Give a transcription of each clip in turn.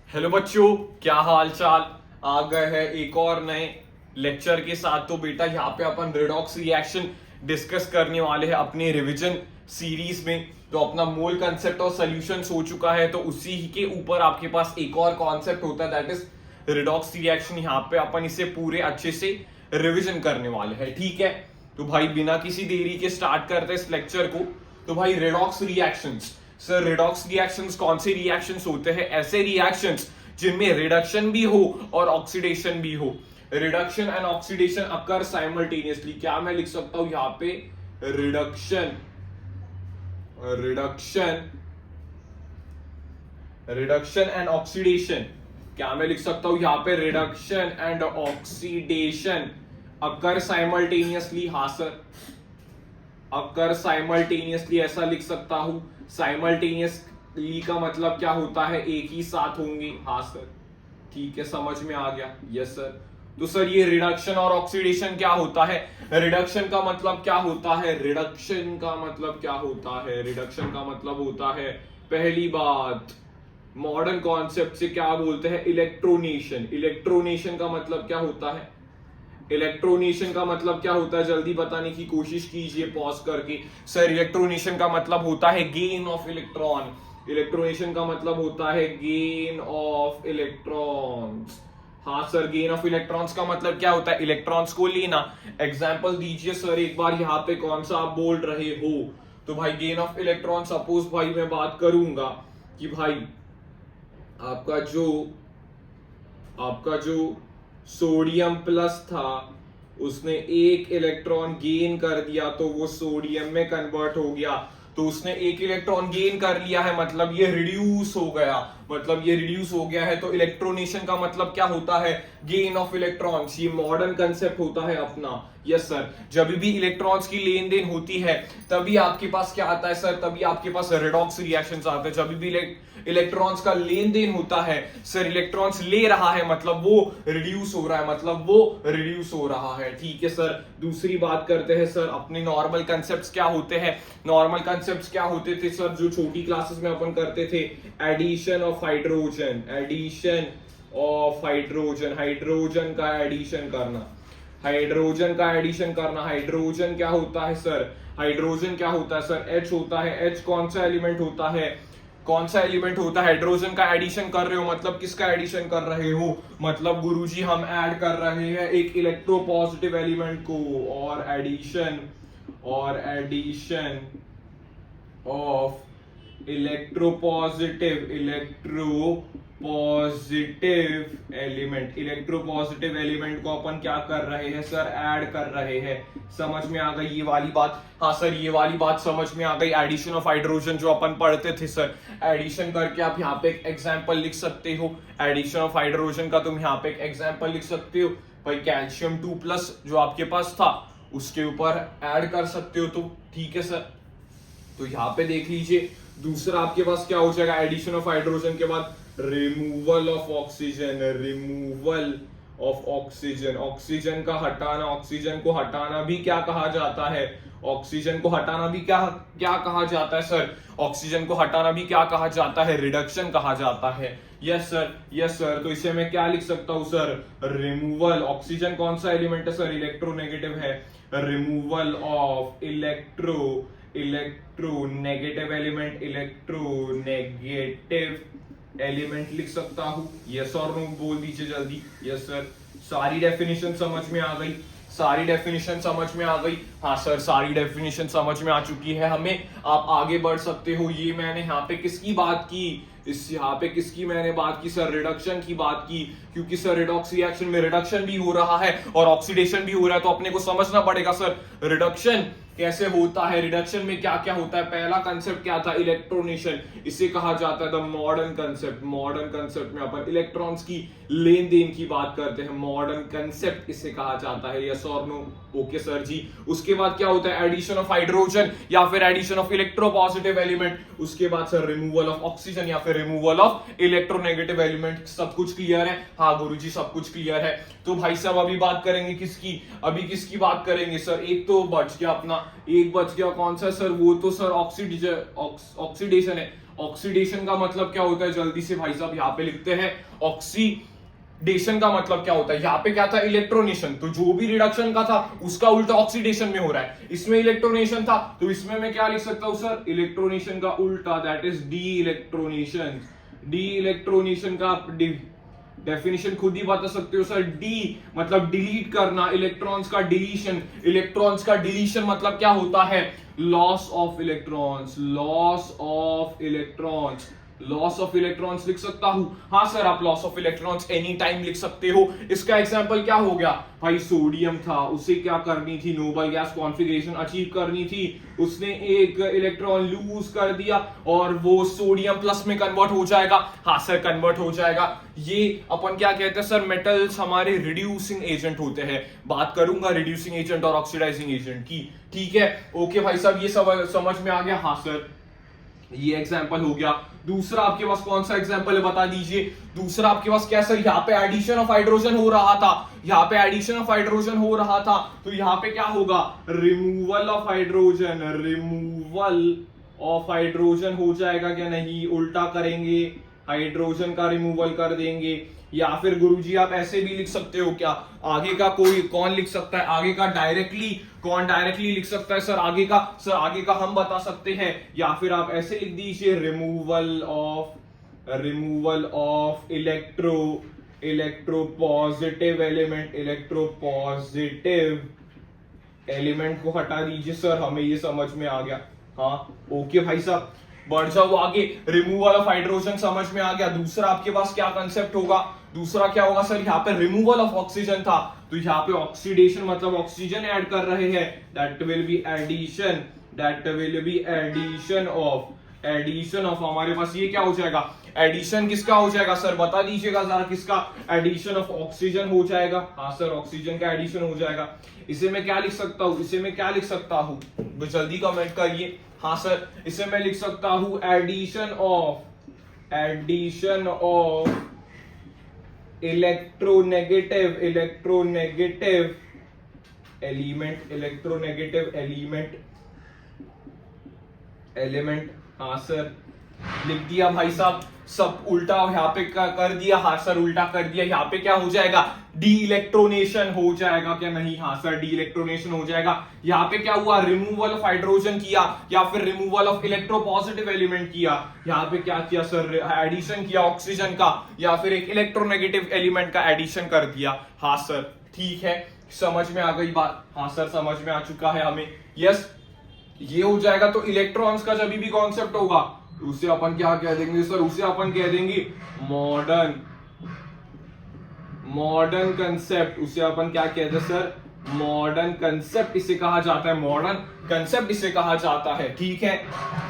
Hello बच्चों, क्या हाल चाल। आ गए हैं एक और नए लेक्चर के साथ। तो बेटा यहाँ पे अपन रिडॉक्स रिएक्शन डिस्कस करने वाले हैं अपने रिवीजन सीरीज में। तो अपना मोल कंसेप्ट और सॉल्यूशंस हो चुका है, तो उसी ही के ऊपर आपके पास एक और कॉन्सेप्ट होता है, दैट इज रिडॉक्स रिएक्शन। यहाँ पे अपन इसे पूरे अच्छे से रिविजन करने वाले हैं, ठीक है। तो भाई बिना किसी देरी के स्टार्ट करते हैं इस लेक्चर को। तो भाई redox reactions, sir redox reactions कौन से रिएक्शंस होते हैं? ऐसे रिएक्शंस जिनमें रिडक्शन भी हो और ऑक्सीडेशन भी हो। Reduction and oxidation occur simultaneously. क्या मैं लिख सकता हूं यहां पे? Reduction reduction reduction and oxidation. क्या मैं लिख सकता हूं यहां पे? Reduction and oxidation occur simultaneously. हाँ सर, अकर साइमल्टेनियसली ऐसा लिख सकता हूं। साइमल्टेनियसली का मतलब क्या होता है? एक ही साथ होंगे। हाँ सर, ठीक है, समझ में आ गया। Yes sir. तो सर ये रिडक्शन और ऑक्सीडेशन क्या होता है? रिडक्शन का मतलब क्या होता है? रिडक्शन का मतलब क्या होता है? रिडक्शन का मतलब होता है, पहली बात, मॉडर्न कॉन्सेप्ट से क्या बोलते हैं? इलेक्ट्रोनेशन। इलेक्ट्रोनेशन का मतलब क्या होता है? इलेक्ट्रोनेशन का मतलब क्या होता है? जल्दी बताने की कोशिश कीजिए पॉज करके। सर इलेक्ट्रोनेशन का मतलब होता है गेन ऑफ इलेक्ट्रॉन। इलेक्ट्रोनेशन का मतलब होता है गेन ऑफ इलेक्ट्रॉन्स। हाँ सर, गेन ऑफ इलेक्ट्रॉन्स का मतलब क्या होता है? इलेक्ट्रॉन्स को लेना। एग्जाम्पल दीजिए सर एक बार, यहाँ पे कौन सा आप बोल रहे हो? तो भाई गेन ऑफ इलेक्ट्रॉन, सपोज भाई मैं बात करूंगा कि भाई आपका जो सोडियम प्लस था उसने एक इलेक्ट्रॉन गेन कर दिया, तो वो सोडियम में कन्वर्ट हो गया। तो उसने एक इलेक्ट्रॉन गेन कर लिया है, मतलब ये रिड्यूस हो गया। मतलब ये रिड्यूस हो गया है। तो इलेक्ट्रोनेशन का मतलब क्या होता है? Gain of electrons. ये मॉडर्न कंसेप्ट होता है अपना। यस सर, जब भी इलेक्ट्रॉन्स की लेन देन होती है तभी आपके पास क्या आता है सर? तभी आपके पास रिडॉक्स रिएक्शंस आते हैं। जब भी इलेक्ट्रॉन्स का लेन देन होता है सर, इलेक्ट्रॉन्स ले रहा है मतलब वो रिड्यूस हो रहा है, मतलब वो रिड्यूस हो रहा है, ठीक है सर। दूसरी बात करते हैं सर, अपने नॉर्मल कंसेप्ट्स क्या होते हैं? नॉर्मल कंसेप्ट्स क्या होते थे सर, जो छोटी क्लासेस में अपन करते थे? Addition of hydrogen. Addition of hydrogen, hydrogen का एडिशन करना। हाइड्रोजन का एडिशन करना। हाइड्रोजन क्या होता है सर? हाइड्रोजन क्या होता है सर? H होता है। H कौन सा एलिमेंट होता है? कौन सा एलिमेंट होता है? हाइड्रोजन का एडिशन कर रहे हो, मतलब किसका एडिशन कर रहे हो? मतलब गुरुजी हम ऐड कर रहे हैं एक इलेक्ट्रोपॉजिटिव एलिमेंट को। और addition of electropositive electropositive element को अपन क्या कर रहे हैं सर? ऐड कर रहे हैं। समझ में आ गई ये वाली बात? हाँ सर, ये वाली बात समझ में आ गई। एडिशन ऑफ हाइड्रोजन जो अपन पढ़ते थे सर, एडिशन करके आप यहाँ पे एक एग्जांपल लिख सकते हो। एडिशन ऑफ हाइड्रोजन का तुम यहाँ पे एक एग्जांपल लिख सकते हो भाई, कैल्शियम 2+ जो आपके पास था उसके ऊपर ऐड कर सकते हो तुम, ठीक है सर। तो यहाँ पे देख लीजिए, दूसरा आपके पास क्या हो जाएगा? एडिशन ऑफ हाइड्रोजन के बाद removal of oxygen. Removal of oxygen, oxygen का हटाना। ऑक्सीजन को हटाना भी क्या कहा जाता है? ऑक्सीजन को हटाना भी क्या क्या कहा जाता है सर? ऑक्सीजन को हटाना भी क्या कहा जाता है? रिडक्शन कहा जाता है। Yes sir, yes sir. तो इसे मैं क्या लिख सकता हूं सर? रिमूवल। ऑक्सीजन कौन सा एलिमेंट है सर? इलेक्ट्रोनेगेटिव है। रिमूवल ऑफ इलेक्ट्रोनेगेटिव एलिमेंट लिख सकता हूं। यस और नो बोल दीजिए जल्दी। Yes sir. सारी डेफिनेशन समझ में आ गई? सारी डेफिनेशन समझ में आ गई? हाँ सर, सारी डेफिनेशन समझ में आ चुकी है हमें। आप आगे बढ़ सकते हो। ये मैंने यहाँ पे किसकी बात की? इस यहाँ पे किसकी मैंने बात की सर? रिडक्शन की बात की, क्योंकि सर रिडॉक्स रिएक्शन में रिडक्शन भी हो रहा है और ऑक्सीडेशन भी हो रहा है। तो अपने को समझना पड़ेगा सर रिडक्शन कैसे होता है, रिडक्शन में क्या क्या होता है। पहला कंसेप्ट क्या था? इलेक्ट्रोनेशन। इसे कहा जाता है the modern concept. Modern concept में अपन इलेक्ट्रॉन्स की लेन देन की बात करते हैं। मॉडर्न कंसेप्ट इसे कहा जाता है। यस और नो? ओके सर जी। उसके बाद क्या होता है? एडिशन ऑफ हाइड्रोजन या फिर एडिशन ऑफ इलेक्ट्रोपॉजिटिव एलिमेंट। उसके बाद सर रिमूवल ऑफ ऑक्सीजन या फिर रिमूवल ऑफ इलेक्ट्रोनेगेटिव एलिमेंट। सब कुछ क्लियर है? हाँ गुरुजी, सब कुछ क्लियर है। तो भाई साहब अभी बात करेंगे किसकी? अभी किसकी बात करेंगे सर? एक तो बच गया अपना, एक बच गया कौन सा सर? वो तो सर ऑक्सीडेशन है। ऑक्सीडेशन का मतलब क्या होता है, जल्दी से भाई साहब यहाँ पे लिखते हैं। ऑक्सीडेशन का मतलब क्या होता है, यहाँ पे क्या था, इलेक्ट्रोनेशन, तो जो भी रिडक्शन का था उसका उल्टा ऑक्सीडेशन में हो रहा है। इसमें इलेक्ट्रोनेशन था तो इसमें मैं क्या लिख सकता हूं सर, इलेक्ट्रोनेशन का उल्टा, दैट इज डी इलेक्ट्रोनेशन। डी इलेक्ट्रोनेशन का डेफिनेशन खुद ही बता सकते हो सर, डी मतलब डिलीट करना, इलेक्ट्रॉन्स का डिलीशन। इलेक्ट्रॉन्स का डिलीशन मतलब क्या होता है, loss of electrons, loss of electrons, loss of electrons लिख सकता हूं। हाँ सर, आप loss of electrons any time लिख सकते हो। इसका एग्जांपल क्या हो गया भाई, सोडियम था, उसे क्या करनी थी, नोबल गैस कॉन्फ़िगरेशन अचीव करनी थी, उसने एक इलेक्ट्रॉन लूज कर दिया और वो सोडियम प्लस में कन्वर्ट हो जाएगा। हाँ सर, कन्वर्ट हो जाएगा। ये अपन क्या कहते हैं सर, मेटल्स हमारे रिड्यूसिंग एजेंट होते हैं। बात करूंगा रिड्यूसिंग एजेंट और ऑक्सीडाइजिंग एजेंट की, ठीक है। ओके भाई साहब, ये सब समझ में आ गया। हाँ सर, ये एग्जांपल हो गया। दूसरा आपके पास कौन सा एग्जांपल है बता दीजिए। दूसरा आपके पास क्या सर, यहाँ पे एडिशन ऑफ हाइड्रोजन हो रहा था, यहाँ पे एडिशन ऑफ हाइड्रोजन हो रहा था, तो यहाँ पे क्या होगा, removal of hydrogen, removal of hydrogen हो जाएगा क्या नहीं, उल्टा करेंगे, हाइड्रोजन का रिमूवल कर देंगे। या फिर गुरुजी आप ऐसे भी लिख सकते हो क्या, आगे का कोई कौन लिख सकता है, आगे का डायरेक्टली कौन डायरेक्टली लिख सकता है सर, आगे का, सर आगे का हम बता सकते हैं। या फिर आप ऐसे लिख दीजिए, removal of electro positive element, electro positive element को हटा दीजिए सर, हमें ये समझ में आ गया। हाँ ओके भाई साहब, बढ़ जाओ आगे। रिमूवल ऑफ हाइड्रोजन समझ में आ गया। दूसरा आपके पास क्या कंसेप्ट होगा, दूसरा क्या होगा सर, यहाँ पे रिमूवल ऑफ ऑक्सीजन था, तो यहाँ पे ऑक्सीडेशन मतलब ऑक्सीजन ऐड कर रहे हैं, that will be addition, that will be addition of हमारे पास ये क्या हो जाएगा, एडिशन किसका हो जाएगा सर, बता दीजिएगा जरा किसका, एडिशन ऑफ ऑक्सीजन हो जाएगा। हाँ सर, ऑक्सीजन का एडिशन हो जाएगा। इसे मैं क्या लिख सकता हूँ, इसे मैं क्या लिख सकता हूँ, जल्दी कमेंट करिए। हाँ सर, इसे मैं लिख सकता हूँ एडिशन ऑफ इलेक्ट्रोनेगेटिव एलिमेंट। हाँ सर, लिख दिया भाई साहब, सब उल्टा यहाँ पे कर दिया। हाँ सर, उल्टा कर दिया। यहाँ पे क्या हो जाएगा, डी इलेक्ट्रोनेशन हो जाएगा क्या नहीं, हाँ सर, डी इलेक्ट्रोनेशन हो जाएगा। यहाँ पे क्या हुआ, रिमूवल ऑफ हाइड्रोजन किया या फिर रिमूवल ऑफ इलेक्ट्रोपॉजिटिव एलिमेंट किया। यहाँ पे क्या किया सर, एडिशन किया ऑक्सीजन का या फिर एक इलेक्ट्रोनेगेटिव एलिमेंट का एडिशन कर दिया। हाँ सर, ठीक है, समझ में आ गई बात। हाँ सर, समझ में आ चुका है हमें। यस, ये हो जाएगा। तो इलेक्ट्रॉन्स का जब भी कॉन्सेप्ट होगा उसे अपन क्या कह देंगे सर, उसे अपन कह देंगे मॉडर्न कंसेप्ट। उसे अपन क्या कहते हैं सर, मॉडर्न कंसेप्ट इसे कहा जाता है, मॉडर्न कंसेप्ट इसे कहा जाता है। ठीक है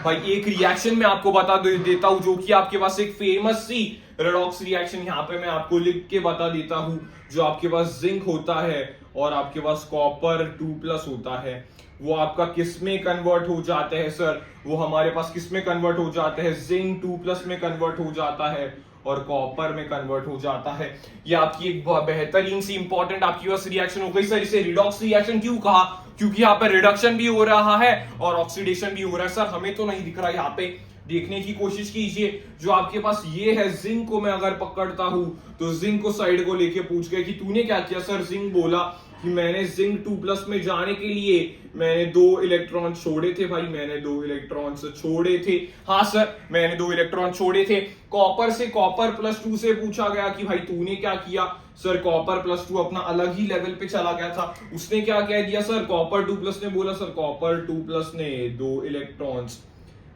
भाई, एक रिएक्शन में आपको बता देता हूं, जो कि आपके पास एक फेमस सी रेडॉक्स रिएक्शन, यहाँ पे मैं आपको लिख के बता देता हूं। जो आपके पास जिंक होता है और आपके पास कॉपर 2+ होता है, वो आपका किस में कन्वर्ट हो जाते हैं सर, वो हमारे पास किस में कन्वर्ट हो जाते हैं, जिंक 2+ में कन्वर्ट हो जाता है और कॉपर में कन्वर्ट हो जाता है। ये आपकी एक बेहतरीन सी इंपॉर्टेंट आपकी पास रिएक्शन हो गई सर। इसे रिडॉक्स रिएक्शन क्यों कहा, क्योंकि यहाँ पे रिडक्शन भी हो रहा है और ऑक्सीडेशन भी हो रहा है। सर हमें तो नहीं दिख रहा, यहाँ पे देखने की कोशिश कीजिए। जो आपके पास ये है, जिंक को मैं अगर पकड़ता हूं तो जिंक को साइड को लेके पूछ गए कि तूने क्या किया सर, जिंक बोला कि मैंने जिंक 2+ में जाने के लिए मैंने 2 इलेक्ट्रॉन छोड़े थे। भाई मैंने 2 इलेक्ट्रॉन छोड़े थे। हाँ सर, मैंने 2 इलेक्ट्रॉन छोड़े थे। कॉपर से कॉपर +2 से पूछा गया कि भाई तूने क्या किया सर, कॉपर +2 अपना अलग ही लेवल पे चला गया था। उसने क्या कह दिया सर, कॉपर 2+ ने बोला सर, कॉपर 2+ ने 2 इलेक्ट्रॉन्स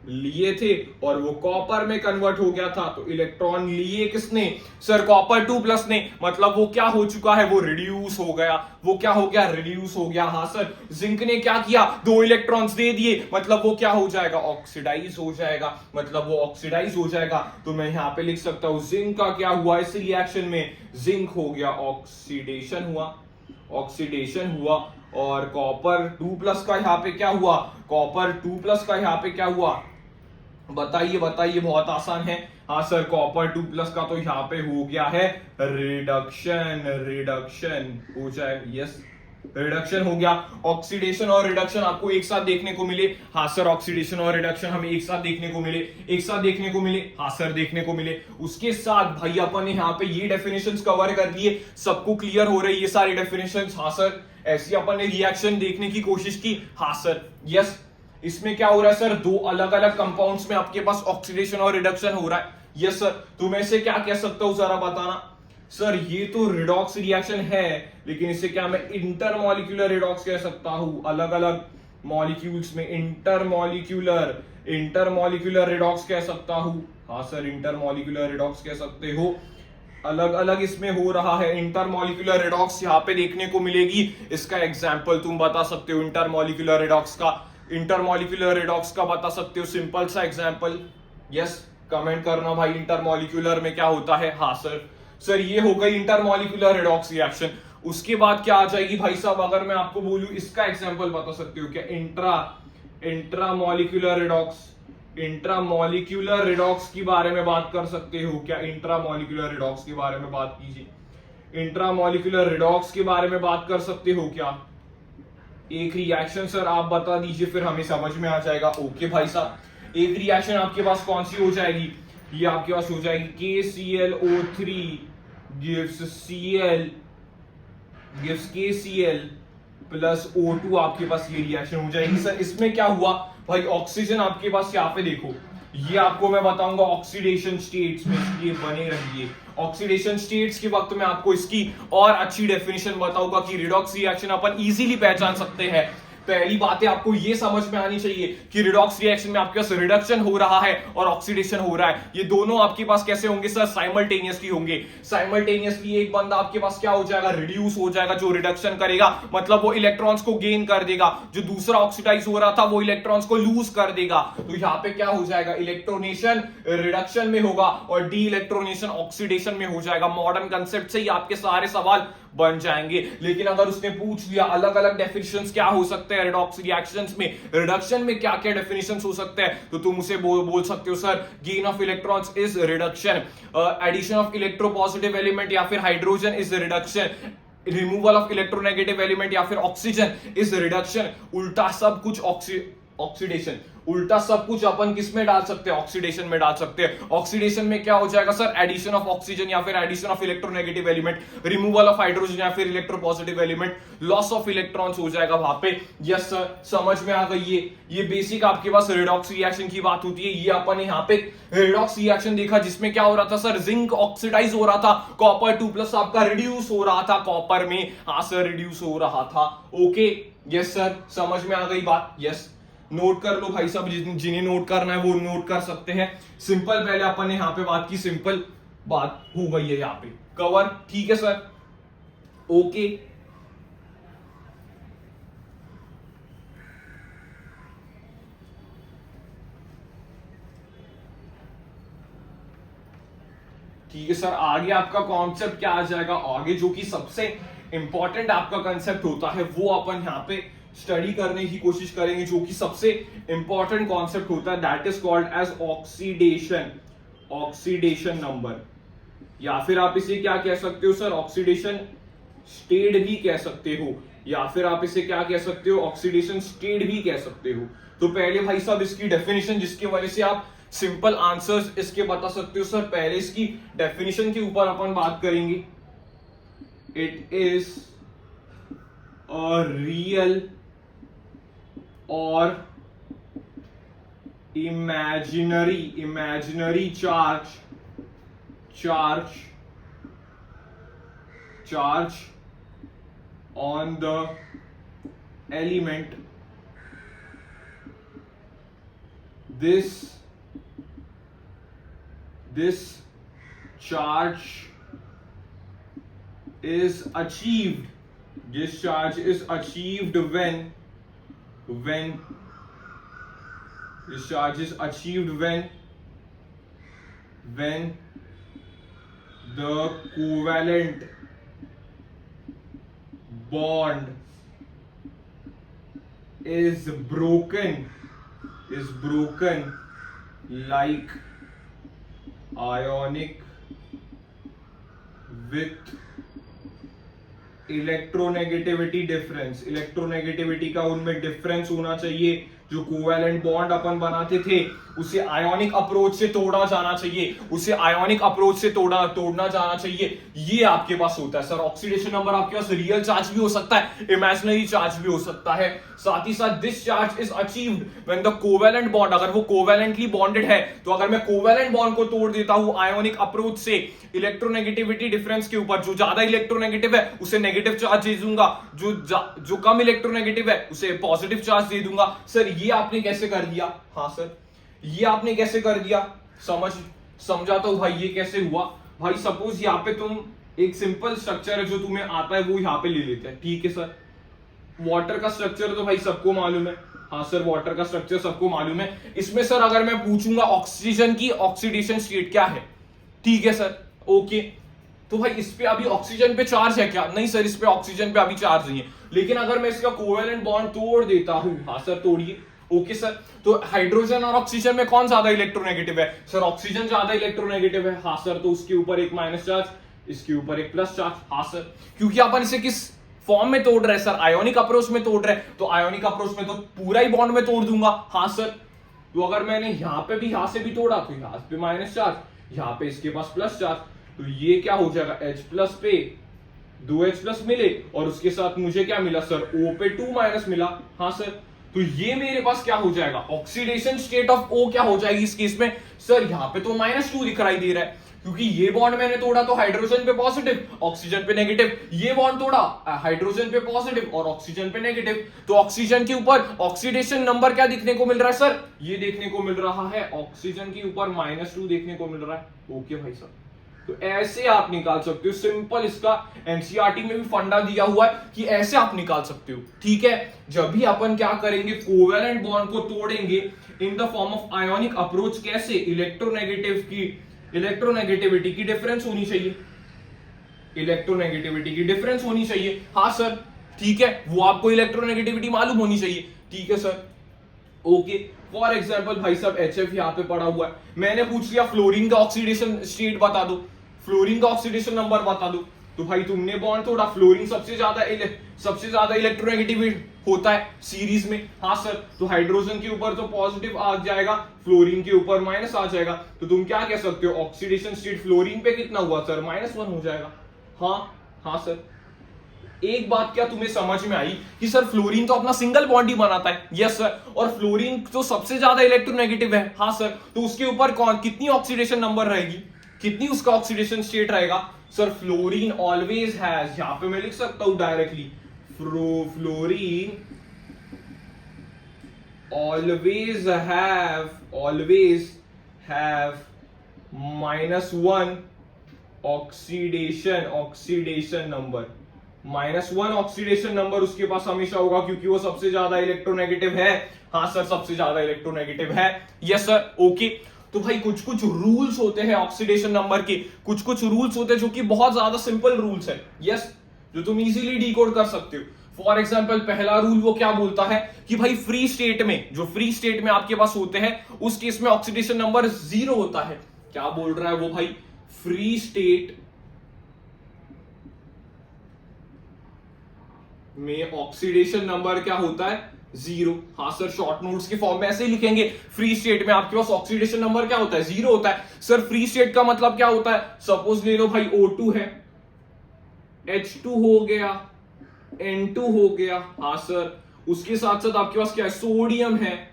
लिए थे और वो कॉपर में कन्वर्ट हो गया था। तो इलेक्ट्रॉन लिए किसने सर, कॉपर 2+ ने, मतलब वो क्या हो चुका है, वो रिड्यूस हो गया। वो क्या हो गया, रिड्यूस हो गया। हाँ सर, जिंक ने क्या किया, 2 इलेक्ट्रॉन्स दे दिए, मतलब वो क्या हो जाएगा, ऑक्सीडाइज हो जाएगा, मतलब वो ऑक्सीडाइज हो जाएगा। तो मैं यहाँ पे लिख सकता हूं, जिंक का क्या हुआ इस रिएक्शन में, जिंक हो गया ऑक्सीडेशन हुआ और कॉपर 2+ का यहाँ पे क्या हुआ, कॉपर 2+ का यहाँ पे क्या हुआ, बताइए बताइए, बहुत आसान है। हाँ सर, कॉपर 2+ का तो यहाँ पे हो गया है रिडक्शन हो जाए। यस, रिडक्शन हो गया। ऑक्सीडेशन और रिडक्शन आपको एक साथ देखने को मिले, हाँ सर ऑक्सीडेशन और रिडक्शन हमें एक साथ देखने को मिले, एक साथ देखने को मिले, हाँ सर देखने को मिले। उसके साथ भाई अपन ने यहाँ पे ये डेफिनेशंस कवर कर लिए, सबको क्लियर हो रही है ये सारी डेफिनेशंस? हाँ सर। ऐसी अपन ने रिएक्शन देखने की कोशिश की, हाँ सर यस। इसमें क्या हो रहा है सर, दो अलग अलग कंपाउंड्स में आपके पास ऑक्सीडेशन और रिडक्शन हो रहा है, यस सर। तो मैं इसे क्या कह सकता हूं जरा बताना सर? ये तो रिडॉक्स रिएक्शन है, लेकिन इसे क्या मैं इंटरमॉलिक्यूलर रिडॉक्स कह सकता हूं? अलग अलग मॉलिक्यूल्स में इंटरमॉलिक्यूलर इंटरमॉलिक्यूलर रिडॉक्स कह सकता हूं। हाँ सर इंटरमॉलिक्यूलर रिडॉक्स कह सकते हो। अलग अलग इसमें हो रहा है इंटरमॉलिक्यूलर रिडॉक्स, यहाँ पे देखने को मिलेगी। इसका एग्जाम्पल तुम बता सकते हो इंटरमॉलिक्यूलर रिडॉक्स का, इंटरमॉलिक्यूलर रिडॉक्स का बता सकते हो सिंपल सा एग्जाम्पल? यस कमेंट करना भाई, इंटरमॉलिक्यूलर में क्या होता है? हाँ सर। सर ये हो गई इंटरमॉलिक्यूलर रिडॉक्स रिएक्शन। उसके बाद क्या आ जाएगी भाई साहब, अगर मैं आपको बोलूं इसका एग्जांपल बता सकते हो क्या? इंट्रामॉलिक्यूलर रिडॉक्स, इंट्रामॉलिक्यूलर रिडॉक्स के बारे में बात कर सकते हो क्या? इंट्रामॉलिक्यूलर रिडॉक्स के बारे में बात कीजिए। इंट्रामॉलिक्यूलर रिडॉक्स के बारे में बात कर सकते हो क्या? एक रिएक्शन सर आप बता दीजिए, फिर हमें समझ में आ जाएगा। ओके भाई साहब, एक रिएक्शन आपके पास कौन सी हो जाएगी? ये आपके पास हो जाएगी KClO3 gives Cl gives KCl plus O2, आपके पास ये रिएक्शन हो जाएगी। सर इसमें क्या हुआ भाई, ऑक्सीजन आपके पास यहाँ पे देखो, ये आपको मैं बताऊंगा ऑक्सीडेशन स्टेट्स में, ये बने रहिए। ऑक्सीडेशन स्टेट्स के वक्त में आपको इसकी और अच्छी डेफिनेशन बताऊंगा कि रिडॉक्स रिएक्शन अपन इजीली पहचान सकते हैं। पहली बात है आपको ये समझ में आनी चाहिए कि रिडॉक्स रिएक्शन में आपके पास रिडक्शन हो रहा है और ऑक्सीडेशन हो रहा है, ये दोनों आपके पास कैसे होंगे सर? साइमल्टेनियसली होंगे। साइमल्टेनियसली एक बंदा आपके पास क्या हो जाएगा? रिड्यूस हो जाएगा, जो रिडक्शन करेगा मतलब वो इलेक्ट्रॉन्स को गेन कर देगा, जो दूसरा ऑक्सीडाइज हो रहा था वो इलेक्ट्रॉन्स को लूज कर देगा। तो यहाँ पे क्या हो जाएगा? इलेक्ट्रोनेशन रिडक्शन में होगा और डी इलेक्ट्रोनेशन ऑक्सीडेशन में हो जाएगा। मॉडर्न कंसेप्ट से ही आपके सारे सवाल बन जाएंगे। लेकिन अगर उसने पूछ लिया अलग अलग डेफिनेशंस क्या हो सकते हैं रिडॉक्स रिएक्शंस में, रिडक्शन में क्या क्या डेफिनेशंस हो सकते हैं, तो तुम उसे बोल सकते हो sir gain of electrons is reduction, addition of electropositive element या फिर hydrogen is reduction, removal of electronegative element या फिर ऑक्सीजन इज रिडक्शन। उल्टा सब कुछ ऑक्सीडेशन, उल्टा सब कुछ अपन किस में डाल सकते हैं? ऑक्सीडेशन में डाल सकते हैं। ऑक्सीडेशन में क्या हो जाएगा सर? एडिशन ऑफ ऑक्सीजन या फिर addition of electronegative element, removal of hydrogen या फिर electropositive element, loss of electrons हो जाएगा वहां पे। यस सर समझ में आ गई। ये बेसिक आपके पास रिडॉक्स रिएक्शन की बात होती है। ये अपन ने यहाँ पे रिडॉक्स रिएक्शन देखा जिसमें क्या हो रहा था सर? जिंक ऑक्सीडाइज हो रहा था, कॉपर 2+ आपका रिड्यूस हो रहा था कॉपर में। हाँ सर रिड्यूस हो रहा था। ओके यस सर समझ में आ गई बात। यस नोट कर लो भाई साहब, जिन्हें नोट करना है वो नोट कर सकते हैं। सिंपल पहले अपन ने यहां पे बात की, सिंपल बात हो गई है यहां पे कवर। ठीक है सर ओके। ठीक है सर, आगे आपका कॉन्सेप्ट क्या आ जाएगा? आगे जो कि सबसे इंपॉर्टेंट आपका कंसेप्ट होता है वो अपन यहां पे स्टडी करने की कोशिश करेंगे, जो कि सबसे इंपॉर्टेंट कॉन्सेप्ट होता है, that is called as oxidation, oxidation number, या फिर आप इसे क्या कह सकते हो सर? ऑक्सीडेशन स्टेट भी कह सकते हो, या फिर आप इसे क्या कह सकते हो? ऑक्सीडेशन स्टेट भी कह सकते हो। तो पहले भाई साहब इसकी डेफिनेशन, जिसकी वजह से आप सिंपल आंसर्स इसके बता सकते हो सर, पहले इसकी डेफिनेशन के ऊपर अपन बात करेंगे। इट इज अ रियल और imaginary charge on the element. This charge is achieved. This charge is achieved when this charge is achieved when the covalent bond is broken like ionic with electronegativity difference, electronegativity का उनमें difference होना चाहिए। जो covalent bond अपन बनाते थे उसे ionic approach से तोड़ा जाना चाहिए, उसे आयोनिक अप्रोच से तोड़ना जाना चाहिए। ये आपके पास होता है सर। ऑक्सीडेशन नंबर आपके पास रियल चार्ज भी हो सकता है, इमेजिनरी चार्ज भी हो सकता है। साथ ही साथ this charge is achieved when the covalent bond, अगर वो कोवैलेंटली बॉन्डेड है तो अगर मैं कोवैलेंट बॉन्ड को तोड़ देता हूं आयोनिक अप्रोच से इलेक्ट्रोनेगेटिविटी डिफरेंस के ऊपर, जो ज्यादा इलेक्ट्रोनेगेटिव है उसे नेगेटिव चार्ज दे दूंगा, जो कम इलेक्ट्रोनेगेटिव है उसे पॉजिटिव चार्ज दे दूंगा। सर ये आपने कैसे कर दिया? हाँ सर ये आपने कैसे कर दिया? समझाता हूं भाई ये कैसे हुआ। भाई सपोज यहाँ पे तुम एक सिंपल स्ट्रक्चर है जो तुम्हें आता है वो यहाँ पे ले लेते हैं, ठीक है सर। वाटर का स्ट्रक्चर तो भाई सबको मालूम है। हाँ सर वाटर का स्ट्रक्चर सबको मालूम है। इसमें सर अगर मैं पूछूंगा ऑक्सीजन की ऑक्सीडेशन स्टेट क्या है, ठीक है सर, ओके, तो भाई इस पे अभी ऑक्सीजन पे चार्ज है क्या? नहीं सर इस पे ऑक्सीजन पे अभी चार्ज नहीं है। लेकिन अगर मैं इसका कोवैलेंट बॉन्ड तोड़ देता हूं, हाँ सर तोड़िए, ओके सर, तो हाइड्रोजन और ऑक्सीजन में कौन ज्यादा इलेक्ट्रोनेगेटिव है? सर ऑक्सीजन ज्यादा इलेक्ट्रोनेगेटिव है। हाँ सर, तो उसके ऊपर एक माइनस चार्ज, इसके ऊपर एक प्लस चार्ज। हाँ सर, क्योंकि अपन इसे किस फॉर्म में तोड़ रहे हैं सर? आयोनिक अप्रोच में तोड़ रहे हैं, तो आयोनिक अप्रोच में तो पूरा ही बॉन्ड में तोड़ दूंगा। हाँ सर, तो अगर मैंने यहां पे भी यहां से भी तोड़ा तो यहां पे माइनस चार्ज, यहां पे इसके पास प्लस चार्ज, तो ये क्या हो जाएगा? H प्लस पे 2H प्लस मिले और उसके साथ मुझे क्या मिला सर? O पे 2 माइनस मिला। हाँ सर, तो ये मेरे पास क्या हो जाएगा? ऑक्सीडेशन स्टेट ऑफ O क्या हो जाएगी इस केस में? सर यहाँ पे तो -2 दिखाई दे रहा है, क्योंकि ये बॉन्ड मैंने तोड़ा तो हाइड्रोजन पे पॉजिटिव, ऑक्सीजन पे नेगेटिव, ये बॉन्ड तोड़ा हाइड्रोजन पे पॉजिटिव और ऑक्सीजन पे नेगेटिव, तो ऑक्सीजन के ऊपर ऑक्सीडेशन नंबर क्या देखने को मिल रहा है सर? ये देखने को मिल रहा है, ऑक्सीजन के ऊपर -2 देखने को मिल रहा है। ओके भाई साहब, तो ऐसे आप निकाल सकते हो सिंपल। इसका एनसीईआरटी में भी फंडा दिया हुआ है कि ऐसे आप निकाल सकते हो, ठीक है। जब भी अपन क्या करेंगे, कोवैलेंट बॉन्ड को तोड़ेंगे in the form of ionic approach, कैसे? इलेक्ट्रोनेगेटिविटी की डिफरेंस होनी चाहिए, इलेक्ट्रोनेगेटिविटी की डिफरेंस होनी चाहिए। हाँ सर ठीक है, वो आपको इलेक्ट्रोनेगेटिविटी मालूम होनी चाहिए, ठीक है सर, ओके। फॉर एग्जाम्पल भाई साहब HF यहाँ पे पड़ा हुआ है, मैंने पूछ लिया फ्लोरीन का ऑक्सीडेशन स्टेट बता दो, फ्लोरीन का ऑक्सीडेशन नंबर बता दो, तो भाई तुमने बॉन्ड तोड़ा, फ्लोरीन सबसे ज्यादा इलेक्ट्रोनेगेटिव होता है सीरीज में। हाँ सर, तो हाइड्रोजन के ऊपर तो पॉजिटिव आ जाएगा, फ्लोरीन के ऊपर माइनस आ जाएगा, तो तुम क्या कह सकते हो? ऑक्सीडेशन स्टेट फ्लोरीन पे कितना हुआ सर? -1 हो जाएगा। हाँ सर, एक बात क्या तुम्हें समझ में आई कि सर फ्लोरीन तो अपना सिंगल बॉन्ड ही बनाता है? यस सर, और फ्लोरीन तो सबसे ज्यादा इलेक्ट्रोनेगेटिव है। हाँ सर, तो उसके ऊपर कितनी ऑक्सीडेशन नंबर रहेगी, कितनी उसका ऑक्सीडेशन स्टेट रहेगा? सर फ्लोरीन ऑलवेज हैज, यहां पे मैं लिख सकता हूं directly, fluorine always have -1 oxidation number, -1 oxidation number उसके पास हमेशा होगा, क्योंकि वो सबसे ज्यादा इलेक्ट्रोनेगेटिव है। हाँ सर, सबसे ज्यादा इलेक्ट्रोनेगेटिव है। Yes sir, okay. तो भाई कुछ कुछ रूल्स होते हैं ऑक्सीडेशन नंबर के, कुछ रूल्स होते हैं जो कि बहुत ज्यादा सिंपल रूल्स है, यस, जो तुम इजीली डिकोड कर सकते हो। फॉर एग्जाम्पल पहला रूल वो क्या बोलता है कि भाई फ्री स्टेट में आपके पास होते हैं उस केस में ऑक्सीडेशन नंबर 0 होता है। क्या बोल रहा है वो भाई? फ्री स्टेट में ऑक्सीडेशन नंबर क्या होता है? 0। हाँ सर, शॉर्ट नोट्स के फॉर्म में ऐसे ही लिखेंगे, फ्री स्टेट में आपके पास ऑक्सीडेशन नंबर क्या होता है? 0 होता है। सर फ्री स्टेट का मतलब क्या होता है? सपोज ले लो भाई O2 है, H2 हो गया, N2 हो गया। हाँ सर, उसके साथ साथ आपके पास क्या है? सोडियम है,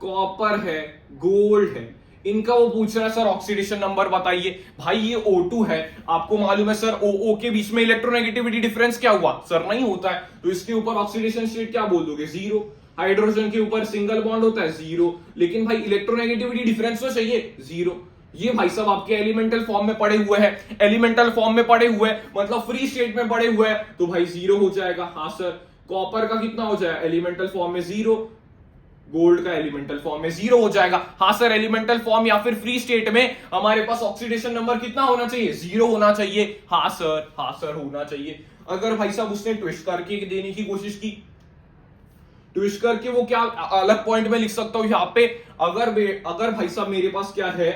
कॉपर है, गोल्ड है। इनका वो पूछ रहा है सर ऑक्सीडेशन नंबर बताइए। भाई ये O2 है, आपको मालूम है सर OO के बीच में इलेक्ट्रोनेगेटिविटी डिफरेंस क्या हुआ? सर नहीं होता है, तो इसके ऊपर ऑक्सीडेशन स्टेट क्या बोल दोगे? 0। हाइड्रोजन के ऊपर सिंगल बॉन्ड होता है 0, लेकिन भाई इलेक्ट्रोनेगेटिविटी डिफरेंस तो चाहिए 0। ये भाई सब आपके एलिमेंटल फॉर्म में पड़े हुए हैं, एलिमेंटल फॉर्म में पड़े हुए हैं मतलब फ्री स्टेट में पड़े हुए हैं, तो भाई 0 हो जाएगा। हाँ सर, कॉपर का कितना हो जाएगा? एलिमेंटल फॉर्म में 0, गोल्ड का एलिमेंटल फॉर्म में 0 हो जाएगा। हाँ सर, एलिमेंटल फॉर्म या फिर फ्री स्टेट में हमारे पास ऑक्सीडेशन नंबर कितना होना चाहिए? 0 होना चाहिए। हाँ सर होना चाहिए। अगर भाई साहब उसने ट्विस्ट करके देने की कोशिश की, ट्विस्ट करके वो क्या अलग पॉइंट में लिख सकता हूं यहाँ पे, अगर भाई साहब मेरे पास क्या है,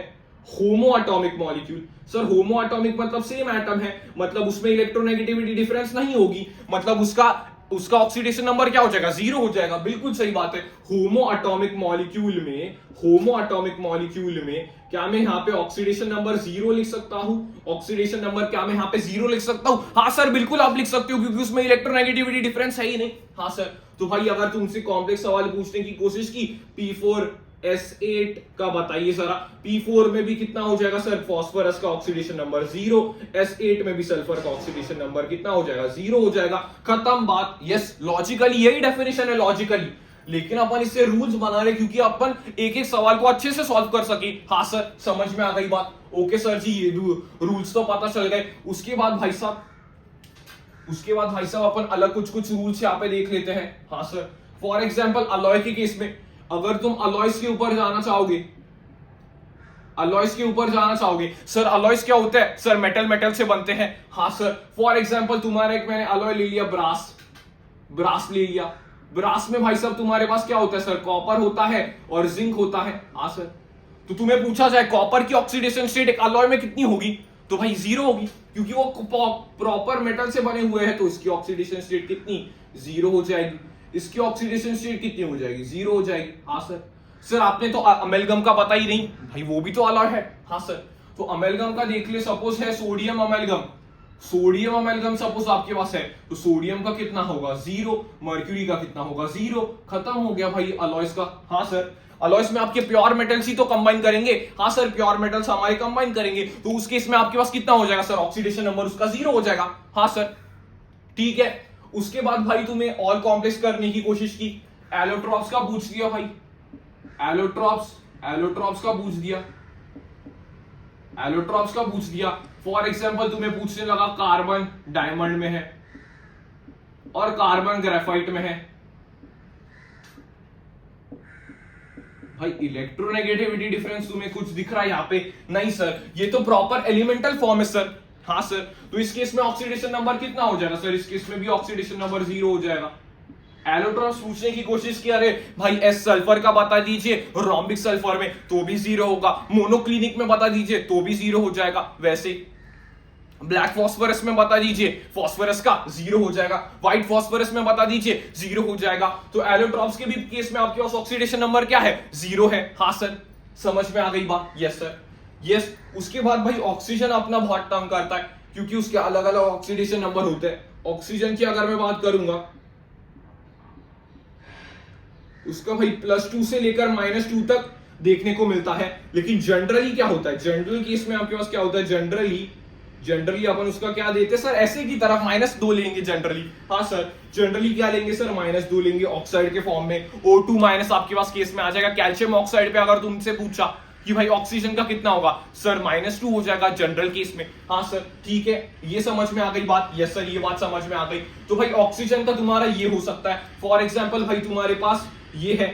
होमो एटॉमिक मॉलिक्यूल। सर होमो एटॉमिक मतलब सेम एटम है, मतलब उसमें इलेक्ट्रोनेगेटिविटी डिफरेंस नहीं होगी, मतलब उसका ऑक्सीडेशन नंबर क्या हो जाएगा, 0 हो जाएगा। बिल्कुल सही बात है। होमो एटॉमिक मॉलिक्यूल में क्या मैं यहाँ पे ऑक्सीडेशन नंबर 0 लिख सकता हूं? ऑक्सीडेशन नंबर क्या मैं यहाँ पे 0 लिख सकता हूं? हाँ सर बिल्कुल आप लिख सकते हो, क्योंकि उसमें इलेक्ट्रोनेगेटिविटी डिफरेंस है ही नहीं। हाँ सर। तो भाई अगर तुमसे कॉम्प्लेक्स सवाल पूछने की कोशिश की, P4S8 का बताइए जरा, P4 में भी कितना हो जाएगा सर, फास्फोरस का ऑक्सीडेशन नंबर 0, S8 में भी सल्फर का ऑक्सीडेशन नंबर कितना हो जाएगा, 0 हो जाएगा। खत्म बात। यस, लॉजिकली यही डेफिनेशन है, लॉजिकली। लेकिन अपन इससे रूल्स बना रहे क्योंकि अपन एक एक सवाल को अच्छे से सॉल्व कर सके। हाँ सर समझ में आ गई बात। ओके सर जी, ये रूल्स तो पता चल गए। उसके बाद भाई साहब अपन अलग कुछ रूल्स यहाँ पे देख लेते हैं। हाँ सर, फॉर एग्जाम्पल अलॉय के केस में, अगर तुम अलॉयस के ऊपर जाना चाहोगे, सर अलॉयस क्या होता है? सर मेटल से बनते हैं। हाँ सर, फॉर एग्जाम्पल तुम्हारा एक मैंने अलॉय ले लिया, ब्रास ले लिया। ब्रास में भाई साहब तुम्हारे पास क्या होता है सर, कॉपर होता है और जिंक होता है। हाँ सर, तो तुम्हें पूछा जाए कॉपर की ऑक्सीडेशन स्टेट एक अलॉय में कितनी होगी, तो भाई 0 होगी, क्योंकि वो प्रॉपर मेटल से बने हुए हैं। तो इसकी ऑक्सीडेशन स्टेट कितनी, 0 हो जाएगी। इसकी ऑक्सीडेशन स्टेट कितनी हो जाएगी, 0 हो जाएगी। हाँ सर आपने तो अमेलगम का पता ही नहीं, भाई वो भी तो अलॉय है। हाँ सर, तो अमेलगम का देख ले, सपोज है सोडियम अमेलगम सपोज आपके पास है, तो सोडियम का कितना होगा, 0, मर्क्यूरी का कितना होगा, 0। खत्म हो गया भाई अलॉयस का। हाँ सर, अलॉयस में आपके प्योर मेटल्स ही तो कंबाइन करेंगे। हाँ सर, प्योर मेटल्स हमारे कंबाइन करेंगे, तो उस केस में आपके पास कितना हो जाएगा सर, ऑक्सीडेशन नंबर उसका 0 हो जाएगा। हाँ सर ठीक है। उसके बाद भाई तुम्हें और कॉम्प्लेक्स करने की कोशिश की, एलोट्रॉप्स का पूछ दिया भाई, एलोट्रॉप्स का पूछ दिया। फॉर एग्जाम्पल तुम्हें पूछने लगा कार्बन डायमंड में है और कार्बन ग्रेफाइट में है। भाई इलेक्ट्रोनेगेटिविटी डिफरेंस तुम्हें कुछ दिख रहा है यहाँ पे? नहीं सर, ये तो प्रॉपर एलिमेंटल फॉर्म है सर। हाँ सर, तो इस केस में ऑक्सीडेशन नंबर कितना हो जाएगा सर, इस केस में भी ऑक्सीडेशन नंबर 0 हो जाएगा। एलोट्रॉप्स पूछने की कोशिश की, अरे भाई एस सल्फर का बता दीजिए, रोम्बिक सल्फर में तो भी 0 होगा, मोनोक्लिनिक में बता दीजिए तो भी 0 हो जाएगा। वैसे ब्लैक फॉस्फोरस में बता दीजिए, फॉस्फोरस का 0 हो जाएगा। व्हाइट फॉस्फोरस में बता दीजिए, 0 हो जाएगा। तो एलोट्रॉप्स के भी केस में आपके पास ऑक्सीडेशन नंबर क्या है, 0 है। हाँ सर, समझ में आ गई बात? Yes sir, yes. उसके बाद भाई ऑक्सीजन अपना बहुत तंग करता है, क्योंकि उसके अलग अलग ऑक्सीडेशन नंबर होते हैं। ऑक्सीजन की अगर मैं बात करूंगा, उसका भाई +2 से लेकर -2 तक देखने को मिलता है। लेकिन जनरली क्या होता है, जनरल केस में आपके पास क्या होता है, जनरली अपन उसका क्या देते हैं सर, ऐसे की तरफ -2 लेंगे जनरली। हाँ सर, जनरली क्या लेंगे सर, -2 लेंगे ऑक्साइड के फॉर्म में। O2- आपके पास केस में आ जाएगा। कैल्शियम ऑक्साइड पे अगर तुमसे पूछा कि भाई ऑक्सीजन का कितना होगा, सर -2 हो जाएगा जनरल केस में। हाँ सर ठीक है, ये समझ में आ गई बात? यस सर, ये बात समझ में आ गई। तो भाई ऑक्सीजन का तुम्हारा ये हो सकता है। फॉर एग्जाम्पल भाई तुम्हारे पास ये है,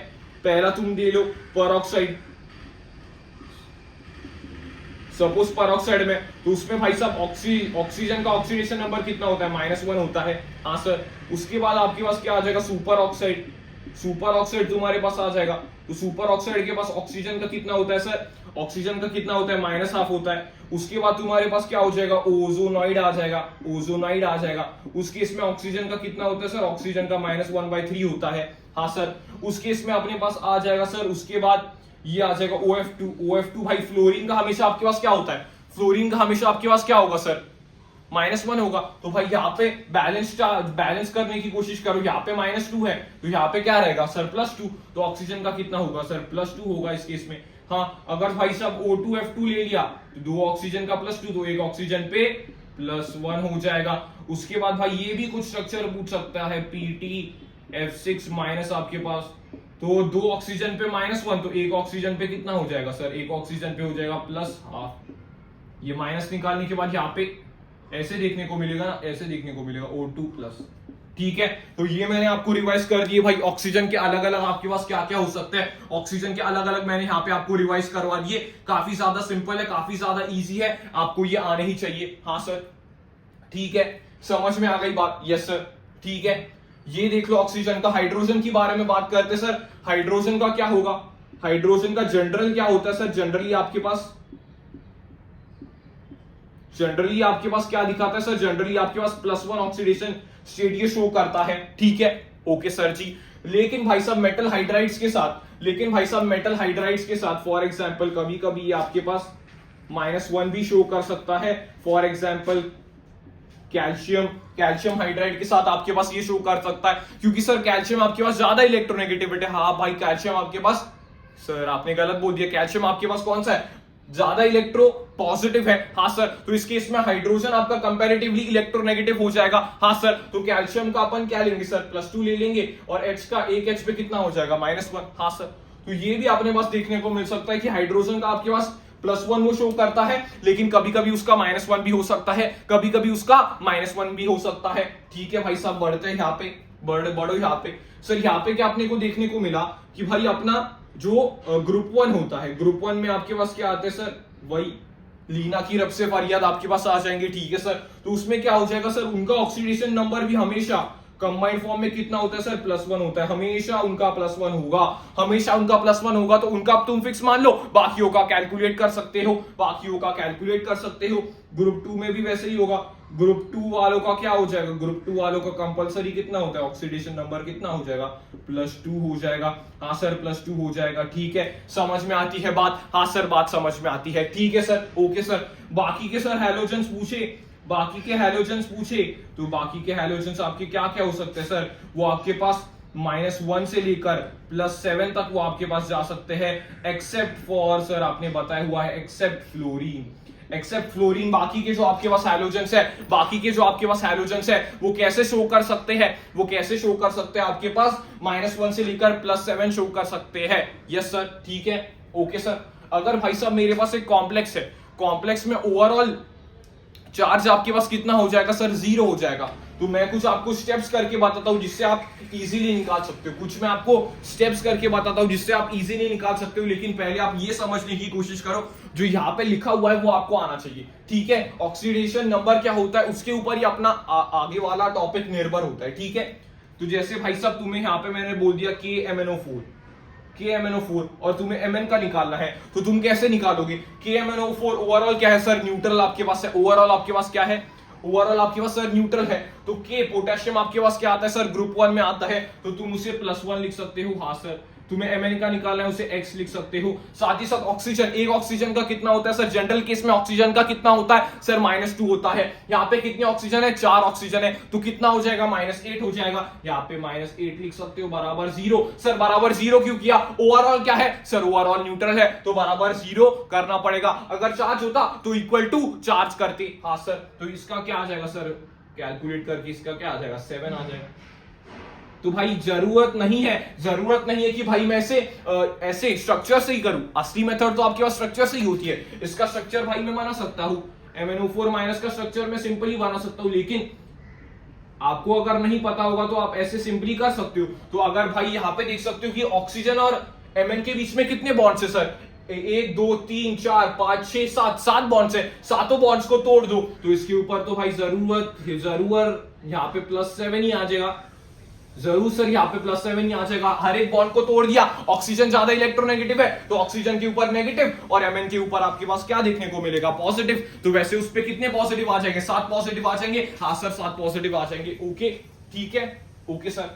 पहला तुम दे लो परऑक्साइड, सपोज परऑक्साइड में, तो उसमें भाई साहब ऑक्सीजन का ऑक्सीडेशन नंबर कितना होता है, -1 होता है। हाँ सर, उसके बाद आपके पास क्या आ जाएगा, सुपर ऑक्साइड तुम्हारे पास आ जाएगा। तो सुपर ऑक्साइड के पास ऑक्सीजन का कितना होता है सर, ऑक्सीजन का कितना होता है, -1/2 होता है। उसके बाद तुम्हारे पास क्या हो जाएगा, ओजोनाइड आ जाएगा। उस केस में ऑक्सीजन का कितना होता है सर, ऑक्सीजन का -1/3 होता है। हाँ सर, उस केस में अपने पास आ जाएगा सर, उसके बाद ये आ जाएगा OF2 भाई फ्लोरीन का हमेशा आपके पास क्या होता है, फ्लोरीन का हमेशा आपके पास क्या होगा सर, -1 होगा। तो भाई यहाँ पे बैलेंस करने की कोशिश करो, यहाँ पे -2 है तो यहाँ पे क्या रहेगा सर, +2। तो ऑक्सीजन का कितना होगा सर, +2 होगा इस केस में। हाँ, अगर भाई साहब O2F2 ले लिया तो 2 ऑक्सीजन का +2, तो 1 ऑक्सीजन पे +1 हो जाएगा। उसके बाद भाई ये भी कुछ स्ट्रक्चर पूछ सकता है, PTF6- आपके पास, तो 2 ऑक्सीजन पे -1, तो 1 ऑक्सीजन पे कितना हो जाएगा सर, 1 ऑक्सीजन पे हो जाएगा +12। ये माइनस निकालने के बाद यहाँ पे ऐसे देखने को मिलेगा ना, ऐसे देखने को मिलेगा O2+। ठीक है, तो ये मैंने आपको रिवाइज कर दिए भाई, ऑक्सीजन के अलग अलग आपके पास क्या क्या हो सकते हैं, ऑक्सीजन के अलग अलग मैंने यहाँ पे आपको रिवाइज करवा दिए। काफी ज्यादा सिंपल है, काफी ज्यादा इजी है, आपको ये आने ही चाहिए। हाँ सर ठीक है, समझ में आ गई बात? यस सर ठीक है। ये देख लो ऑक्सीजन का। हाइड्रोजन की बारे में बात करते सर, हाइड्रोजन का क्या होगा, हाइड्रोजन का जनरल क्या होता है सर, जनरली आपके पास जनरली आपके पास क्या दिखाता है सर, जनरली आपके पास +1 ऑक्सीडेशन स्टेट ये शो करता है, ठीक है, ओके सर जी। लेकिन भाई साहब मेटल हाइड्राइड्स के साथ फॉर एग्जांपल कभी कभी आपके पास -1 भी शो कर सकता है। फॉर एग्जांपल कैल्शियम हाइड्राइड के साथ आपके पास ये शो कर सकता है, क्योंकि सर कैल्शियम आपके पास ज्यादा इलेक्ट्रोनेगेटिविटी है। हाँ भाई कैल्शियम आपके पास, सर आपने गलत बोल दिया, कैल्शियम आपके पास कौन सा है, ज्यादा इलेक्ट्रो पॉजिटिव है। हाँ सर, तो इस केस में हाइड्रोजन आपका कंपैरेटिवली इलेक्ट्रोनेगेटिव हो जाएगा। हाँ सर, तो कैल्शियम का अपन क्या लेंगे सर, +2 ले लेंगे, और H का एक H पे कितना हो जाएगा, -1। हाँ सर, तो ये भी अपने पास देखने को मिल सकता है कि हाइड्रोजन का आपके पास +1 वो शो करता है, लेकिन कभी कभी उसका -1 भी हो सकता है, कभी कभी उसका -1 भी हो सकता है। ठीक है भाई साहब, बढ़ते हैं यहाँ पे, बढ़ो यहाँ पे। सर यहाँ पे क्या अपने को देखने को मिला कि भाई अपना जो ग्रुप 1 होता है, ग्रुप 1 में आपके पास क्या आते हैं सर, वही लीना की रब से फरियाद आपके पास आ जाएंगे, ठीक है सर। तो उसमें क्या हो जाएगा सर, उनका ऑक्सीडेशन नंबर भी हमेशा कंबाइंड फॉर्म में कितना होता है सर, +1 होता है, हमेशा उनका +1 होगा, हमेशा उनका +1 होगा। तो उनका तुम फिक्स मान लो, बाकियों का कैलकुलेट कर सकते हो, ग्रुप 2 में भी वैसे ही होगा। ग्रुप 2 वालों का क्या हो जाएगा, ग्रुप 2 वालों का कंपलसरी कितना होता है, ऑक्सीडेशन नंबर कितना हो जाएगा, +2 हो जाएगा। हाँ सर, +2 हो जाएगा, ठीक है, समझ में आती है बात। हाँ सर, बात समझ में आती है, ठीक है सर, ओके सर। बाकी के सर हैलोजेंस पूछे, तो बाकी के हैलोजेंस आपके क्या क्या हो सकते हैं सर, वो आपके पास -1 से लेकर +7 तक वो आपके पास जा सकते हैं, एक्सेप्ट फॉर सर आपने बताया हुआ है एक्सेप्ट फ्लोरीन। बाकी के जो आपके पास हैलोजेंस है वो कैसे शो कर सकते हैं, आपके पास -1 से लेकर +7 शो कर सकते हैं। यस सर, ठीक है, ओके सर। अगर भाई साहब मेरे पास एक कॉम्प्लेक्स है, कॉम्प्लेक्स में ओवरऑल चार्ज आपके पास कितना हो जाएगा सर, 0 हो जाएगा। तो मैं कुछ आपको स्टेप्स करके बताता हूं जिससे आप इजीली निकाल सकते हो, लेकिन पहले आप ये समझने की कोशिश करो जो यहाँ पे लिखा हुआ है वो आपको आना चाहिए, ठीक है। ऑक्सीडेशन नंबर क्या होता है उसके ऊपर ही अपना आगे वाला टॉपिक निर्भर होता है, ठीक है। तो जैसे भाई साहब तुम्हें यहाँ पे मैंने बोल दिया KMNO4 और तुम्हें Mn का निकालना है, तो तुम कैसे निकालोगे। KMNO4 ओवरऑल क्या है सर, न्यूट्रल आपके पास है, ओवरऑल आपके पास क्या है, सर न्यूट्रल है। तो K पोटेशियम आपके पास क्या आता है सर, ग्रुप 1 में आता है, तो तुम उसे +1 लिख सकते हो। हाँ सर, तुम्हें Mn का निकालना है, उसे X लिख सकते हो। साथ ही साथ ऑक्सीजन, एक ऑक्सीजन का कितना होता है सर, जनरल केस में ऑक्सीजन का कितना होता है सर, -2 होता है। यहाँ पे कितने ऑक्सीजन है, 4 ऑक्सीजन है, तो कितना हो जाएगा, -8 हो जाएगा। यहाँ पे -8 लिख सकते हो, बराबर 0। सर बराबर 0 क्यों किया, ओवरऑल क्या है सर, ओवरऑल न्यूट्रल है, तो बराबर 0 करना पड़ेगा। अगर चार्ज होता तो इक्वल टू चार्ज करते। हाँ सर, तो इसका क्या आ जाएगा सर, कैलकुलेट करके इसका क्या आ जाएगा, 7 आ जाएगा। तो भाई जरूरत नहीं है कि भाई मैं ऐसे स्ट्रक्चर से ही करूं। असली मेथड तो आपके पास स्ट्रक्चर से ही होती है। इसका स्ट्रक्चर भाई मैं बना सकता हूं, MnO4- का स्ट्रक्चर मैं सिंपली बना सकता हूं, लेकिन आपको अगर नहीं पता होगा तो आप ऐसे सिंपली कर सकते हो। तो अगर भाई यहाँ पे देख सकते हो कि ऑक्सीजन और Mn के बीच में कितने बॉन्ड्स है सर, 1 2 3 4 5 6 7 बॉन्ड्स है, सातों बॉन्ड्स को तोड़ दो तो इसके ऊपर तो भाई जरूर यहाँ पे +7 ही आ जाएगा। जरूर सर, यहाँ पे +7 ही आ जाएगा। हर एक बॉन्ड को तोड़ दिया, ऑक्सीजन ज्यादा इलेक्ट्रोनेगेटिव है तो ऑक्सीजन के ऊपर नेगेटिव और Mn के ऊपर आपके पास क्या देखने को मिलेगा, पॉजिटिव। तो वैसे उस पे कितने पॉजिटिव आ जाएंगे, 7 पॉजिटिव आ जाएंगे। हाँ सर, 7 पॉजिटिव आ जाएंगे, ओके, ठीक है, ओके सर।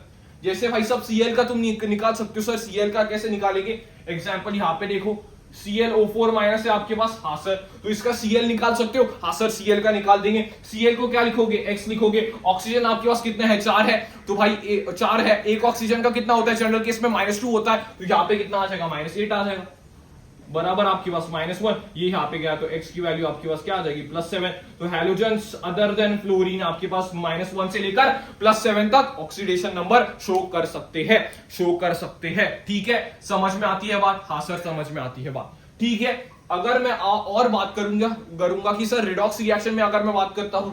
जैसे भाई सब Cl का तुम निकाल सकते हो सर, Cl का कैसे निकालेंगे, एग्जाम्पल यहाँ पे देखो, ClO4- है आपके पास। हाँ सर, तो इसका Cl निकाल सकते हो। हाँ सर, Cl का निकाल देंगे। Cl को क्या लिखोगे, X लिखोगे। ऑक्सीजन आपके पास कितने हैं, 4 है, तो भाई 4 है। एक ऑक्सीजन का कितना होता है, जनरल केस में -2 होता है, तो यहाँ पे कितना आ जाएगा, -8 आ जाएगा, बराबर आपके पास -1। ये यहाँ पे गया तो X की वैल्यू आपके पास क्या आ जाएगी, +7। तो हैलोजेंस अदर देन फ्लोरीन आपके पास -1 से लेकर +7 तक ऑक्सीडेशन नंबर शो कर सकते हैं, ठीक है। समझ में आती है बात, हाँ सर समझ में आती है बात, ठीक है। अगर मैं और बात करूंगा कि सर रिडॉक्स रिएक्शन में अगर मैं बात करता हूं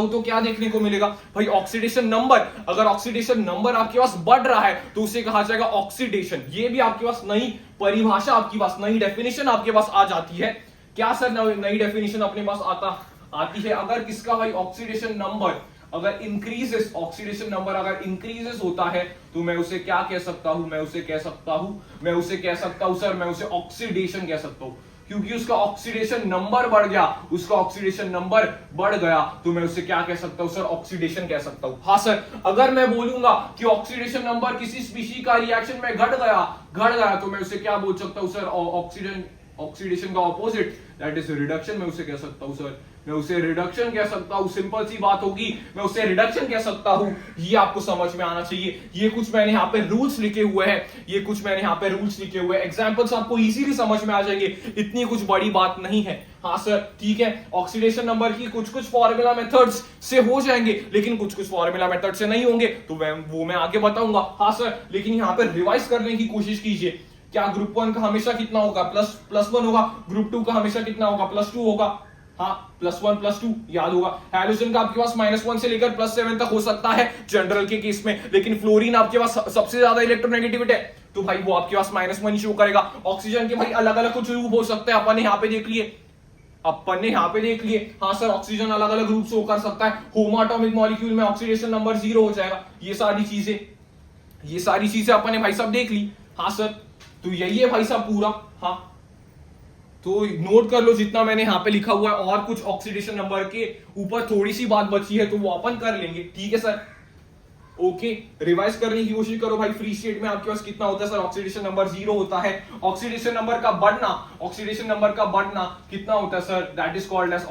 तो क्या देखने को मिलेगा भाई, ऑक्सीडेशन नंबर। अगर ऑक्सीडेशन नंबर आपके पास बढ़ रहा है तो उसे कहा जाएगा ऑक्सीडेशन। ये भी आपके पास नई परिभाषा, आपके पास नई डेफिनेशन आपके पास आ जाती है। क्या सर नई डेफिनेशन अपने पास आती है, अगर किसका भाई, ऑक्सीडेशन नंबर अगर इंक्रीजेस होता है तो मैं उसे क्या कह सकता हूं, मैं उसे कह सकता हूं सर, मैं उसे ऑक्सीडेशन कह सकता हूं। क्योंकि उसका ऑक्सीडेशन नंबर बढ़ गया, उसका ऑक्सीडेशन नंबर बढ़ गया, तो मैं उसे क्या कह सकता हूं सर, ऑक्सीडेशन कह सकता हूं। हाँ सर, अगर मैं बोलूंगा कि ऑक्सीडेशन नंबर किसी स्पीशीज का रिएक्शन में घट गया तो मैं उसे क्या बोल सकता हूं सर, ऑक्सीडेशन का ऑपोजिट दैट इज रिडक्शन, मैं उसे कह सकता हूं सर, मैं उसे रिडक्शन कह सकता हूं। सिंपल सी बात होगी, मैं उसे रिडक्शन कह सकता हूं। ये आपको समझ में आना चाहिए। ये कुछ मैंने यहाँ पे रूल्स लिखे हुए हैं, एग्जांपल्स आपको इजीली समझ में आ जाएंगे, इतनी कुछ बड़ी बात नहीं है। हाँ सर ठीक है, ऑक्सीडेशन नंबर की कुछ फॉर्मूला मेथड्स से हो जाएंगे, लेकिन कुछ फॉर्मूला मेथड से नहीं होंगे, तो मैं आगे बताऊंगा। हाँ सर, लेकिन यहाँ पे रिवाइज करने की कोशिश कीजिए। क्या ग्रुप 1 का हमेशा कितना होगा, प्लस 1 होगा। ग्रुप 2 का हमेशा कितना होगा, +2 होगा। हाँ, +1 +2 याद होगा। हैलोजन का आपके पास -1 से लेकर +7 तक हो सकता है जनरल के केस में, लेकिन फ्लोरीन आपके पास सबसे ज्यादा इलेक्ट्रोनेगेटिविटी है, तो भाई वो आपके पास -1 ही शो करेगा। ऑक्सीजन के भाई अलग अलग कुछ रूप हो सकते हैं, अपन ने यहाँ पे देख लिए। हाँ सर, ऑक्सीजन अलग अलग रूप शो कर सकता है। होमो एटॉमिक मॉलिक्यूल में ऑक्सीडेशन नंबर 0 हो जाएगा। ये सारी चीजें अपन ने भाई साहब देख ली। हाँ सर, तो यही है भाई साहब पूरा। हाँ, तो नोट कर लो जितना मैंने यहाँ पे लिखा हुआ है, और कुछ ऑक्सीडेशन नंबर के ऊपर थोड़ी सी बात बची है तो वो अपन कर लेंगे, ठीक है सर। ओके, रिवाइज करने की कोशिश करो भाई। फ्री स्टेट में आपके पास कितना होता है सर, ऑक्सीडेशन नंबर 0 होता है। ऑक्सीडेशन नंबर का बढ़ना कितना होता है sir, that is called as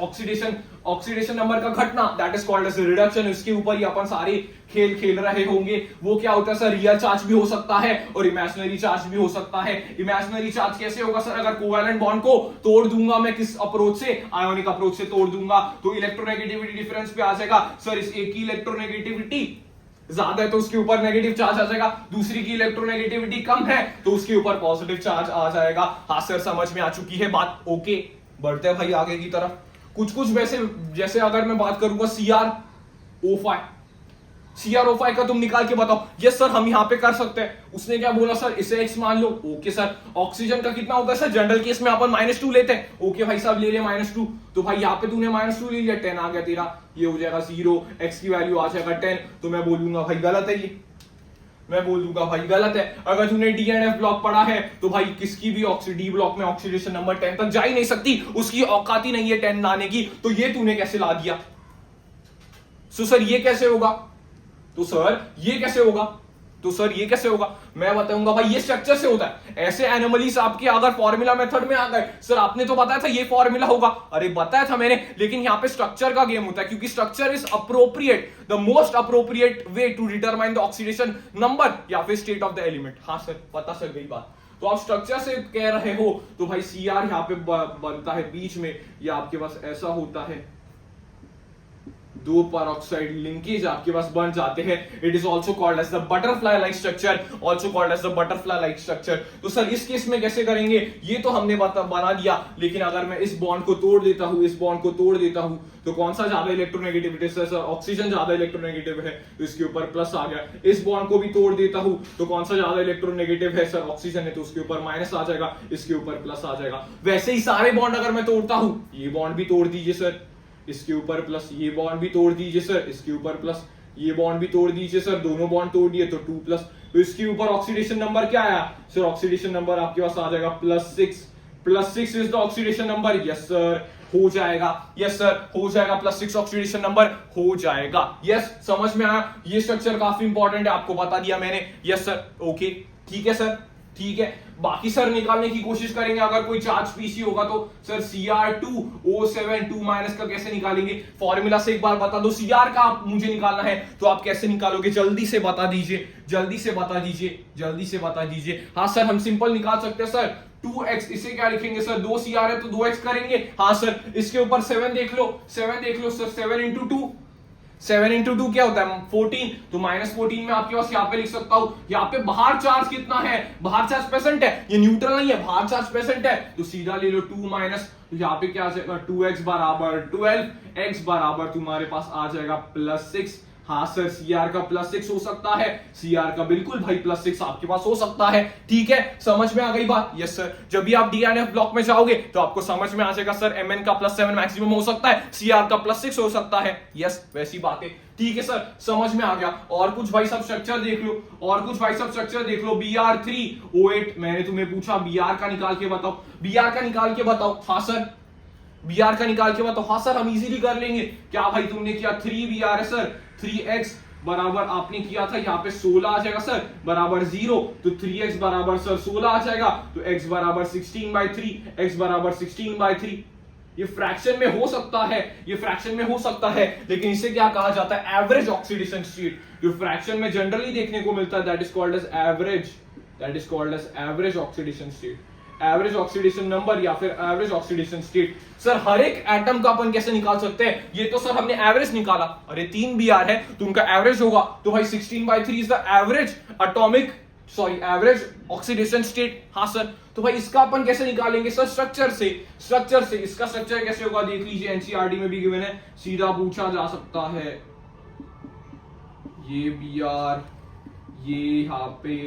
oxidation number का घटना, that is called as reduction. इसके ऊपर ही अपन सारे खेल रहे होंगे। वो क्या होता है सर, रियल चार्ज भी हो सकता है और इमेजिनरी चार्ज भी हो सकता है। इमेजिनरी चार्ज कैसे होगा सर, अगर कोवैलेंट बॉन्ड को तोड़ दूंगा मैं, किस अप्रोच से, आयोनिक अप्रोच से तोड़ दूंगा, तो इलेक्ट्रोनेगेटिविटी डिफरेंस पे आ जाएगा सर। इस एक की इलेक्ट्रोनेगेटिविटी ज्यादा है तो उसके ऊपर नेगेटिव चार्ज आ जाएगा, दूसरी की इलेक्ट्रोनेगेटिविटी कम है तो उसके ऊपर पॉजिटिव चार्ज आ जाएगा। हाँ सर, समझ में आ चुकी है बात। ओके, बढ़ते हैं भाई आगे की तरफ। कुछ वैसे, जैसे अगर मैं बात करूंगा CrO5 का तुम निकाल के बताओ। यस सर, हम यहाँ पे कर सकते हैं। उसने क्या बोला सर, इसे X मान लो। ओके सर, ऑक्सीजन का कितना होता है सर, जनरल केस में अपन -2 लेते हैं। ओके भाई साहब, ले लिया -2, तो भाई यहाँ पे तूने -2 ले लिया, 10 आ गया तेरा, ये हो जाएगा 0, X की वैल्यू आ जाएगा 10, तो मैं बोलूंगा भाई गलत है। अगर तूने D एंड F ब्लॉक पढ़ा है तो भाई किसकी भी D ब्लॉक में ऑक्सीडेशन नंबर 10 तक जा ही नहीं सकती, उसकी औकात ही नहीं है 10 लाने की, तो ये तूने कैसे ला दिया? सर ये कैसे होगा? मैं बताऊंगा भाई, ये स्ट्रक्चर से होता है। ऐसे एनोमलीज आपके अगर फॉर्मूला मेथड में आ गए, सर आपने तो बताया था ये फॉर्मूला होगा, अरे बताया था मैंने, लेकिन यहाँ पे स्ट्रक्चर का गेम होता है, क्योंकि structure is appropriate, the most appropriate way to determine the oxidation number या फिर स्टेट ऑफ द एलिमेंट। हाँ सर, पता चल गई बात। तो आप स्ट्रक्चर से कह रहे हो तो भाई Cr यहाँ पे बनता है बीच में, या आपके पास ऐसा होता है, 2 पेरोक्साइड लिंकेज आपके पास बन जाते हैं। It is also called as the butterfly like structure. तो सर इस केस में कैसे करेंगे, ये तो हमने बना दिया, लेकिन अगर मैं इस बॉन्ड को तोड़ देता हूं, तो कौन सा ज्यादा इलेक्ट्रोनेगेटिविटी है सर, ऑक्सीजन ज्यादा इलेक्ट्रोनेगेटिव है, तो इसके ऊपर प्लस आ गया। इस बॉन्ड को भी तोड़ देता हूं तो कौन सा ज्यादा इलेक्ट्रोनेगेटिव है सर, ऑक्सीजन है, तो उसके ऊपर माइनस आ जाएगा, इसके ऊपर प्लस आ जाएगा। वैसे ही सारे बॉन्ड अगर मैं तोड़ता हूं, ये बॉन्ड भी तोड़ दीजिए सर, इसके ऊपर प्लस, ये बॉन्ड भी तोड़ दीजिए सर, इसके ऊपर प्लस, ये बॉन्ड भी तोड़ दीजिए सर, दोनों बॉन्ड तोड़ दिए तो 2+, तो इसके ऊपर ऑक्सीडेशन नंबर क्या आया सर, ऑक्सीडेशन नंबर आपके पास आ जाएगा +6 is the oxidation number. Yes sir, हो जाएगा, +6 ऑक्सीडेशन नंबर हो जाएगा। यस, समझ में आया। ये स्ट्रक्चर काफी इंपॉर्टेंट है, आपको बता दिया मैंने। यस सर, ओके, ठीक है सर, ठीक है। बाकी सर निकालने की कोशिश करेंगे, अगर कोई चार्ज पीसी होगा तो सर Cr2O7 2- का कैसे निकालेंगे, फॉर्मूला से एक बार बता दो। Cr का आप मुझे निकालना है तो आप कैसे निकालोगे, जल्दी से बता दीजिए। हाँ सर, हम सिंपल निकाल सकते हैं सर, 2x, इसे क्या लिखेंगे सर, 2 Cr है तो 2x करेंगे। हाँ सर, इसके ऊपर 7 देख लो सर, 7 into 2 क्या होता है 14, तो -14 में आपके पास यहाँ पे लिख सकता हूं। यहाँ पे बाहर चार्ज कितना है, बाहर चार्ज प्रेजेंट है, ये न्यूट्रल नहीं है, बाहर चार्ज प्रेजेंट है, तो सीधा ले लो 2-, तो यहाँ पे क्या आ जाएगा 2x बराबर 12, x बराबर तुम्हारे पास आ जाएगा +6। हाँ सर, Cr का +6 हो सकता है, Cr का बिल्कुल भाई +6 आपके पास हो सकता है। ठीक है, समझ में आ गई बात? Yes sir. जब भी आप DNF ब्लॉक में जाओगे तो आपको समझ में आ जाएगा सर Mn का +7 मैक्सिमम हो सकता है, Cr का +6 हो सकता है। यस, वैसी बात है। ठीक है सर, समझ में आ गया। और कुछ भाई सब स्ट्रक्चर देख लो, और कुछ भाई सब स्ट्रक्चर देख लो। Br3O8 मैंने तुम्हें पूछा Br का निकाल के बताओ, Br का निकाल के बताओ। हाँ सर, Br का निकाल के बताओ। हाँ सर, हम इजीली कर लेंगे। क्या भाई तुमने किया 3Br है सर, 3x बराबर आपने किया था यहाँ पे 16 आ जाएगा सर, बराबर 0, तो 3x बराबर सर 16 आ जाएगा, तो x बराबर 16/3, x बराबर 16/3। ये फ्रैक्शन में हो सकता है, ये फ्रैक्शन में हो सकता है, लेकिन इसे क्या कहा जाता है? Average oxidation state. जो फ्रैक्शन में जनरली देखने को मिलता है, that is called as average, that is called as average oxidation state, average oxidation number या फिर एवरेज ऑक्सीडेशन स्टेट। सर हर एक एटम का अपन कैसे निकाल सकते हैं? ये तो सर हमने एवरेज निकाला, अरे 3 Br है तो उनका एवरेज होगा, तो भाई 16/3 is the average atomic average oxidation state. हाँ सर, तो भाई इसका अपन कैसे निकालेंगे सर? स्ट्रक्चर से। स्ट्रक्चर से इसका स्ट्रक्चर कैसे होगा देख लीजिए, एनसीईआरटी में भी गिवन है, सीधा पूछा जा सकता है। ये Br, ये यहाँ पे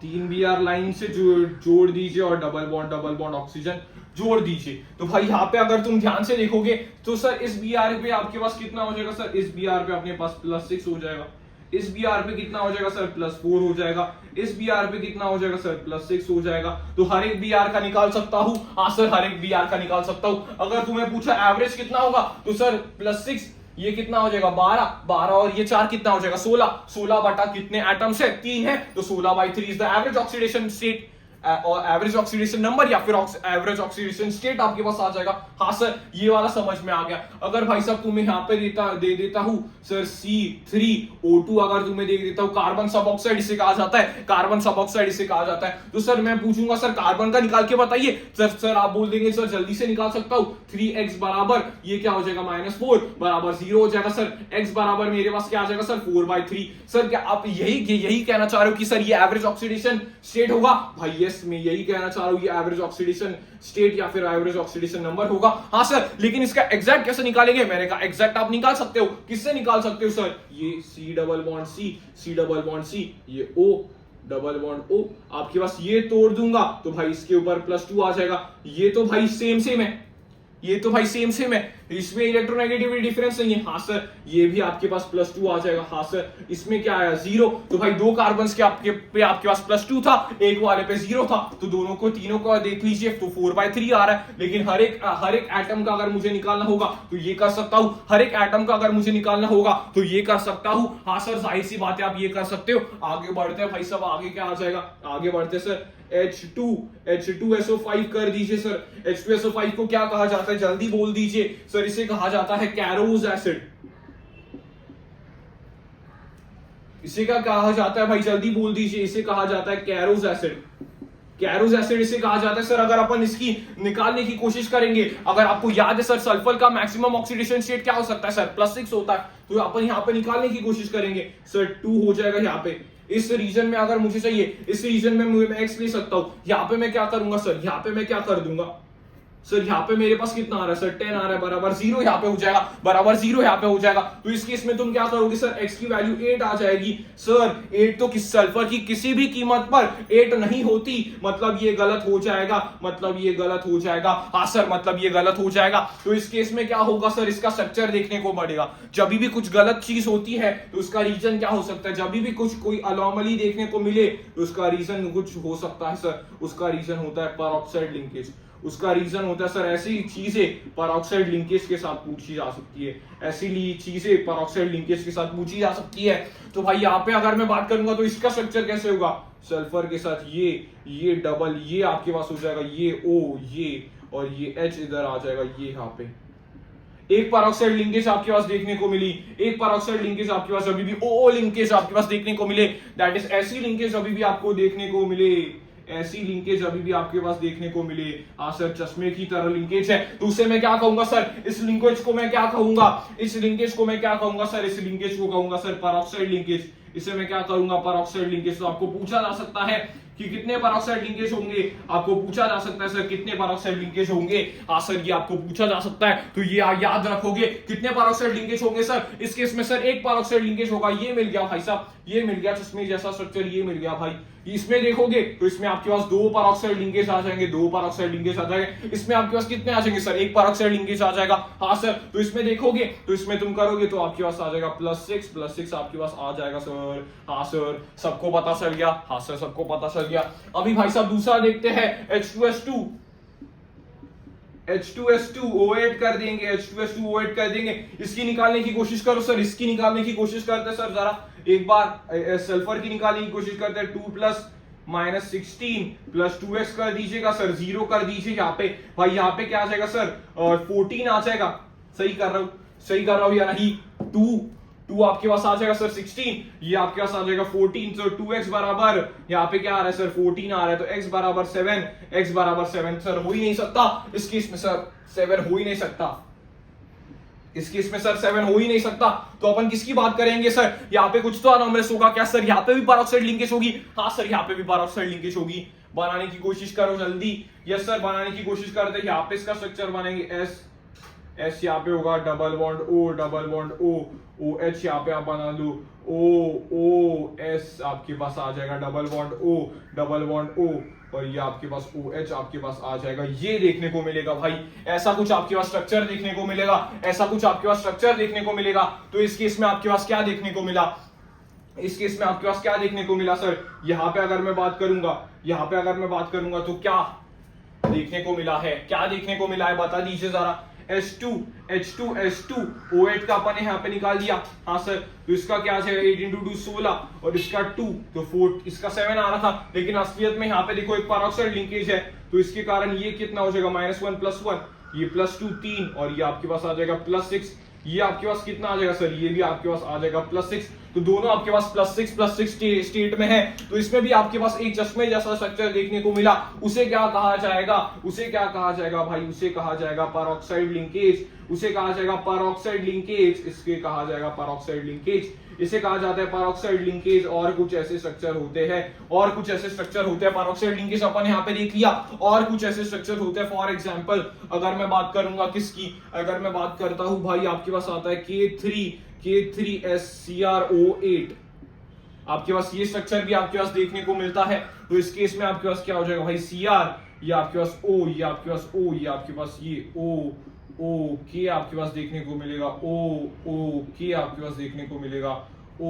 3 Br लाइन से जोड़ दीजिए और डबल बॉन्ड ऑक्सीजन जोड़ दीजिए। तो भाई यहाँ पे अगर तुम ध्यान से देखोगे तो सर इस Br पे आपके पास कितना हो जाएगा सर? इस Br पे अपने पास +6 हो जाएगा, इस Br पे कितना हो जाएगा सर? +4 हो जाएगा, इस Br पे कितना हो जाएगा सर? +6 हो जाएगा। तो हर एक Br का निकाल सकता हूं। हाँ सर, हर एक Br का निकाल सकता हूं। अगर तुम्हें पूछा एवरेज कितना होगा तो सर +6, ये कितना हो जाएगा? 12 और ये 4 कितना हो जाएगा? 16 बटा कितने एटम्स है? 3 है, तो 16/3 is the average oxidation state और एवरेज ऑक्सीडेशन नंबर या फिर एवरेज ऑक्सीडेशन स्टेट आपके पास आ जाएगा। हाँ सर, ये वाला समझ में आ गया। अगर भाई साहब तुम्हें यहाँ पे दे देता हूं सर C3O2, अगर तुम्हें दे देता हूं कार्बन सब ऑक्साइड, इसे कहा जाता है कार्बन सब ऑक्साइड, इसे कहा जाता है। तो सर मैं पूछूंगा सर कार्बन का निकाल के बताइए। सर आप बोल देंगे सर जल्दी से निकाल सकता हूं, 3x बराबर ये क्या हो जाएगा? -4 बराबर 0 हो जाएगा सर। x बराबर मेरे पास क्या आ जाएगा सर? 4/3। सर क्या आप यही कहना चाह रहे हो कि सर ये एवरेज ऑक्सीडेशन स्टेट होगा? भाई मैं यही कहना चाह रहा हूं, ये एवरेज ऑक्सीडेशन स्टेट या फिर एवरेज ऑक्सीडेशन नंबर होगा। हाँ सर, लेकिन इसका एग्जैक्ट कैसे निकालेंगे? मैंने कहा एग्जैक्ट आप निकाल सकते हो। किससे निकाल सकते हो सर? ये C डबल बॉन्ड C, ये O डबल बॉन्ड O, आपके पास ये तोड़ दूंगा तो भाई इसके ऊपर +2 आ जाएगा। ये तो भाई सेम है, ये तो भाई सेम है, इसमें इलेक्ट्रोनेगेटिविटी डिफरेंस नहीं है। हाँ सर, ये भी आपके पास +2 आ जाएगा। हाँ सर, इसमें क्या आया? 0। तो भाई 2 कार्बन के आपके पास +2 था, एक वाले पे 0 था, तो तीनों को देख लीजिए तो 4/3 आ रहा है। लेकिन हर एक एटम का अगर मुझे निकालना होगा तो ये कर सकता हूं, हर एक एटम का अगर मुझे निकालना होगा तो ये कर सकता हूं। हाँ सर, जाहिर सी बात है आप ये कर सकते हो। आगे बढ़ते हैं भाई साहब, आगे क्या आ जाएगा? आगे बढ़ते सर H2SO5 कर दीजिए सर। H2SO5 को क्या कहा जाता है? जल्दी बोल दीजिए सर। इसे कहा जाता है कैरोज एसिड। इसे क्या कहा जाता है भाई? जल्दी बोल दीजिए। इसे कहा जाता है कैरोज एसिड। कैरोज एसिड इसे कहा जाता है सर। अगर अपन इसकी निकालने की कोशिश करेंगे, अगर आपको याद है सर सल्फर का मैक्सिमम ऑक्सीडेशन स्टेट क्या हो सकता है सर? +6 होता है। तो अपन यहाँ पे निकालने की कोशिश करेंगे सर, 2 हो जाएगा यहाँ पे। इस रीजन में अगर मुझे चाहिए, इस रीजन में मैं x ले सकता हूं। यहाँ पे मैं क्या करूंगा सर? यहाँ पे मैं क्या कर दूंगा सर? यहाँ पे मेरे पास कितना आ रहा है सर? 10 आ रहा है, बराबर 0 यहाँ पे हो जाएगा, बराबर 0 यहाँ पे हो जाएगा। तो इस केस में तुम क्या करोगे सर? x की वैल्यू 8 आ जाएगी। सर 8 तो सल्फर की किसी भी कीमत पर 8 नहीं होती, मतलब ये गलत हो जाएगा, मतलब ये गलत हो जाएगा। हाँ सर, मतलब ये गलत हो जाएगा। तो इस केस में क्या होगा सर? इसका स्ट्रक्चर देखने को पड़ेगा। जब भी कुछ गलत चीज होती है तो उसका रीजन क्या हो सकता है? जब भी कुछ कोई अनोमली देखने को मिले तो उसका रीजन कुछ हो सकता है सर। उसका रीजन होता है परऑक्साइड लिंकेज। उसका रीजन होता है सर ऐसी चीजें परऑक्साइड लिंकेज के साथ पूछी जा सकती है, ऐसी चीजें परऑक्साइड लिंकेज के साथ पूछी जा सकती है। तो भाई यहाँ पे अगर मैं बात करूंगा तो इसका स्ट्रक्चर कैसे होगा? सल्फर के साथ ये डबल, ये आपके पास हो जाएगा, ये O, ये और ये H इधर आ जाएगा, ये यहाँ पे एक परऑक्साइड लिंकेज आपके पास देखने को मिली। एक परऑक्साइड लिंकेज आपके पास अभी भी OO लिंकेज आपके पास देखने को मिले, दैट इज ऐसी लिंकेज अभी भी आपको देखने को मिले, ऐसी लिंकेज अभी भी आपके पास देखने को मिले। हाँ सर, चश्मे की तरह लिंकेज है, तो उसे मैं क्या कहूंगा सर? इस लिंकेज को मैं क्या कहूंगा? इस लिंकेज को मैं क्या कहूंगा सर? इस लिंकेज को कहूंगा सर परऑक्साइड लिंकेज। इसे मैं क्या करूंगा? Peroxide linkage. तो आपको पूछा जा सकता है कि कितने पेरोक्साइड लिंकेज होंगे, आपको पूछा जा सकता है सर कितने पेरोक्साइड लिंकेज होंगे। हाँ सर ये आपको पूछा जा सकता है, तो ये याद रखोगे कितने पेरोक्साइड लिंकेज होंगे सर। इस केस में सर एक पेरोक्साइड लिंकेज होगा, ये मिल गया भाई साहब, ये मिल गया चश्मे जैसा स्ट्रक्चर, ये मिल गया भाई। इसमें देखोगे तो इसमें आपके पास दो पेरोक्साइड लिंकेज आ जाएंगे, दो पेरोक्साइड लिंकेज आ जाएंगे। इसमें आपके पास कितने आ जाएंगे सर, एक पेरोक्साइड लिंकेज आ जाएगा। हाँ सर, तो इसमें देखोगे तो इसमें तुम करोगे तो आपके पास आ जाएगा +6 आपके पास आ जाएगा सर। हाँ सर, सबको पता चल गया। हाँ सर, सबको पता चल गया। अभी भाई साहब दूसरा देखते हैं, H2S2 O8 कर देंगे, H2S2 O8 कर देंगे। इसकी निकालने की कोशिश करो सर, इसकी निकालने की कोशिश करते हैं सर, जरा एक बार सल्फर की निकालने की कोशिश करते हैं। 2 + -16 + 2x कर दीजिएगा सर, 0 कर दीजिए यहाँ पे। भाई यहाँ पे क्या आ जाएगा सर, 14 आ जाएगा। सही कर रहा हूँ या नहीं। 2 आपके पास आ जाएगा सर 16, ये आपके पास आ जाएगा 14। तो 2x बराबर यहाँ पे क्या आ रहा है सर, 14 आ रहा है, तो x बराबर 7 सर हो ही नहीं सकता। इस केस में सर 7 हो ही नहीं सकता, इस केस में सर 7 हो ही नहीं सकता। तो अपन किसकी बात करेंगे सर, यहाँ पे कुछ तो अनोमलस होगा क्या सर, यहाँ पे भी पेरोक्साइड लिंकेज होगी। हाँ सर, यहाँ पे भी पेरोक्साइड लिंकेज होगी। बनाने की कोशिश करो जल्दी। यस सर, बनाने की कोशिश करते हैं। यहाँ पे इसका स्ट्रक्चर बनेंगे S यहाँ पे होगा, डबल बॉन्ड O OH यहाँ पे आप बना लो, OS आपके पास आ जाएगा, डबल बॉन्ड O और ये आपके पास OH आपके पास आ जाएगा। ये देखने को मिलेगा भाई, ऐसा कुछ आपके पास स्ट्रक्चर देखने को मिलेगा, ऐसा कुछ आपके पास स्ट्रक्चर देखने को मिलेगा। तो इस केस में आपके पास क्या देखने को मिला, इस केस में आपके पास क्या देखने को मिला सर, यहाँ पे अगर मैं बात करूंगा तो क्या देखने को मिला है, क्या देखने को मिला है बता दीजिए जरा। H2 O8 का अपन ने यहाँ पे निकाल दिया। हाँ सर, तो इसका क्या है 8 × 2 16 और इसका 2 तो 4, इसका 7 आ रहा था, लेकिन असलियत में यहाँ पे देखो एक पेरोक्साइड लिंकेज है, तो इसके कारण ये कितना हो जाएगा -1 + 1, ये +2 3 और ये आपके पास आ जाएगा +6। ये आपके पास कितना आ जाएगा सर, ये भी आपके पास आ जाएगा +6। तो दोनों आपके पास +6 स्टेट में है। तो इसमें भी आपके पास एक चश्मे जैसा स्ट्रक्चर देखने को मिला। उसे क्या कहा जाएगा, भाई, उसे कहा जाएगा पेरोक्साइड लिंकेज, इसके कहा जाएगा पेरोक्साइड लिंकेज, इसे कहा जाता है पेरोक्साइड लिंकेज। और कुछ ऐसे स्ट्रक्चर होते हैं, पेरोक्साइड लिंकेज अपन यहाँ पे देख लिया। और कुछ ऐसे स्ट्रक्चर होते हैं, फॉर एग्जांपल अगर मैं बात करूंगा किसकी, अगर मैं बात करता हूं भाई, आपके पास आता है K3SCrO8, आपके पास ये स्ट्रक्चर भी आपके पास देखने को मिलता है। तो इस केस में आपके पास क्या हो जाएगा भाई, Cr, ये आपके पास O, ये आपके पास O, ये आपके पास ये O K आपके पास देखने को मिलेगा, O K आपके पास देखने को मिलेगा, O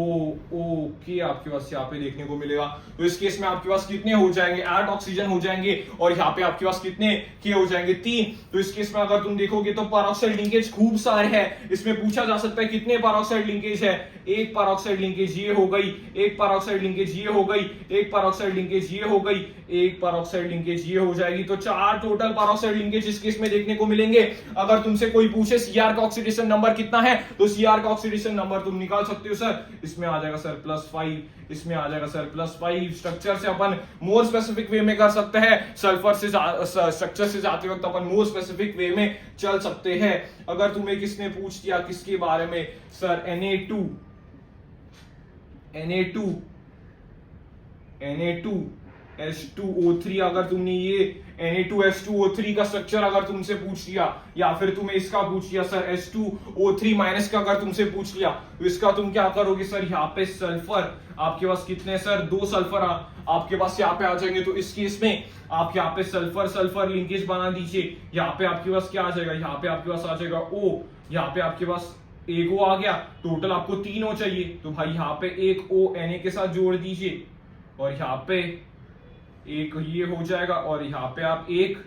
K आपके पास यहाँ पे देखने को मिलेगा। तो इस केस में आपके पास कितने हो जाएंगे, 8 ऑक्सीजन हो जाएंगे और यहाँ पे आपके पास कितने K हो जाएंगे, 3। तो इस केस में अगर तुम देखोगे तो पेरोक्साइड लिंकेज खूब सारे हैं। इसमें पूछा जा सकता है कितने पेरोक्साइड लिंकेज है, एक पेरोक्साइड लिंकेज ये हो गई, एक पेरोक्साइड लिंकेज ये हो गई, एक पेरोक्साइड लिंकेज ये हो गई, एक पेरोक्साइड लिंकेज ये हो जाएगी। तो 4 टोटल पेरोक्साइड लिंकेज इस केस में देखने को मिलेंगे। अगर तुमसे कोई पूछे Cr का ऑक्सीडेशन नंबर कितना है, तो Cr का ऑक्सीडेशन नंबर तुम निकाल सकते हो सर। इसमें आ जाएगा सर +5, इसमें आ जाएगा सर +5। स्ट्रक्चर से अपन मोर स्पेसिफिक वे में कर सकते हैं, सल्फर से स्ट्रक्चर से जाते वक्त अपन मोर स्पेसिफिक वे में चल सकते हैं। अगर तुम्हें किसने पूछ दिया किसके बारे में सर, Na2H2O3, अगर तुमने ये Na2H2O3 का स्ट्रक्चर अगर तुमसे पूछ लिया, या फिर तुम्हें इसका पूछ लिया सर H2O3- का अगर तुमसे पूछ लिया, तो इसका तुम क्या करोगे सर, यहाँ पे सल्फर आपके पास कितने सर, 2 सल्फर आपके पास यहाँ पे आ जाएंगे। तो इस केस में आप यहाँ पे सल्फर लिंकेज बना दीजिए। यहाँ पे आपके पास क्या आ जाएगा, यहाँ पे आपके पास आ जाएगा O, यहाँ पे आपके पास एक O आ गया, टोटल आपको 3 O चाहिए। तो भाई यहाँ पे एक O Na के साथ जोड़ दीजिए और यहाँ पे एक ये हो जाएगा और यहाँ पे आप एक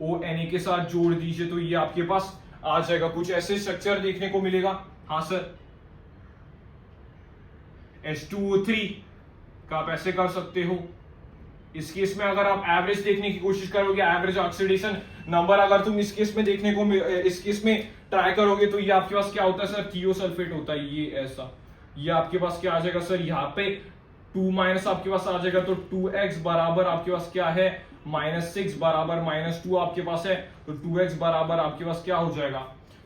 O Na के साथ जोड़ दीजिए। तो ये आपके पास आ जाएगा, कुछ ऐसे स्ट्रक्चर देखने को मिलेगा। हाँ सर, H2O3 का आप ऐसे कर सकते हो। इस केस में अगर आप एवरेज देखने की कोशिश करोगे, एवरेज ऑक्सीडेशन नंबर अगर तुम इस केस में देखने को, इस केस में ट्राई करोगे, तो ये आपके पास क्या होता है सर, थियोसल्फेट होता है। ये ऐसा, ये आपके पास क्या आ जाएगा सर, यहाँ पे 2- आपके पास आ जाएगा। तो 2x बराबर आपके पास क्या है, -6 बराबर -2 आपके पास है। तो 2x बराबर आपके पास क्या हो जाएगा,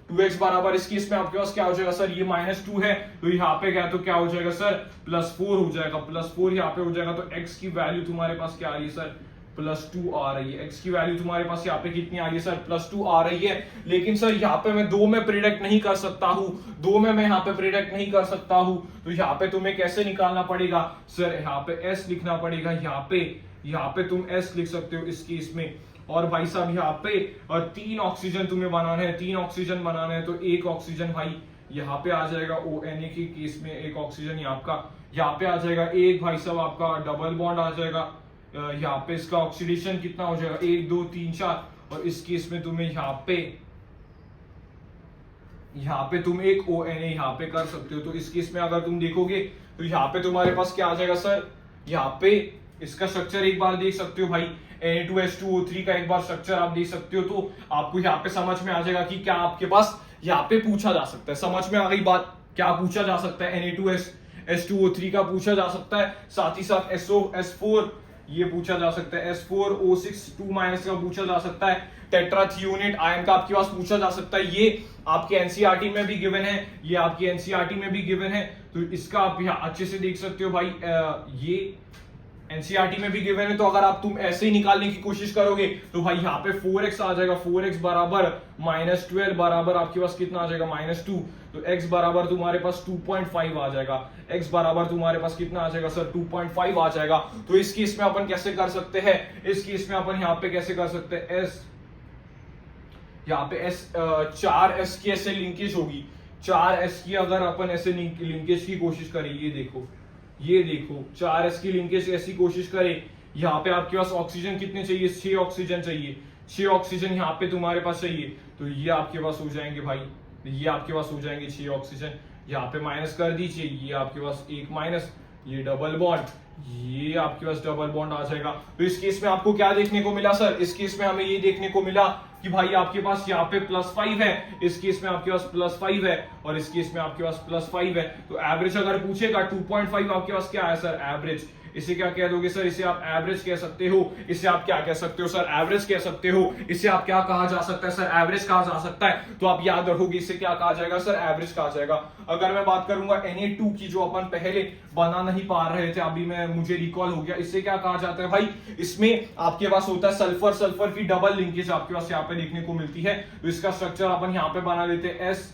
2x बराबर इस केस में आपके पास क्या हो जाएगा सर, ये -2 है तो यहाँ पे गया तो क्या हो जाएगा सर, +4 हो जाएगा, +4 यहाँ पे हो जाएगा। तो x की वैल्यू तुम्हारे पास क्या आ रही है सर, +2 आ रही है। x की वैल्यू तुम्हारे पास यहाँ पे कितनी आ रही है सर, +2 आ रही है। लेकिन सर यहाँ पे मैं 2 में प्रिडिक्ट नहीं कर सकता हूँ, 2 में मैं यहाँ पे प्रिडिक्ट नहीं कर सकता हूँ। तो यहाँ पे तुम्हें कैसे निकालना पड़ेगा सर, यहाँ पे s लिखना पड़ेगा, यहाँ पे तुम s लिख सकते हो इस केस में। और भाई साहब यहाँ पे 3 ऑक्सीजन तुम्हें बनाने हैं, 3 ऑक्सीजन बनाने हैं। तो एक ऑक्सीजन भाई यहाँ पे आ जाएगा ONA के केस में, एक ऑक्सीजन यहाँ पे आ जाएगा। एक भाई साहब आपका डबल बॉन्ड आ जाएगा, यहाँ पे इसका ऑक्सीडेशन कितना हो जाएगा, 1 2 3 4। और इस केस में तुम्हें यहाँ पे तुम एक ONA यहाँ पे कर सकते हो। तो इस केस में अगर तुम देखोगे तो यहाँ पे तुम्हारे पास क्या आ जाएगा सर, यहाँ पे इसका स्ट्रक्चर एक बार देख सकते हो भाई, Na2H2O3 का एक बार स्ट्रक्चर आप देख सकते हो। तो आपको यहाँ पे समझ में आ जाएगा कि क्या आपके पास यहाँ पे पूछा जा सकता है। समझ में आ गई बात, क्या पूछा जा सकता है, Na2H2O3 का पूछा जा सकता है, साथ ही साथ SO4 ये पूछा जा सकता है, S4O6 2- का पूछा जा सकता है, टेट्राथियोनेट आयन का आपके पास पूछा जा सकता है। ये आपके एनसीईआरटी में भी गिवन है, ये आपकी एनसीईआरटी में भी गिवन है। तो इसका आप यहाँ अच्छे से देख सकते हो भाई, ये एनसीईआरटी में भी गिवन है। तो अगर आप तुम ऐसे ही निकालने की कोशिश करोगे तो भाई यहाँ पे 4x आ जाएगा, 4x बराबर -12 बराबर आपके पास कितना आ जाएगा, -2। तो x बराबर तुम्हारे पास 2.5 आ जाएगा, x बराबर तुम्हारे पास कितना आ जाएगा सर, 2.5 आ जाएगा। तो इस केस में अपन कैसे कर सकते हैं, इस केस में अपन यहाँ पे कैसे कर सकते हैं, यहाँ पे 4s की ऐसे लिंकेज होगी, 4s की अगर अपन ऐसे लिंकेज की कोशिश करें, ये देखो 4s की लिंकेज ऐसी कोशिश करें। यहाँ पे आपके पास ऑक्सीजन कितने चाहिए, 6 ऑक्सीजन चाहिए, 6 ऑक्सीजन यहाँ पे तुम्हारे पास चाहिए। तो ये आपके पास हो जाएंगे भाई, ये आपके पास हो जाएंगे 6 ऑक्सीजन, यहाँ पे माइनस कर दीजिए, ये आपके पास एक माइनस, ये डबल बॉन्ड, ये आपके पास डबल बॉन्ड आ जाएगा। तो इस केस में आपको क्या देखने को मिला सर, इस केस में हमें ये देखने को मिला कि भाई आपके पास यहाँ पे +5 है, इस केस में आपके पास +5 है, और इस केस में आपके पास +5 है। तो एवरेज अगर पूछेगा 2.5 आपके पास क्या है सर, एवरेज। इसे क्या कह दोगे सर, इसे आप एवरेज कह सकते हो, इसे आप क्या कह सकते हो सर, एवरेज कह सकते हो। इसे आप क्या कहा जा सकता है सर, एवरेज कहा जा सकता है। तो आप याद रखोगे इसे क्या कहा जाएगा सर, एवरेज कहा जाएगा। अगर मैं बात करूंगा Na2 की, जो अपन पहले बना नहीं पा रहे थे, अभी मुझे रिकॉल हो गया, इससे क्या कहा जाता है भाई, इसमें आपके पास होता है सल्फर, सल्फर की डबल लिंकेज आपके पास यहाँ पे देखने को मिलती है। तो इसका स्ट्रक्चर अपन यहाँ पे बना लेते हैं, S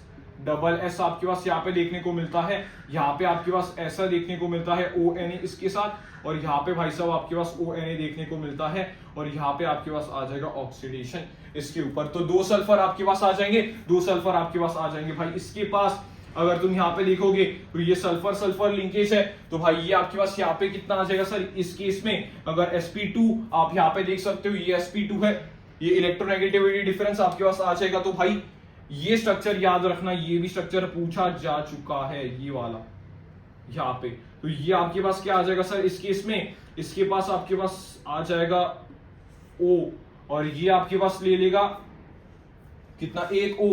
आपके पास यहाँ पे देखने को मिलता है, यहाँ पे आपके पास ऐसा देखने को मिलता है ONA इसके साथ, और यहाँ पे भाई साहब आपके पास ONA देखने को मिलता है, और यहाँ पे आपके पास आ जाएगा ऑक्सीडेशन इसके ऊपर। तो 2 सल्फर आपके पास आ जाएंगे, 2 सल्फर आपके पास आ जाएंगे भाई इसके पास। अगर तुम यहाँ पे देखोगे तो ये सल्फर सल्फर लिंकेज है, तो भाई ये आपके पास यहाँ पे कितना आ जाएगा सर, इस केस में अगर sp2 आप यहाँ पे देख सकते हो, ये sp2 है, ये इलेक्ट्रोनेगेटिविटी डिफरेंस आपके पास आ जाएगा। तो भाई ये स्ट्रक्चर याद रखना, ये भी स्ट्रक्चर पूछा जा चुका है, ये वाला यहाँ पे। तो ये आपके पास क्या आ जाएगा सर, इस केस में इसके पास आपके पास आ जाएगा O, और ये आपके पास ले लेगा कितना, एक O,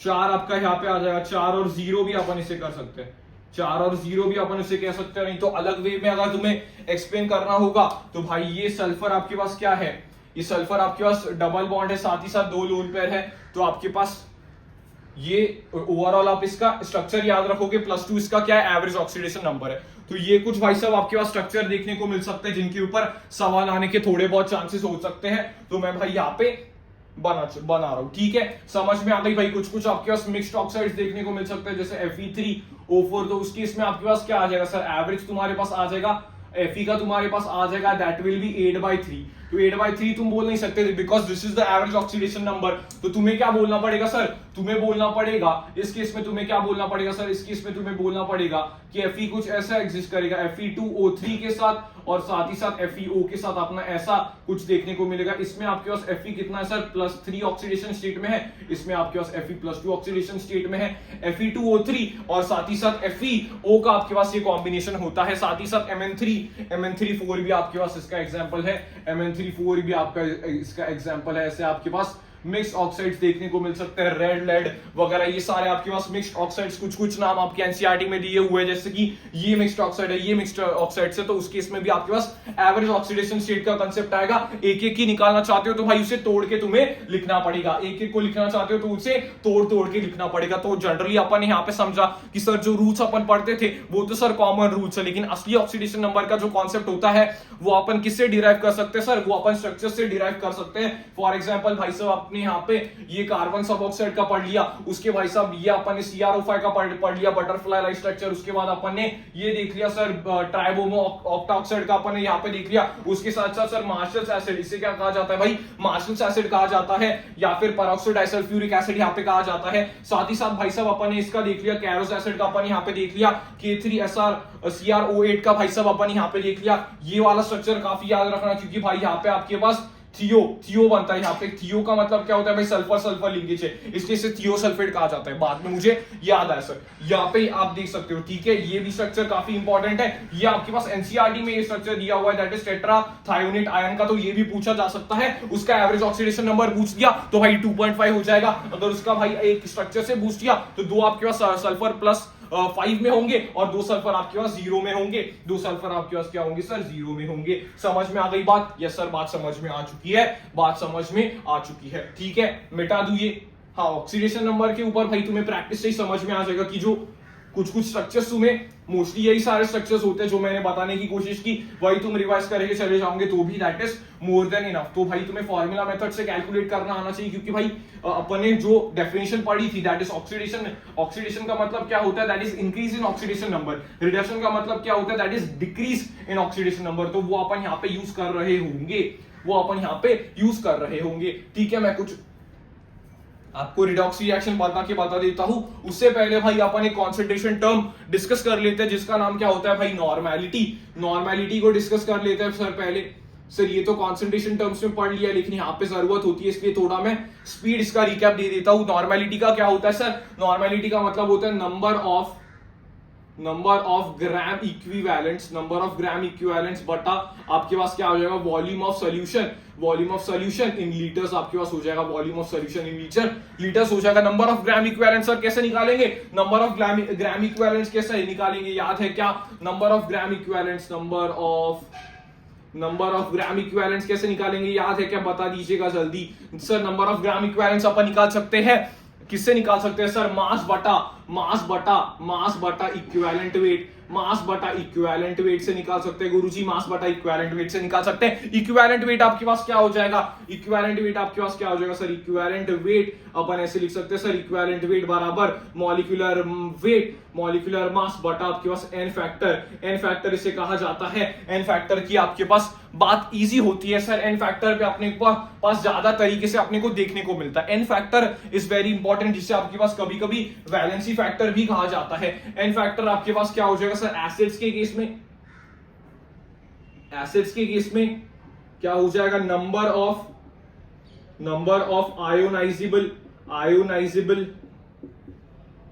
4 आपका यहाँ पे आ जाएगा, 4 और 0 भी अपन इसे कर सकते हैं, 4 और 0 भी अपन इसे कह सकते हैं। नहीं तो अलग वे में अगर तुम्हें एक्सप्लेन करना होगा तो भाई ये सल्फर आपके पास क्या है, ये सल्फर आपके पास डबल बॉन्ड है, साथ ही साथ 2 लोन पेयर है। तो आपके पास ये ओवरऑल आप इसका स्ट्रक्चर याद रखोगे, +2 इसका क्या है, एवरेज ऑक्सीडेशन नंबर है। तो ये कुछ भाई साहब आपके पास स्ट्रक्चर देखने को मिल सकते हैं, जिनके ऊपर सवाल आने के थोड़े बहुत चांसेस हो सकते हैं। तो मैं भाई यहाँ पे बना रहा हूं, ठीक है, समझ में आ गई भाई। कुछ आपके पास मिक्स्ड ऑक्साइड्स देखने को मिल सकते हैं, जैसे Fe3O4। तो उसके इसमें आपके पास क्या आ जाएगा सर, एवरेज तुम्हारे पास आ जाएगा, Fe का तुम्हारे पास आ जाएगा, दैट विल बी 8/3। तो 8/3 तुम बोल नहीं सकते, because this is the average oxidation number. तो तुम्हें क्या बोलना पड़ेगा सर, तुम्हें बोलना पड़ेगा इस केस में, तुम्हें क्या बोलना पड़ेगा सर, इस केस में तुम्हें बोलना पड़ेगा कि Fe कुछ ऐसा एग्जिस्ट करेगा Fe2O3 के साथ, और साथ ही साथ FeO के साथ अपना ऐसा कुछ देखने को मिलेगा। इसमें आपके पास Fe कितना है सर, +3 ऑक्सीडेशन स्टेट में है, इसमें आपके पास Fe +2 ऑक्सीडेशन स्टेट में है, Fe2O3 और साथ ही साथ FeO का आपके पास ये कॉम्बिनेशन होता है, साथ ही साथ Mn3 4 भी आपके पास इसका एग्जांपल है, Mn3 4 भी आपका इसका एग्जांपल है। ऐसे आपके पास मिक्स्ड ऑक्साइड्स देखने को मिल सकते हैं, रेड लेड वगैरह, ये सारे आपके पास मिक्स्ड ऑक्साइड्स, कुछ कुछ नाम आपके एनसीईआरटी में दिए हुए हैं, जैसे कि ये मिक्स्ड ऑक्साइड है, ये मिक्स्ड ऑक्साइड्स है, तो उस केस में भी आपके पास एवरेज ऑक्सीडेशन स्टेट का कंसेप्ट आएगा। एक एक की निकालना चाहते हो तो भाई उसे तोड़ के तुम्हें लिखना पड़ेगा, एक एक को लिखना चाहते हो तो उसे तोड़ तोड़ के लिखना पड़ेगा। तो जनरली अपन ने यहाँ पे समझा कि सर जो रूल्स अपन पढ़ते थे वो तो सर कॉमन रूल्स है, लेकिन असली ऑक्सीडेशन नंबर का जो कॉन्सेप्ट होता है वो अपन किससे डिराइव कर सकते हैं सर, वो अपन स्ट्रक्चर से डिराइव कर सकते हैं। फॉर एग्जांपल भाई साहब आपने यहाँ पे ये कार्बन सब ऑक्साइड का पढ़ लिया, उसके भाई साहब ये अपन ने CrO5 का पढ़ लिया, बटरफ्लाई लाइक स्ट्रक्चर, उसके बाद अपन ने ये देख लिया सर ट्राइबोमो ऑक्टाऑक्साइड का अपन ने यहाँ पे देख लिया, उसके साथ साथ सर मार्शल्स एसिड, इसे क्या कहा जाता है भाई, मार्शल्स एसिड कहा जाता है, या फिर पेरोक्सो डाइसल्फ्यूरिक एसिड यहाँ पे कहा जाता है। साथ ही साथ भाई साहब अपन ने इसका देख लिया कैरोस एसिड का अपन यहाँ पे देख लिया, K3SR CrO8 का भाई साहब अपन यहाँ पे देख लिया। ये वाला स्ट्रक्चर काफी याद रखना, क्योंकि भाई यहाँ पे आपके पास थियो बनता है, यहाँ पे थियो का मतलब क्या होता है भाई, सल्फर सल्फर लिंकेज है, इसलिए इसे थियोसल्फेट कहा जाता है, बाद में मुझे याद आया सर। यहाँ पे आप देख सकते हो, ठीक है, ये भी स्ट्रक्चर काफी इंपॉर्टेंट है, ये आपके पास एनसीईआरटी में ये स्ट्रक्चर दिया हुआ है, दैट इज टेट्राथायोनेट आयन का, तो ये भी पूछा जा सकता है। उसका एवरेज ऑक्सीडेशन नंबर पूछ दिया तो भाई 2.5 हो जाएगा। अगर उसका भाई एक स्ट्रक्चर से पूछ दिया तो दो आपके पास सल्फर प्लस 5 में होंगे और 2 सल्फर आपके पास 0 में होंगे, 2 सल्फर आपके पास क्या होंगे सर, 0 में होंगे। समझ में आ गई बात? यस सर, बात समझ में आ चुकी है, बात समझ में आ चुकी है, ठीक है, मिटा दू ये। हाँ, ऑक्सीडेशन नंबर के ऊपर भाई तुम्हें प्रैक्टिस से ही समझ में आ जाएगा कि जो कुछ कुछ स्ट्रक्चर्स तुम्हें, मोस्टली यही सारे स्ट्रक्चर्स होते हैं जो मैंने बताने की कोशिश की, वही तुम रिवाइज करके चले जाओगे तो भी that is more than enough. तो भाई तुम्हें फॉर्मूला मेथड से कैलकुलेट करना आना चाहिए, क्योंकि भाई अपन ने जो डेफिनेशन पढ़ी थी दैट इज ऑक्सीडेशन, ऑक्सीडेशन का मतलब क्या होता है, that is increase in oxidation number, reduction का मतलब क्या होता है, that is decrease in oxidation number, तो वो अपन यहाँ पे यूज कर रहे होंगे, वो अपन यहाँ पे यूज कर रहे होंगे, ठीक है। मैं कुछ आपको रिडॉक्स रिएक्शन बता देता हूं, उससे पहले भाई अपन एक कॉन्सेंट्रेशन टर्म डिस्कस कर लेते हैं जिसका नाम क्या होता है भाई, नॉर्मेलिटी। नॉर्मेलिटी को डिस्कस कर लेते हैं सर पहले। सर ये तो कॉन्सेंट्रेशन टर्म्स में पढ़ लिया, लेकिन यहाँ पे जरूरत होती है, इसलिए थोड़ा मैं स्पीड इसका रिकैप दे देता हूं। नॉर्मेलिटी का क्या होता है सर, नॉर्मेलिटी का मतलब होता है number of gram equivalents, number of gram equivalents बटा आपके पास क्या हो जाएगा, volume of solution, volume of solution in litres आपके पास हो जाएगा, volume of solution in litres हो जाएगा। Number of gram equivalents sir कैसे निकालेंगे, नंबर ऑफ ग्राम इक्विवेलेंट्स कैसे निकालेंगे, याद है क्या, number of gram equivalents, number of gram equivalents कैसे निकालेंगे, याद है क्या, बता दीजिएगा जल्दी। Sir number of gram equivalents अपन निकाल सकते हैं, किससे निकाल सकते हैं सर, मास बटा इक्विवेलेंट वेट, मास बटा इक्विवेलेंट वेट से निकाल सकते हैं गुरुजी, मास बटा इक्विवेलेंट वेट से निकाल सकते हैं। इक्विवेलेंट वेट आपके पास क्या हो जाएगा, इक्विवेलेंट वेट आपके पास क्या हो जाएगा सर, इक्विवेलेंट वेट अपन ऐसे लिख सकते हैं सर, इक्विवेलेंट वेट बराबर मॉलिक्यूलर वेट, मॉलिक्यूलर मास बटा आपके पास एन फैक्टर, एन फैक्टर इसे कहा जाता है। एन फैक्टर की आपके पास बात इजी होती है सर, एन फैक्टर पे अपने पास ज्यादा तरीके से अपने को देखने को मिलता है। N factor is very important, जिससे आपके पास कभी कभी वैलेंसी फैक्टर भी कहा जाता है। एन फैक्टर आपके पास क्या हो जाएगा सर, एसिड्स के केस में क्या हो जाएगा, number of ionisable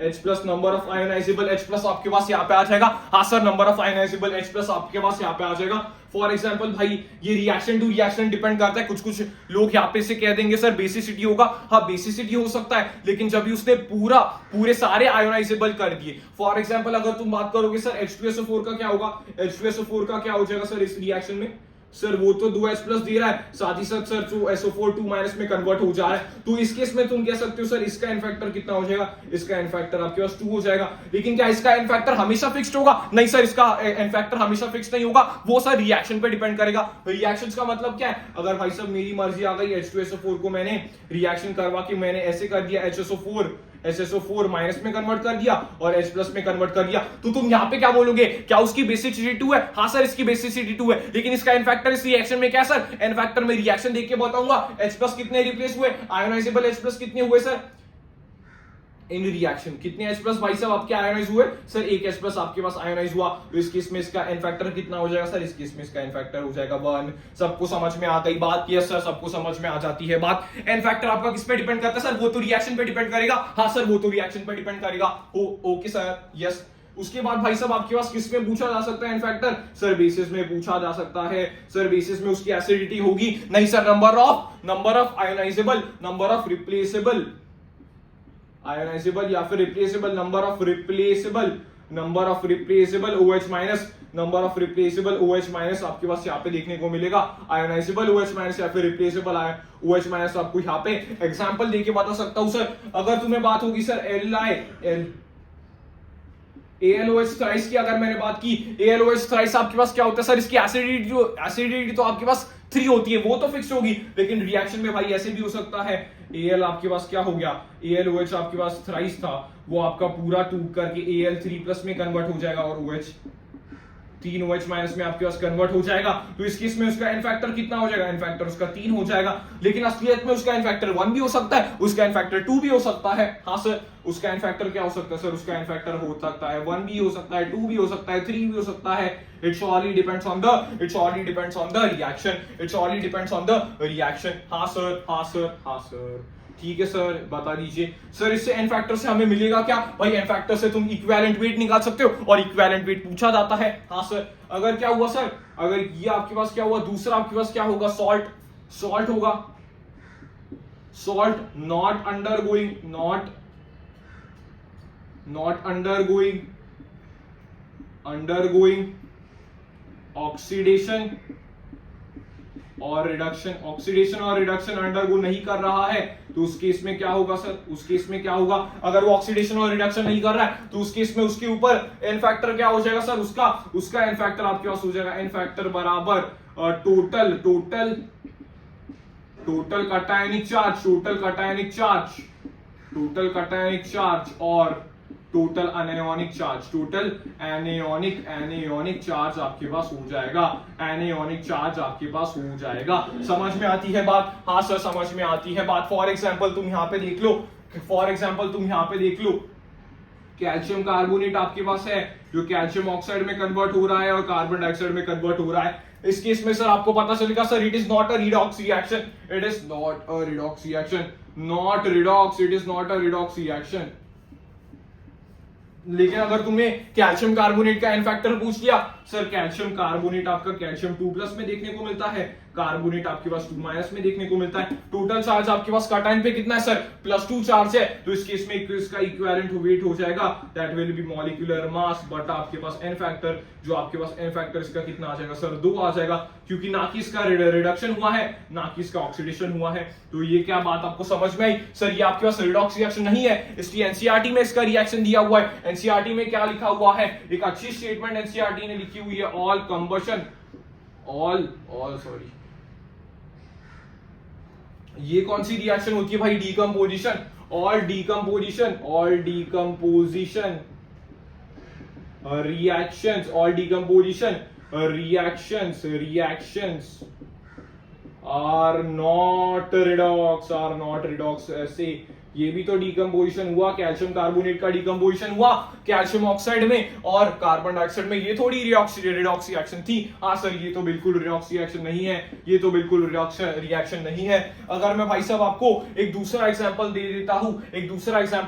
H plus, number of ionisable H plus आपके पास यहाँ पे आ जाएगा। हाँ sir, number of ionisable H plus आपके पास यहाँ पे आ जाएगा। फॉर एग्जांपल भाई ये रिएक्शन टू रिएक्शन डिपेंड करता है, कुछ लोग यहाँ पे से कह देंगे सर बेसिसिटी होगा, हाँ बेसिसिटी हो सकता है, लेकिन जब भी उसने पूरे सारे आयोनाइजेबल कर दिए। फॉर एग्जांपल अगर तुम बात करोगे सर H2SO4 का क्या होगा, H2SO4 का क्या हो जाएगा सर इस रिएक्शन में, सर वो तो 2H प्लस दे रहा है, साथ ही साथ सर जो SO4 2 माइनस में कन्वर्ट हो जा रहा है, तो इस केस में तुम कह सकते हो सर इसका एन फैक्टर कितना हो जाएगा, इसका एन फैक्टर आपके पास 2 हो जाएगा। लेकिन क्या इसका एन फैक्टर हमेशा फिक्स्ड होगा, नहीं सर, इसका एन फैक्टर हमेशा फिक्स्ड नहीं होगा, वो सर रिएक्शन पे डिपेंड करेगा। रिएक्शंस का मतलब क्या है, अगर भाई साहब मेरी मर्जी आ गई H2SO4 को मैंने रिएक्शन करवा के मैंने ऐसे कर दिया SSO4 माइनस में कन्वर्ट कर दिया और H प्लस में कन्वर्ट कर दिया, तो तुम यहाँ पे क्या बोलोगे, क्या उसकी बेसिसिटी 2 है, हाँ सर इसकी बेसिसिटी 2 है, लेकिन इसका एन फैक्टर इस रिएक्शन में क्या सर, एन फैक्टर में रिएक्शन देख के बताऊंगा H प्लस कितने रिप्लेस हुए, आयोनाइजेबल H प्लस कितने हुए सर इन रिएक्शन, कितने H प्लस भाई साहब आपके आयोनाइज हुए, सर एक H प्लस आपके पास आयोनाइज हुआ, तो इस केस में इसका एन फैक्टर कितना हो जाएगा सर, इस केस में इसका एन फैक्टर हो जाएगा 1। सबको समझ में आ गई बात, यस सर सबको समझ में आ जाती है बात। एन फैक्टर आपका किस पे डिपेंड करता है सर, वो तो रिएक्शन पे डिपेंड करेगा, हाँ सर वो तो रिएक्शन पे डिपेंड करेगा। ओके सर, यस उसके बाद भाई साहब आपके पास किस में पूछा जा सकता है इनफैक्टर, सर बेसिस में पूछा जा सकता है। सर बेसिस में उसकी एसिडिटी होगी नहीं sir, number of ionisable, number of replaceable ionisable या फिर replaceable, number of replaceable OH minus, number of replaceable OH minus आपके पास यहाँ पे देखने को मिलेगा, आयोनाइजेबल OH माइनस या फिर रिप्लेसेबल OH माइनस आपको यहाँ पे एग्जांपल देके बता सकता हूं सर। अगर तुम्हें बात होगी सर ALOH थ्राइस की, अगर मैंने बात की ALOH थ्राइस आपके पास क्या होता है सर, इसकी एसिडिटी तो आपके पास 3 होती है, वो तो फिक्स होगी, लेकिन रिएक्शन में भाई ऐसे भी हो सकता है। Al आपके पास क्या हो गया, ALOH आपके पास थ्राइस था, वो आपका पूरा टूट करके Al3+ में कन्वर्ट हो जाएगा और OH 3OH माइनस में आपके पास कन्वर्ट हो जाएगा। तो इस केस में उसका एन फैक्टर कितना हो जाएगा, एन फैक्टर उसका 3 हो जाएगा, लेकिन असलियत में उसका एन फैक्टर 1 भी हो सकता है, उसका एन फैक्टर 2 भी हो सकता है। हाँ सर, उसका एन फैक्टर क्या हो सकता है सर, उसका एन फैक्टर हो सकता है 1 भी हो सकता है, 2 भी हो सकता है, 3 भी हो सकता है। It only depends on the reaction। हाँ सर, ठीक है सर, बता दीजिए सर, इससे एन फैक्टर से हमें मिलेगा क्या, भाई एन फैक्टर से तुम इक्विवेलेंट वेट निकाल सकते हो और इक्विवेलेंट वेट पूछा जाता है। हाँ सर, अगर क्या हुआ सर, अगर ये आपके पास क्या हुआ, दूसरा आपके पास क्या होगा, सॉल्ट होगा, सॉल्ट नॉट अंडरगोइंग ऑक्सीडेशन और रिडक्शन अंडरगो नहीं कर रहा है, तो उस केस में क्या होगा सर, उस केस में क्या होगा, अगर वो ऑक्सीडेशन और रिडक्शन नहीं कर रहा है तो उस केस में उसके ऊपर एन फैक्टर क्या हो जाएगा सर, उसका एन फैक्टर आपके पास हो जाएगा, एन फैक्टर बराबर टोटल कटायनिक चार्ज और टोटल एनायोनिक चार्ज आपके पास हो जाएगा, समझ में आती है बात? हाँ सर, समझ में आती है बात। फॉर एग्जांपल तुम यहाँ पे देख लो, कैल्शियम कार्बोनेट आपके पास है जो कैल्शियम ऑक्साइड में कन्वर्ट हो रहा है और कार्बन डाइऑक्साइड में कन्वर्ट हो रहा है। इस केस में सर आपको पता चलेगा sir, it is not a redox reaction. लेकिन अगर तुम्हें कैल्शियम कार्बोनेट का एन फैक्टर पूछ लिया, सर कैल्शियम कार्बोनेट आपका कैल्शियम 2+ में देखने को मिलता है, कार्बोनेट आपके पास 2- में देखने को मिलता है, टोटल चार्ज आपके पास कटायन पे कितना है सर, +2 चार्ज है, तो इस केस में इसका इक्विवेलेंट वेट हो जाएगा, that will B molecular mass बटा आपके पास एन फैक्टर, जो आपके पास एन फैक्टर इसका कितना आ जाएगा सर, 2 आ जाएगा, क्योंकि ना कि इसका रिडक्शन हुआ है ना कि इसका ऑक्सीडेशन हुआ है। तो ये क्या बात आपको समझ में आई सर, ये आपके पास रिडॉक्स रिएक्शन नहीं है, इसलिए एनसीईआरटी में इसका रिएक्शन दिया हुआ है। एनसीईआरटी में क्या लिखा हुआ है, एक अच्छी स्टेटमेंट एनसीईआरटी ने लिखी हुई है, ये कौन सी रिएक्शन होती है भाई, decomposition, all decomposition reactions are not redox। ऐसे ये भी तो डीकंपोजिशन हुआ, कैल्शियम कार्बोनेट का डीकंपोजिशन हुआ कैल्शियम ऑक्साइड में और कार्बन डाइऑक्साइड में, ये थोड़ी रिडॉक्स रिएक्शन थी। हाँ सर, ये तो बिल्कुल रिडॉक्स रिएक्शन नहीं है, ये तो बिल्कुल रिडॉक्स रिएक्शन नहीं है। अगर मैं भाई साहब आपको एक दूसरा एग्जांपल दे देता हूं,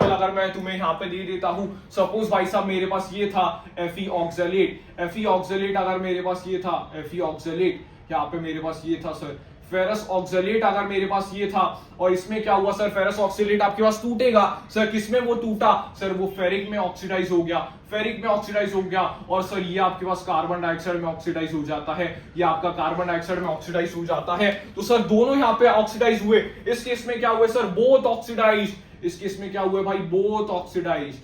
अगर मैं तुम्हें यहाँ पे दे देता हूं, सपोज भाई साहब मेरे पास ये था Fe ऑक्सलेट, अगर मेरे पास ये था Fe ऑक्सलेट, यहाँ पे मेरे पास ये था सर फेरस ऑक्सलेट, अगर मेरे पास ये था, और इसमें क्या हुआ सर, फेरस ऑक्सलेट आपके पास टूटेगा सर, किसमें वो टूटा सर, वो फेरिक में ऑक्सीडाइज हो गया, और सर ये आपके पास कार्बन डाइऑक्साइड में ऑक्सीडाइज हो जाता है, ये आपका कार्बन डाइऑक्साइड में ऑक्सीडाइज हो जाता है, तो सर दोनों यहाँ पे ऑक्सीडाइज हुए। इस केस में क्या हुए सर, बोथ ऑक्सीडाइज। इस केस में क्या हुए भाई, बोथ ऑक्सीडाइज।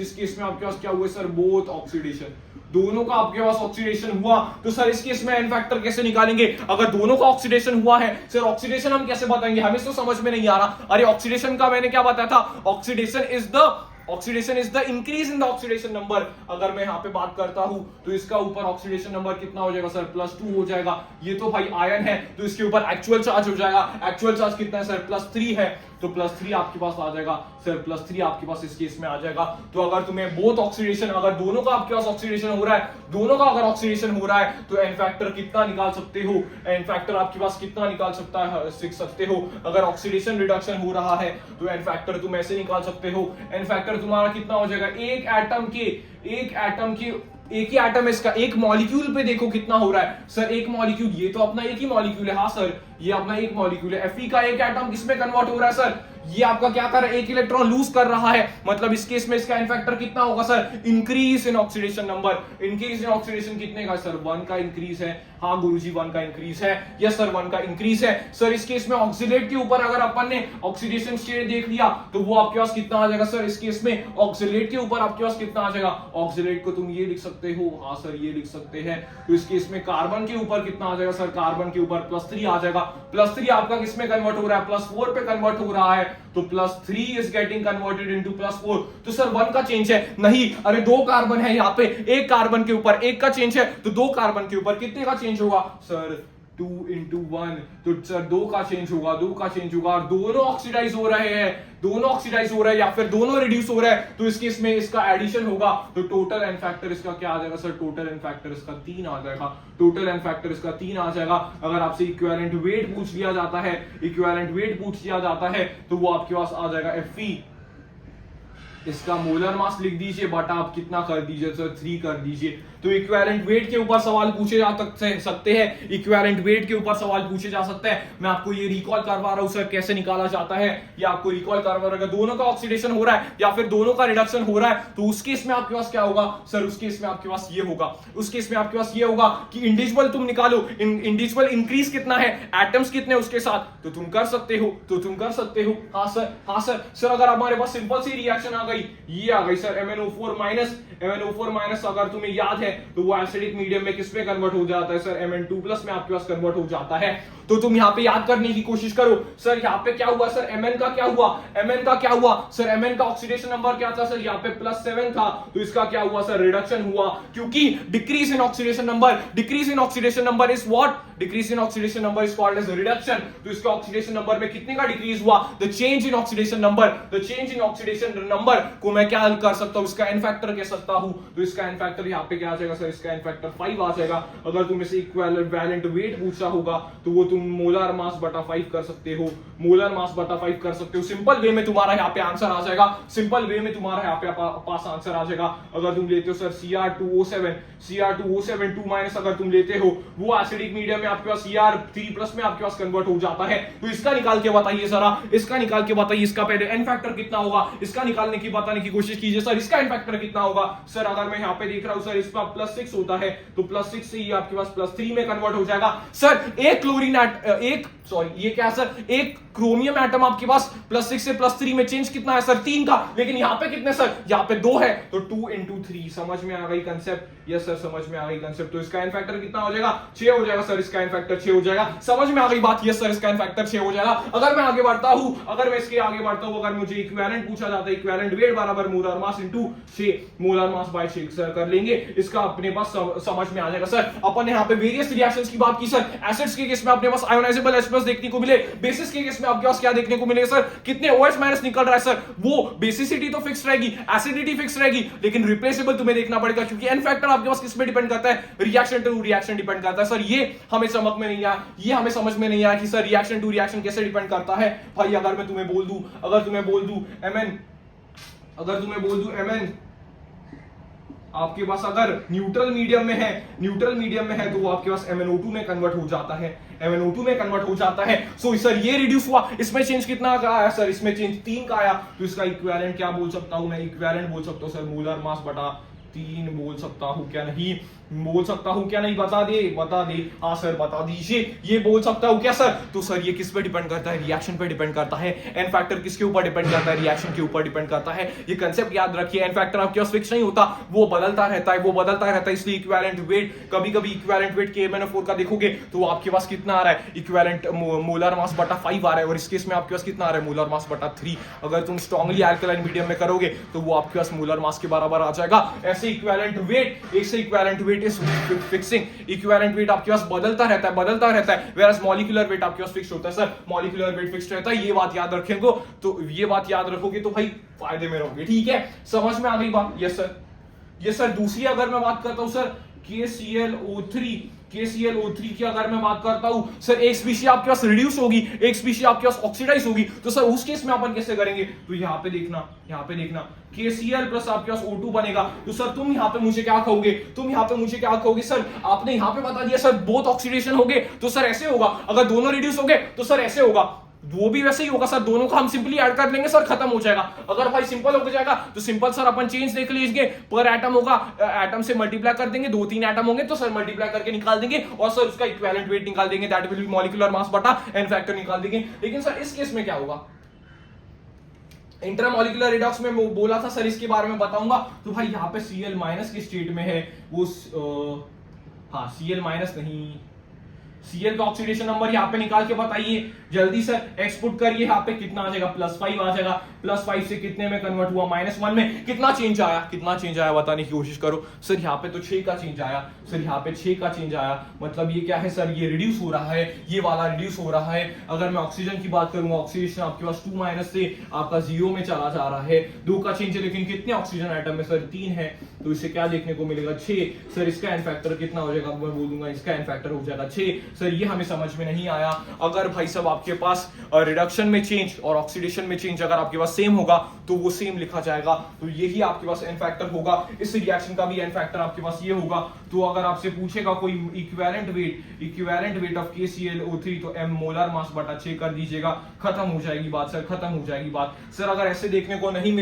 इस केस में आपके पास क्या हुए सर, बोथ ऑक्सीडेशन, दोनों का आपके पास ऑक्सीडेशन हुआ। तो सर इस केस में एन फैक्टर कैसे निकालेंगे, अगर दोनों का ऑक्सीडेशन हुआ है सर, ऑक्सीडेशन हम कैसे बताएंगे, हमें तो समझ में नहीं आ रहा। अरे ऑक्सीडेशन का मैंने क्या बताया था, oxidation is the increase in the oxidation number. अगर मैं यहाँ पे बात करता हूं तो इसका ऊपर ऑक्सीडेशन नंबर कितना हो जाएगा सर, +2 हो जाएगा। ये तो भाई आयन है तो इसके ऊपर एक्चुअल चार्ज हो जाएगा, एक्चुअल चार्ज कितना है सर, +3 है। तो +3 आपके पास आ जाएगा सर, +3 आपके पास इस केस में आ जाएगा। तो अगर तुम्हें बोथ ऑक्सीडेशन, अगर दोनों का आपके पास ऑक्सीडेशन हो रहा है, दोनों का अगर ऑक्सीडेशन हो रहा है तो एन फैक्टर कितना निकाल सकते हो, एन फैक्टर आपके पास कितना निकाल सकते हो। अगर ऑक्सीडेशन रिडक्शन हो रहा है तो एन फैक्टर तुम ऐसे निकाल सकते हो, एन फैक्टर तुम्हारा कितना हो जाएगा, एक एटम के एक ही एटम है इसका, एक मॉलिक्यूल पे देखो कितना हो रहा है सर, एक मॉलिक्यूल, ये तो अपना एक ही मॉलिक्यूल है, हाँ सर ये अपना एक मॉलिक्यूल है, Fe का एक एटम किसमें कन्वर्ट हो रहा है सर, ये आपका क्या कर रहा है, एक इलेक्ट्रॉन लूज कर रहा है, मतलब इस केस में इसका एन फैक्टर कितना होगा sir, increase in oxidation number, increase in oxidation कितने का सर, 1 का इंक्रीज है, हाँ गुरुजी 1 का इंक्रीज है, यस सर 1 का इंक्रीज है सर। इस केस में ऑक्सीडेट के ऊपर अगर अपन ने ऑक्सीडेशन स्टेट देख लिया तो वो आपके पास कितना आ जाएगा सर, इस केस में ऑक्सीडेट के ऊपर आपके पास कितना आ जाएगा, ऑक्सीडेट को तुम ये लिख सकते हो, हाँ सर ये लिख सकते हैं, तो इस केस में कार्बन के ऊपर कितना आ जाएगा सर, कार्बन के ऊपर +3 आ जाएगा, +3 आपका किसमें कन्वर्ट हो रहा है, +4 पे कन्वर्ट हो रहा है, तो +3 इज गेटिंग कन्वर्टेड इनटू +4, तो सर 1 का चेंज है नहीं, अरे 2 कार्बन है यहाँ पे, एक कार्बन के ऊपर 1 का चेंज है, तो 2 कार्बन के ऊपर कितने का चेंज होगा सर, 2 into 1, तो सर 2 का चेंज होगा, 2 का चेंज होगा, और दोनों ऑक्सीडाइज हो रहे हैं, दोनों ऑक्सीडाइज हो रहे हैं या फिर दोनों रिड्यूस हो रहे हैं, तो इस केस में इसका एडिशन होगा, तो टोटल एन फैक्टर इसका क्या आ जाएगा सर, टोटल एन फैक्टर इसका 3 आ जाएगा, टोटल एन फैक्टर इसका 3 आ जाएगा। अगर आपसे इक्विवेलेंट वेट पूछ लिया जाता है, इक्विवेलेंट वेट पूछ लिया जाता है तो वो आपके पास आ जाएगा Fe, इसका मोलर मास लिख दीजिए, बट आप कितना कर दीजिए सर, 3 कर दीजिए। तो इक्विवेलेंट वेट के ऊपर सवाल पूछे जा सकते हैं, इक्विवेलेंट वेट के ऊपर सवाल पूछे जा सकते हैं। मैं आपको ये रिकॉल करवा रहा हूं सर कैसे निकाला जाता है, या आपको रिकॉल करवा रहा है, दोनों का ऑक्सीडेशन हो रहा है या फिर दोनों का रिडक्शन हो रहा है, तो उस केस में आपके पास क्या होगा सर, उस केस में आपके पास ये होगा, उस केस में आपके पास ये होगा कि इंडिविजुअल तुम निकालो, इंडिविजुअल इंक्रीज कितना है, एटम्स कितने उसके साथ, तो तुम कर सकते हो, हाँ सर, हाँ सर। सर अगर हमारे पास सिंपल सी रिएक्शन आ गई, ये आ गई सर MnO4 माइनस, अगर तुम्हें याद है तो वो एसिडिक मीडियम में किस में कन्वर्ट हो जाता है सर, Mn2+ में आपके पास कन्वर्ट हो जाता है। तो तुम यहाँ पे याद करने की कोशिश करो सर, यहाँ पे क्या हुआ सर, Mn का क्या हुआ सर, Mn का ऑक्सीडेशन नंबर क्या था सर, यहाँ पे +7 था, तो इसका क्या हुआ सर, रिडक्शन हुआ, क्योंकि decrease in oxidation number is what, decrease in oxidation number is called as reduction, तो इसका ऑक्सीडेशन नंबर में कितने का डिक्रीज हुआ, the change in oxidation number को मैं क्या कर सकता हूं, इसका एन फैक्टर कह सकता हूं, तो इसका एन फैक्टर यहाँ पे क्या आ जाएगा सर, इसका एन फैक्टर 5 आ जाएगा। अगर तुम इसे इक्विवेलेंट वेट पूछा होगा तो वो तुम मोलर मास बटा 5 कर सकते हो, सिंपल वे में तुम्हारा यहाँ पे आंसर आ जाएगा, पास आंसर आ जाएगा। अगर तुम लेते हो सर Cr2O7 2- अगर तुम लेते हो, वो एसिडिक मीडियम में आपके पास Cr3+ में आपके पास कन्वर्ट हो जाता है, तो इसका निकाल के बताइए जरा, इसका पहले एन फैक्टर कितना होगा, इसका निकालने की बताने की कोशिश कीजिए सर, इसका एन फैक्टर कितना होगा सर। अगर मैं यहाँ पे देख रहा हूँ सर, इसका +6 होता है, तो +6 से ये आपके पास +3 में कन्वर्ट हो जाएगा सर। एक क्रोमियम एटम आपके पास +6 से +3 में चेंज कितना है सर, 3 का, लेकिन यहाँ पे कितने सर, यहाँ पे 2 है, तो 2 into 3, समझ में आ गई कंसेप्ट, यस सर समझ में आ गई कंसेप्ट। तो इसका एन फैक्टर कितना हो जाएगा, 6 हो जाएगा सर, इसका एन फैक्टर 6 हो जाएगा, समझ में आ गई बात, यस सर इसका एन फैक्टर 6 हो जाएगा। अगर मैं आगे बढ़ता हूं, अगर मुझे इक्विवेलेंट पूछा जाता है, इक्विवेलेंट वेट बराबर molar mass into 6, molar mass bye 6 sir कर लेंगे, इसका अपने पास समझ में आ जाएगा सर। अपन ने यहाँ पे वेरियस रिएक्शंस की बात की सर, एसिड्स के केस में अपने पास आयोनाइजेबल H+ देखने को मिले, बेसिस के केस में आपके पास क्या देखने को मिलेगा सर, कितने OH- निकल रहा है सर, वो बेसिसिटी तो फिक्स रहेगी, एसिडिटी फिक्स रहेगी, लेकिन रिप्लेसेबल तुम्हें देखना पड़ेगा, क्योंकि एन फैक्टर आपके पास किस पे डिपेंड करता है, रिएक्शन टू रिएक्शन डिपेंड करता है सर। ये हमें समझ में नहीं आया कि सर रिएक्शन टू रिएक्शन कैसे डिपेंड करता है भाई। अगर मैं तुम्हें बोल दूं Mn आपके पास अगर न्यूट्रल मीडियम में है तो वो आपके पास MnO2 में कन्वर्ट हो जाता है, सो सर ये रिड्यूस हुआ, इसमें चेंज कितना का आया सर, इसमें चेंज 3 का आया, तो इसका इक्विवेलेंट क्या बोल सकता हूं मैं, इक्विवेलेंट बोल सकता हूं सर मोलर मास बटा 3 बोल सकता हूं क्या नहीं, बता दे, हाँ सर बता दीजिए, ये बोल सकता हूं क्या सर। तो सर ये किस पे डिपेंड करता है, रिएक्शन पे डिपेंड करता है, एन फैक्टर किसके ऊपर डिपेंड करता है, रिएक्शन के ऊपर डिपेंड करता है। ये कंसेप्ट याद रखिए, एन फैक्टर आपके पास फिक्स नहीं होता, वो बदलता रहता है, इसलिए इक्विवेलेंट वेट, कभी इक्विवेलेंट वेट KMnO4 का देखोगे तो आपके पास कितना आ रहा है, इक्विवेलेंट मोलर मास बटा 5 आ रहा है, और इस केस में आपके पास कितना आ रहा है, मोलर मास बटा 3। अगर तुम स्ट्रांगली अल्कलाइन मीडियम में करोगे तो वो आपके पास मोलर मास के बराबर आ जाएगा। ऐसे इक्विवेलेंट वेट, एक से equivalent weight is fixing, equivalent weight आपके पास बदलता रहता है, वेयरएज मॉलिक्यूलर वेट आपके पास फिक्स होता है। सर मॉलिक्यूलर वेट फिक्स रहता है, ये बात याद रखेंगे, तो ये बात याद रखोगे तो भाई फायदे में रहोगे, ठीक है, समझ में आ गई बात। यस सर, ये सर दूसरी अगर मैं बात करता हूं सर KClO3, KClO3 की अगर मैं बात करता हूं सर, एक स्पीशी आपके पास रिड्यूस होगी, एक स्पीशी आपके पास ऑक्सीडाइज होगी, तो सर उस केस में अपन कैसे करेंगे, तो यहाँ पे देखना KCl प्लस आपके पास O2 बनेगा, तो सर तुम यहाँ पे मुझे क्या कहोगे, सर आपने यहाँ पे बता दिया सर बोथ ऑक्सीडेशन हो गए, तो सर ऐसे होगा, अगर दोनों रिड्यूस हो गए तो सर ऐसे होगा, वो भी वैसे ही होगा सर, दोनों का हम सिंपली ऐड कर लेंगे सर, खत्म हो जाएगा। अगर भाई सिंपल हो जाएगा तो सिंपल सर अपन चेंज देख लीजिए, पर एटम होगा, एटम से मल्टीप्लाई कर देंगे, 2-3 एटम होंगे तो सर मल्टीप्लाई करके निकाल देंगे, और सर उसका इक्विवेलेंट वेट निकाल देंगे, that will B molecular mass बटा एन फैक्टर निकाल देंगे। लेकिन सर इस केस में क्या होगा, इंट्रामोलिकुलर रिडॉक्स में बोला था सर, इसके बारे में बताऊंगा, तो भाई यहाँ पे Cl माइनस की स्टेट में है वो, हाँ Cl माइनस नहीं, Cl का ऑक्सीडेशन नंबर यहाँ पे निकाल के बताइए जल्दी सर, एक्सपुट करिए, यहाँ पे कितना आ जाएगा, +5 आ जाएगा, +5 से कितने में कन्वर्ट हुआ, -1 में, कितना चेंज आया बताने की कोशिश करो सर, यहाँ पे तो 6 का चेंज आया सर, यहाँ पे 6 का चेंज आया, मतलब ये क्या है सर, ये रिड्यूस हो रहा है, ये वाला रिड्यूस हो रहा है। अगर मैं ऑक्सीजन की बात करूंगा, ऑक्सीडेशन आपके पास 2- से आपका 0 में चला जा रहा है, 2 का चेंज है, लेकिन कितने ऑक्सीजन आइटम में सर 3 है, तो इससे क्या देखने को मिलेगा 6, सर इसका एन फैक्टर कितना हो जाएगा, मैं बोलूंगा इसका एन फैक्टर हो जाएगा 6, सर ये हमें समझ में नहीं आया। अगर भाई साहब आपके पास रिडक्शन में चेंज और ऑक्सीडेशन में चेंज अगर आपके पास सेम होगा तो वो सेम लिखा जाएगा, तो यही आपके पास एन फैक्टर होगा, इस रिएक्शन का भी एन फैक्टर आपके पास ये होगा। तो अगर आपसे पूछेगा कोई इक्विवेलेंट वेट ऑफ KClO3, तो m मोलर मास बटा 6 कर दीजिएगा, खत्म हो जाएगी बात सर, खत्म हो जाएगी बात। सर अगर ऐसे देखने को नहीं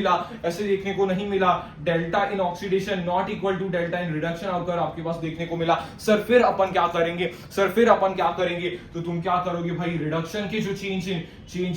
मिला delta in oxidation not equal to delta in reduction, अगर आपके पास देखने को मिला सर, फिर अपन क्या करेंगे, तो तुम क्या करोगे भाई, रिडक्शन के जो change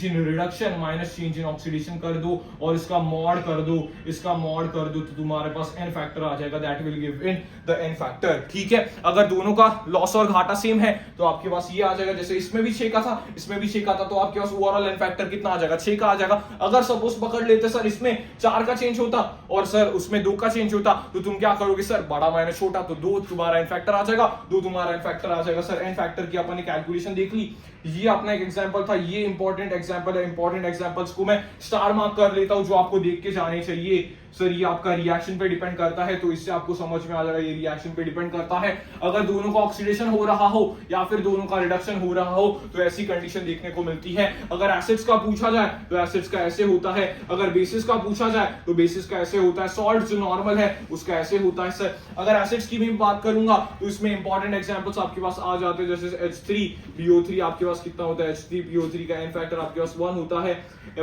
in reduction minus change in oxidation कर दो, और इसका मॉड कर दो, तो तुम्हारे पास एन फैक्टर आ जाएगा, that will give in the n factor, ठीक है। अगर दोनों का लॉस और घाटा सेम है तो आपके पास ये आ जाएगा, जैसे इसमें भी 6 का था, इसमें भी 6 का था, तो आपके पास ओवरऑल एन फैक्टर कितना आ जाएगा, 6 का आ जाएगा। अगर सपोज पकड़ लेते सर इसमें 4 का चेंज होता और सर उसमें 2 का चेंज होता, तो तुम क्या करोगे सर, बड़ा माइनस छोटा, तो 2 तुम्हारा एन फैक्टर आ जाएगा, 2 तुम्हारा एन फैक्टर आ जाएगा। सर एन फैक्टर की अपन ने कैलकुलेशन देख ली, ये अपना एक एग्जांपल था, ये इंपॉर्टेंट एग्जांपल है, इंपॉर्टेंट एग्जांपल्स को मैं स्टार मार्क कर लेता हूं जो आपको देख के जाने चाहिए। सर ये आपका रिएक्शन पे डिपेंड करता है, तो इससे आपको समझ में आ जाएगा ये रिएक्शन पे डिपेंड करता है। अगर दोनों का ऑक्सीडेशन हो रहा हो या फिर दोनों का रिडक्शन हो रहा हो तो ऐसी कंडीशन देखने को मिलती है। अगर एसिड्स का पूछा जाए तो एसिड्स का ऐसे होता है, अगर बेसिस का पूछा जाए तो बेसिस का ऐसे होता है, सॉल्ट जो नॉर्मल है उसका ऐसे होता है। सर अगर एसिड्स की भी बात करूंगा तो इसमें इंपॉर्टेंट एग्जांपल्स आपके पास आ जाते हैं, जैसे H3PO3 आपके पास कितना होता है, H3PO3 का एन फैक्टर आपके पास 1 होता है,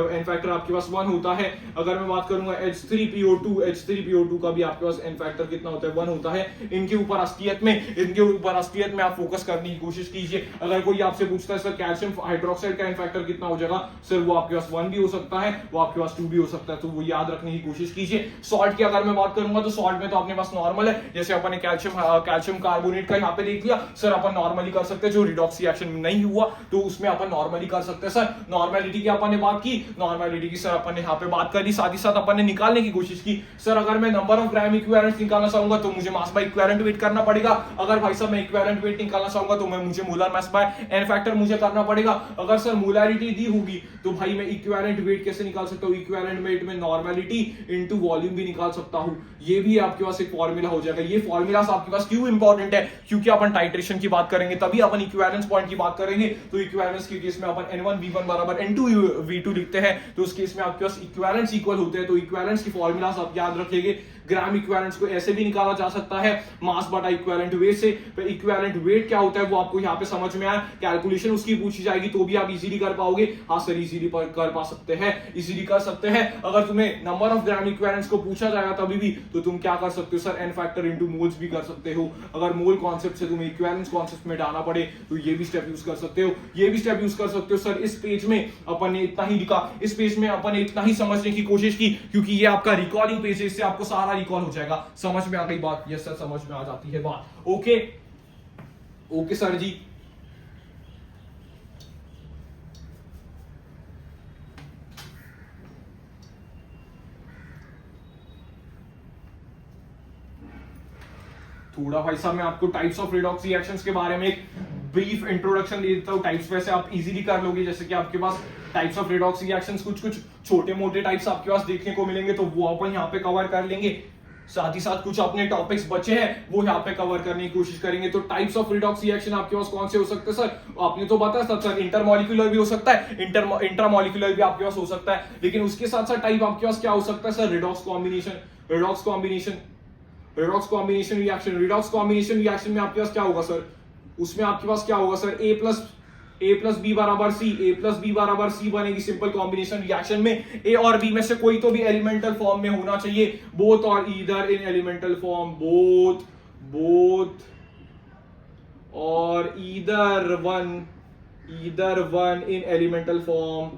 एन फैक्टर आपके पास 1 होता है। अगर मैं बात करूंगा H3PO2 का भी आपके पास एन फैक्टर कितना होता है, 1 होता है। इनके ऊपर अस्तियत में आप फोकस करने की कोशिश कीजिए। अगर कोई आपसे पूछता है सर कैल्शियम हाइड्रोक्साइड का एन फैक्टर कितना हो जाएगा, सर वो आपके पास 1 भी हो सकता है, वो आपके पास 2 भी हो सकता है, तो वो याद रखने की कोशिश कीजिए। सॉल्ट की अगर मैं बात करूंगा तो सॉल्ट में तो अपने पास नॉर्मल है, जैसे अपन ने कैल्शियम कार्बोनेट का यहाँ पे देख लिया, सर अपन नॉर्मली कर सकते हैं, जो रिडॉक्स रिएक्शन नहीं हुआ तो उसमें अपन नॉर्मली कर सकते हैं। सर नॉर्मेलिटी की अपन ने बात की, नॉर्मेलिटी की सर अपन ने यहाँ पे बात करी, साथ ही साथ अपन ने निकालने की कोशिश की। सर अगर मैं नंबर ऑफ ग्राम इक्विवेलेंट निकालना चाहूंगा तो मुझे मास बाय इक्विवेलेंट वेट करना पड़ेगा। अगर भाई साहब मैं इक्विवेलेंट वेट निकालना चाहूंगा तो मुझे molar mass by n factor मुझे करना पड़ेगा। अगर सर मोलैरिटी दी होगी तो भाई मैं इक्विवेलेंट वेट कैसे निकाल सकता हूँ, इक्विवेलेंट वेट में नॉर्मेलिटी इनटू वॉल्यूम भी निकाल सकता हूँ। ये भी आपके पास एक फॉर्मूला हो जाएगा। ये फॉर्मूलास आपके पास क्यों इंपॉर्टेंट है, क्योंकि अपन टाइट्रेशन की बात करेंगे तभी अपन इक्विवेलेंस पॉइंट की बात करेंगे। तो इक्विवेलेंस के केस में अपन N1V1 बराबर N2V2 लिखते हैं, तो उस केस में आपके पास इक्विवेलेंस इक्वल होते हैं। तो इक्विवेलेंस की फॉर्मूलास आप याद रखेंगे। ग्राम इक्विवेलेंस को ऐसे भी निकाला जा सकता है मास बटा इक्विवेलेंट वेट से। तो इक्विवेलेंट वेट क्या होता है वो आपको यहाँ पे समझ में आया, कैलकुलेशन उसकी पूछी जाएगी तो भी आप इजीली कर पाओगे। हाँ सर इजीली कर पा सकते हैं, इजीली कर सकते हैं। अगर तुम्हें नंबर ऑफ ग्राम इक्विवेलेंस को पूछा जाएगा तभी भी तो तुम क्या कर सकते हो sir, n factor into moles भी कर सकते हो। अगर मोल कॉन्सेप्ट से तुम्हें इक्विवेलेंस कॉन्सेप्ट में डालना पड़े तो ये भी स्टेप यूज कर सकते हो, ये भी स्टेप यूज कर सकते हो। सर इस पेज में अपन ने इतना ही लिखा, इस पेज में अपन ने इतना ही समझने की कोशिश की क्योंकि ये आपका रिकॉर्डिंग पेज है, इससे आपको सारा रिकॉल हो जाएगा। समझ में आ गई बात? यस सर समझ में आ जाती है बात। ओके ओके सर जी। थोड़ा भाई साहब मैं आपको टाइप्स ऑफ रिडॉक्स रिएक्शंस के बारे में एक ब्रीफ इंट्रोडक्शन दे देता हूँ। टाइप्स वैसे आप इजीली कर लोगे, जैसे कि आपके पास टाइप्स ऑफ रिडॉक्स रिएक्शंस कुछ छोटे मोटे टाइप्स आपके पास देखने को मिलेंगे, तो वो अपन यहाँ पे कवर कर लेंगे। साथ ही साथ कुछ अपने टॉपिक्स बचे हैं वो यहाँ पे कवर करने की कोशिश करेंगे। तो टाइप्स ऑफ रिडॉक्स रिएक्शन आपके पास कौन से हो सकते हैं सर? आपने तो बताया सर इंटरमॉलिक्यूलर भी हो सकता है, इंट्रामॉलिक्यूलर भी आपके पास हो सकता है, लेकिन उसके साथ साथ टाइप आपके पास क्या हो सकता है सर? रिडॉक्स कॉम्बिनेशन रिएक्शन में आपके पास क्या होगा सर? उसमें आपके पास क्या होगा सर? ए प्लस बी बराबर सी बनेगी सिंपल कॉम्बिनेशन रिएक्शन में। ए और बी में से कोई तो भी एलिमेंटल फॉर्म में होना चाहिए, बोथ और either in elemental form, both और either one in elemental form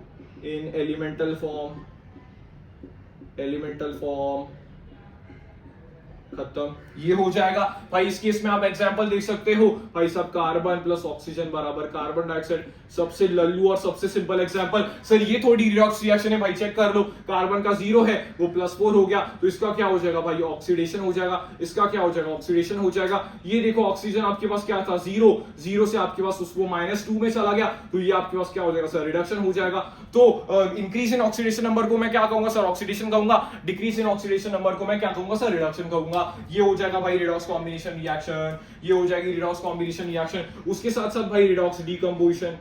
खत्म। ये हो जाएगा भाई। इस केस में आप एग्जांपल देख सकते हो भाई सब, कार्बन प्लस ऑक्सीजन बराबर कार्बन डाइऑक्साइड, सबसे लल्लू और सबसे सिंपल एग्जांपल। सर ये थोड़ी रिडॉक्स रिएक्शन है भाई, चेक कर लो। कार्बन का 0 है, वो +4 हो गया, तो इसका क्या हो जाएगा भाई? ऑक्सीडेशन हो जाएगा। इसका क्या हो जाएगा? ऑक्सीडेशन हो जाएगा। ये देखो ऑक्सीजन आपके पास क्या था? 0 से आपके पास उसको -2 में चला गया, तो ये आपके पास क्या हो जाएगा सर? रिडक्शन हो जाएगा। तो इंक्रीज इन ऑक्सीडेशन नंबर को मैं क्या कहूंगा सर? ऑक्सीडेशन कहूंगा। डिक्रीज इन ऑक्सीडेशन नंबर को मैं क्या कहूंगा सर? रिडक्शन कहूंगा। ये हो जाएगा भाई रिडॉक्स कॉम्बिनेशन रिएक्शन, ये हो जाएगी रिडॉक्स कॉम्बिनेशन रिएक्शन। उसके साथ साथ भाई रिडॉक्स डीकंपोजिशन,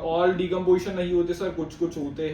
ऑल डीकंपोजिशन नहीं होते सर, कुछ होते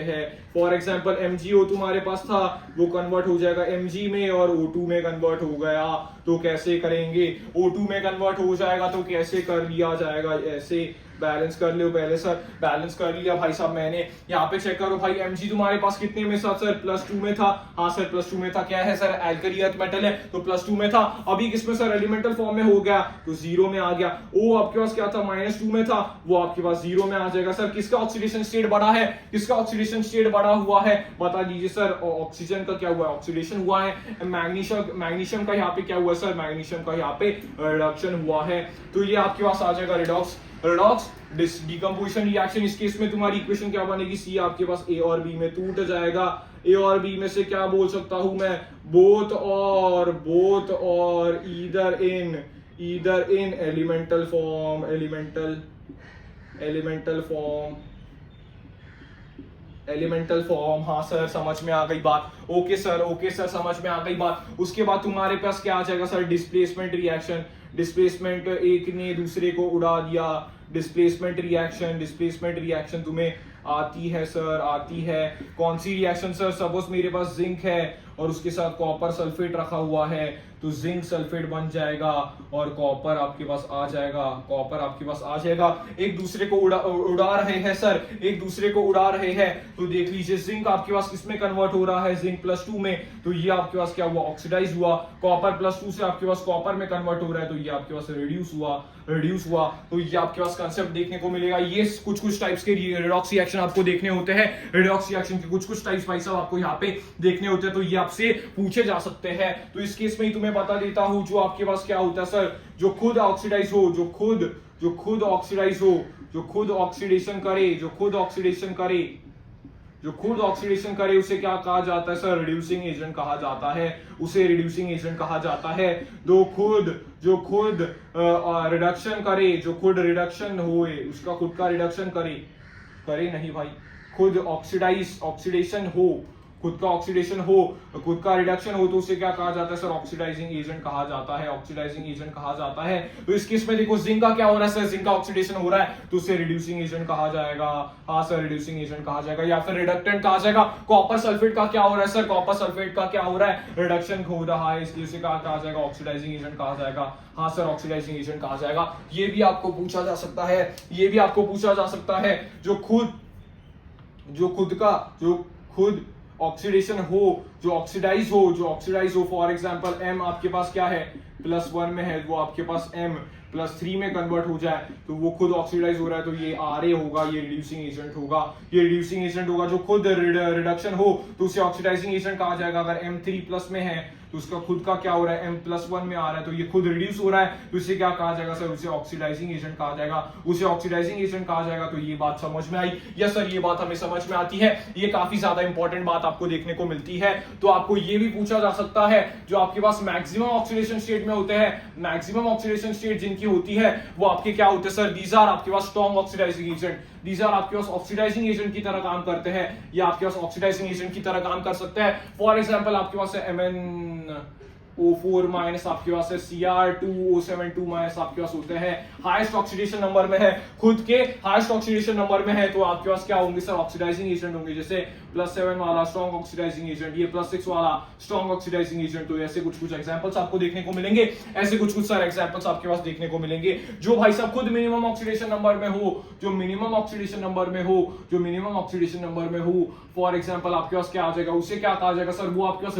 हैं। फॉर एग्जांपल MgO तुम्हारे पास था, वो कन्वर्ट हो जाएगा Mg में और O2 में कन्वर्ट हो गया, तो कैसे करेंगे? O2 में कन्वर्ट हो जाएगा तो कैसे कर लिया जाएगा? ऐसे बैलेंस कर लो पहले सर। बैलेंस कर लिया भाई साहब मैंने। यहाँ पे चेक करो भाई, Mg तुम्हारे पास कितने में था सर? +2 में था। हाँ सर +2 में था। क्या है सर? एल्कली अर्थ मेटल है, तो +2 में था। अभी किसमें सर? एलिमेंटल फॉर्म में हो गया, तो 0 में आ गया। O आपके पास क्या था? -2 में था, वो आपके पास 0 में आ जाएगा। सर किसका ऑक्सीडेशन स्टेट बढ़ा है? किसका ऑक्सीडेशन स्टेट बढ़ा हुआ है? बता दीजिए सर। ऑक्सीजन का क्या हुआ है? ऑक्सीडेशन हुआ है। मैग्नीशियम का यहाँ पे क्या हुआ सर? मैग्नीशियम का यहाँ पे रिडक्शन हुआ है। तो ये आपके पास आ जाएगा रिडॉक्स डीकंपोजिशन रिएक्शन। इस केस में तुम्हारी इक्वेशन क्या बनेगी? सी आपके पास A और B में टूट जाएगा। A और B में से क्या बोल सकता हूं मैं? बोथ और ईदर इन एलिमेंटल फॉर्म। हाँ सर समझ में आ गई बात। ओके सर समझ में आ गई बात। उसके बाद तुम्हारे पास क्या आ जाएगा सर? Displacement reaction. डिस्प्लेसमेंट, एक ने दूसरे को उड़ा दिया। डिस्प्लेसमेंट रिएक्शन तुम्हें आती है सर? आती है। कौन सी रिएक्शन सर? सपोज मेरे पास जिंक है और उसके साथ कॉपर सल्फेट रखा हुआ है, तो जिंक सल्फेट बन जाएगा और कॉपर आपके पास आ जाएगा। एक दूसरे को उड़ा रहे हैं सर, तो देख लीजिए जिंक आपके पास किसमें कन्वर्ट हो रहा है? जिंक +2 में, तो ये आपके पास क्या हुआ? ऑक्सीडाइज हुआ। कॉपर +2 से आपके पास कॉपर में कन्वर्ट हो रहा है, तो ये आपके पास रिड्यूस हुआ। तो ये आपके पास कंसेप्ट देखने को मिलेगा। ये कुछ टाइप्स के रिडॉक्स रिएक्शन आपको देखने होते हैं। रिडॉक्स रिएक्शन के कुछ टाइप्स भाई साहब आपको यहाँ पे देखने होते हैं, तो ये आपसे पूछे जा सकते हैं। तो इस केस में ही तुम्हें बता देता हूं, जो आपके पास क्या होता है सर? जो खुद ऑक्सीडाइज हो, जो खुद ऑक्सीडेशन करे उसे क्या कहा जाता है सर? रिड्यूसिंग एजेंट कहा जाता है। जो खुद रिडक्शन करे, जो खुद रिडक्शन होए, उसका खुद का रिडक्शन करे नहीं भाई, खुद ऑक्सीडेशन हो, खुद का रिडक्शन हो, तो उसे क्या कहा जाता है सर? ऑक्सीडाइजिंग एजेंट कहा जाता है। तो इस केस में देखो जिंक का क्या हो रहा है सर? जिंक का ऑक्सीडेशन हो रहा है, तो उसे रिड्यूसिंग एजेंट कहा जाएगा। हाँ सर रिड्यूसिंग एजेंट कहा जाएगा, या फिर रिडक्टेंट कहा जाएगा। कॉपर सल्फेट का क्या हो रहा है सर? कॉपर सल्फेट का क्या हो रहा है? रिडक्शन हो रहा है, इसलिए उसे क्या कहा जाएगा? ऑक्सीडाइजिंग एजेंट कहा जाएगा। हाँ सर ऑक्सीडाइजिंग एजेंट कहा जाएगा। ये भी आपको पूछा जा सकता है। जो खुद ऑक्सीडेशन हो, जो ऑक्सीडाइज हो, फॉर एग्जांपल M आपके पास क्या है? +1 में है, वो आपके पास M +3 में कन्वर्ट हो जाए, तो वो खुद ऑक्सीडाइज हो रहा है, तो ये RA होगा, ये रिड्यूसिंग एजेंट होगा। जो खुद रिडक्शन हो, तो उसे ऑक्सीडाइजिंग एजेंट कहा जाएगा। अगर M3+ में है, तो तो उसका खुद का क्या हो रहा है M+1 में आ रहा है, तो ये खुद रिड्यूस हो रहा है, तो इसे क्या कहा जाएगा सर, उसे ऑक्सीडाइजिंग एजेंट कहा जाएगा, उसे ऑक्सीडाइजिंग एजेंट कहा जाएगा। तो ये बात समझ में आई? यस सर, ये बात हमें समझ में आती है। ये काफी ज्यादा इंपॉर्टेंट बात आपको देखने को मिलती है। तो आपको ये भी पूछा जा सकता है, जो आपके पास मैक्सिमम ऑक्सीडेशन स्टेट में होते हैं, मैक्सिमम ऑक्सीडेशन स्टेट जिनकी होती है वो आपके क्या होते हैं सर, दीज आर आपके पास strong oxidising agent, these are आपके पास ऑक्सीडाइजिंग एजेंट की तरह काम करते हैं, या आपके पास ऑक्सीडाइजिंग एजेंट की तरह काम कर सकते हैं। फॉर एग्जांपल आपके पास है MnO4 माइनस, आपके पास है Cr2O7 माइनस, आपके पास होते हैं हाईएस्ट ऑक्सीडेशन नंबर में है, खुद के हाईएस्ट ऑक्सीडेशन नंबर में है, तो आपके पास क्या होंगे सर, ऑक्सीडाइजिंग एजेंट होंगे। जैसे +7 वाला स्ट्रॉन्ग ऑक्सीडाइजिंग एजेंट, ये +6 वाला स्ट्रॉन्ग ऑक्सीडाइजिंग एजेंट। तो ऐसे कुछ एग्जांपल्स आपको देखने को मिलेंगे, ऐसे कुछ सर एग्जांपल्स आपके पास देखने को मिलेंगे, जो भाई साहब खुद मिनिमम ऑक्सीडेशन नंबर में हो, जो मिनिमम ऑक्सीडेशन नंबर में हो, जो मिनिमम ऑक्सीडेशन नंबर में हो। फॉर एग्जांपल आपके पास क्या आ जाएगा, उसे क्या कहा जाएगा सर, वो आपके पास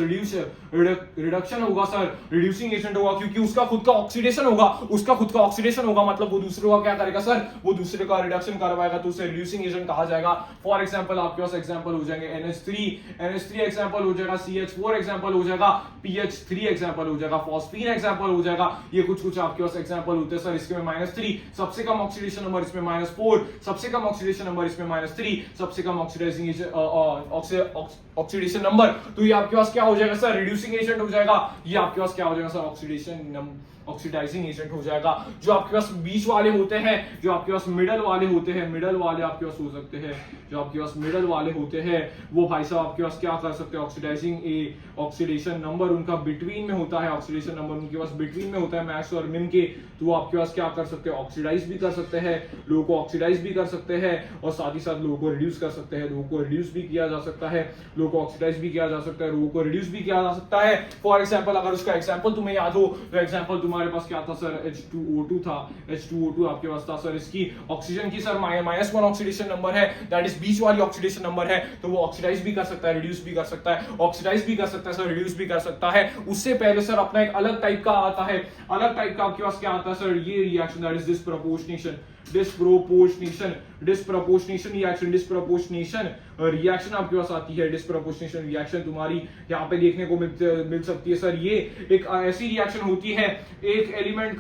रिडक्शन होगा सर, रिड्यूसिंग एजेंट होगा, क्योंकि उसका खुद का ऑक्सीडेशन होगा, उसका खुद का ऑक्सीडेशन होगा, मतलब वो दूसरे का क्या करेगा सर, वो दूसरे का रिडक्शन करवाएगा, तो उसे रिड्यूसिंग एजेंट कहा जाएगा। फॉर एग्जांपल आपके पास एग्जांपल हो जाएंगे NH3 एग्जांपल हो जाएगा, CH4 एग्जांपल हो जाएगा, PH3 एग्जांपल हो जाएगा, फॉस्फीन एग्जांपल हो जाएगा। ये कुछ आपके पास एग्जांपल होते हैं सर। इसके में -3, सबसे कम ऑक्सीडेशन नंबर इसमें -4, सबसे कम ऑक्सीडेशन नंबर इसमें -3, सबसे कम ऑक्सीडाइजिंग ऑक्सीडेशन नंबर। तो ये आपके पास क्या हो जाएगा सर, रिड्यूसिंग एजेंट हो जाएगा। ये आपके पास क्या हो जाएगा सर, ऑक्सीडाइजिंग एजेंट हो जाएगा। जो आपके पास बीच वाले होते हैं, जो आपके पास मिडल वाले होते हैं, मिडल वाले आपके पास हो सकते हैं, जो आपके पास मिडल वाले होते हैं वो भाई साहब आपके पास क्या कर सकते हैं, ऑक्सीडेशन नंबर उनका बिटवीन में होता है, ऑक्सीडेशन नंबर उनके पास बिटवीन में होता है मैक्स और मिन के। तो आपके पास क्या कर सकते हैं, ऑक्सीडाइज भी कर सकते हैं, लोगों को ऑक्सीडाइज भी कर सकते हैं, और साथ ही साथ लोगों को रिड्यूस कर सकते हैं। लोगों को रिड्यूस भी किया जा सकता है, लोगों को ऑक्सीडाइज भी किया जा सकता है, लोगों को रिड्यूस भी किया जा सकता है। फॉर एग्जांपल अगर उसका एग्जांपल तुम्हें याद हो, तो एग्जांपल तुम्हारे पास क्या था सर, H2O2 था। H2O2 आपके पास था सर, इसकी ऑक्सीजन की सर -1 ऑक्सीडेशन नंबर है, दैट इज बीच वाली ऑक्सीडेशन नंबर है। तो वो ऑक्सीडाइज भी कर सकता है, रिड्यूस भी कर सकता है, ऑक्सीडाइज भी कर सकता है सर, रिड्यूस भी कर सकता है। उससे पहले सर अपना एक अलग टाइप का आता है, अलग टाइप का आपके पास क्या आता है सर, ये reaction that is disproportionation reaction आपके पास आती है। डिस्प्रोपोर्शनेशन रिएक्शन तुम्हारी यहाँ पे देखने को मिल सकती है सर। ये एक ऐसी रिएक्शन होती है, एक एलिमेंट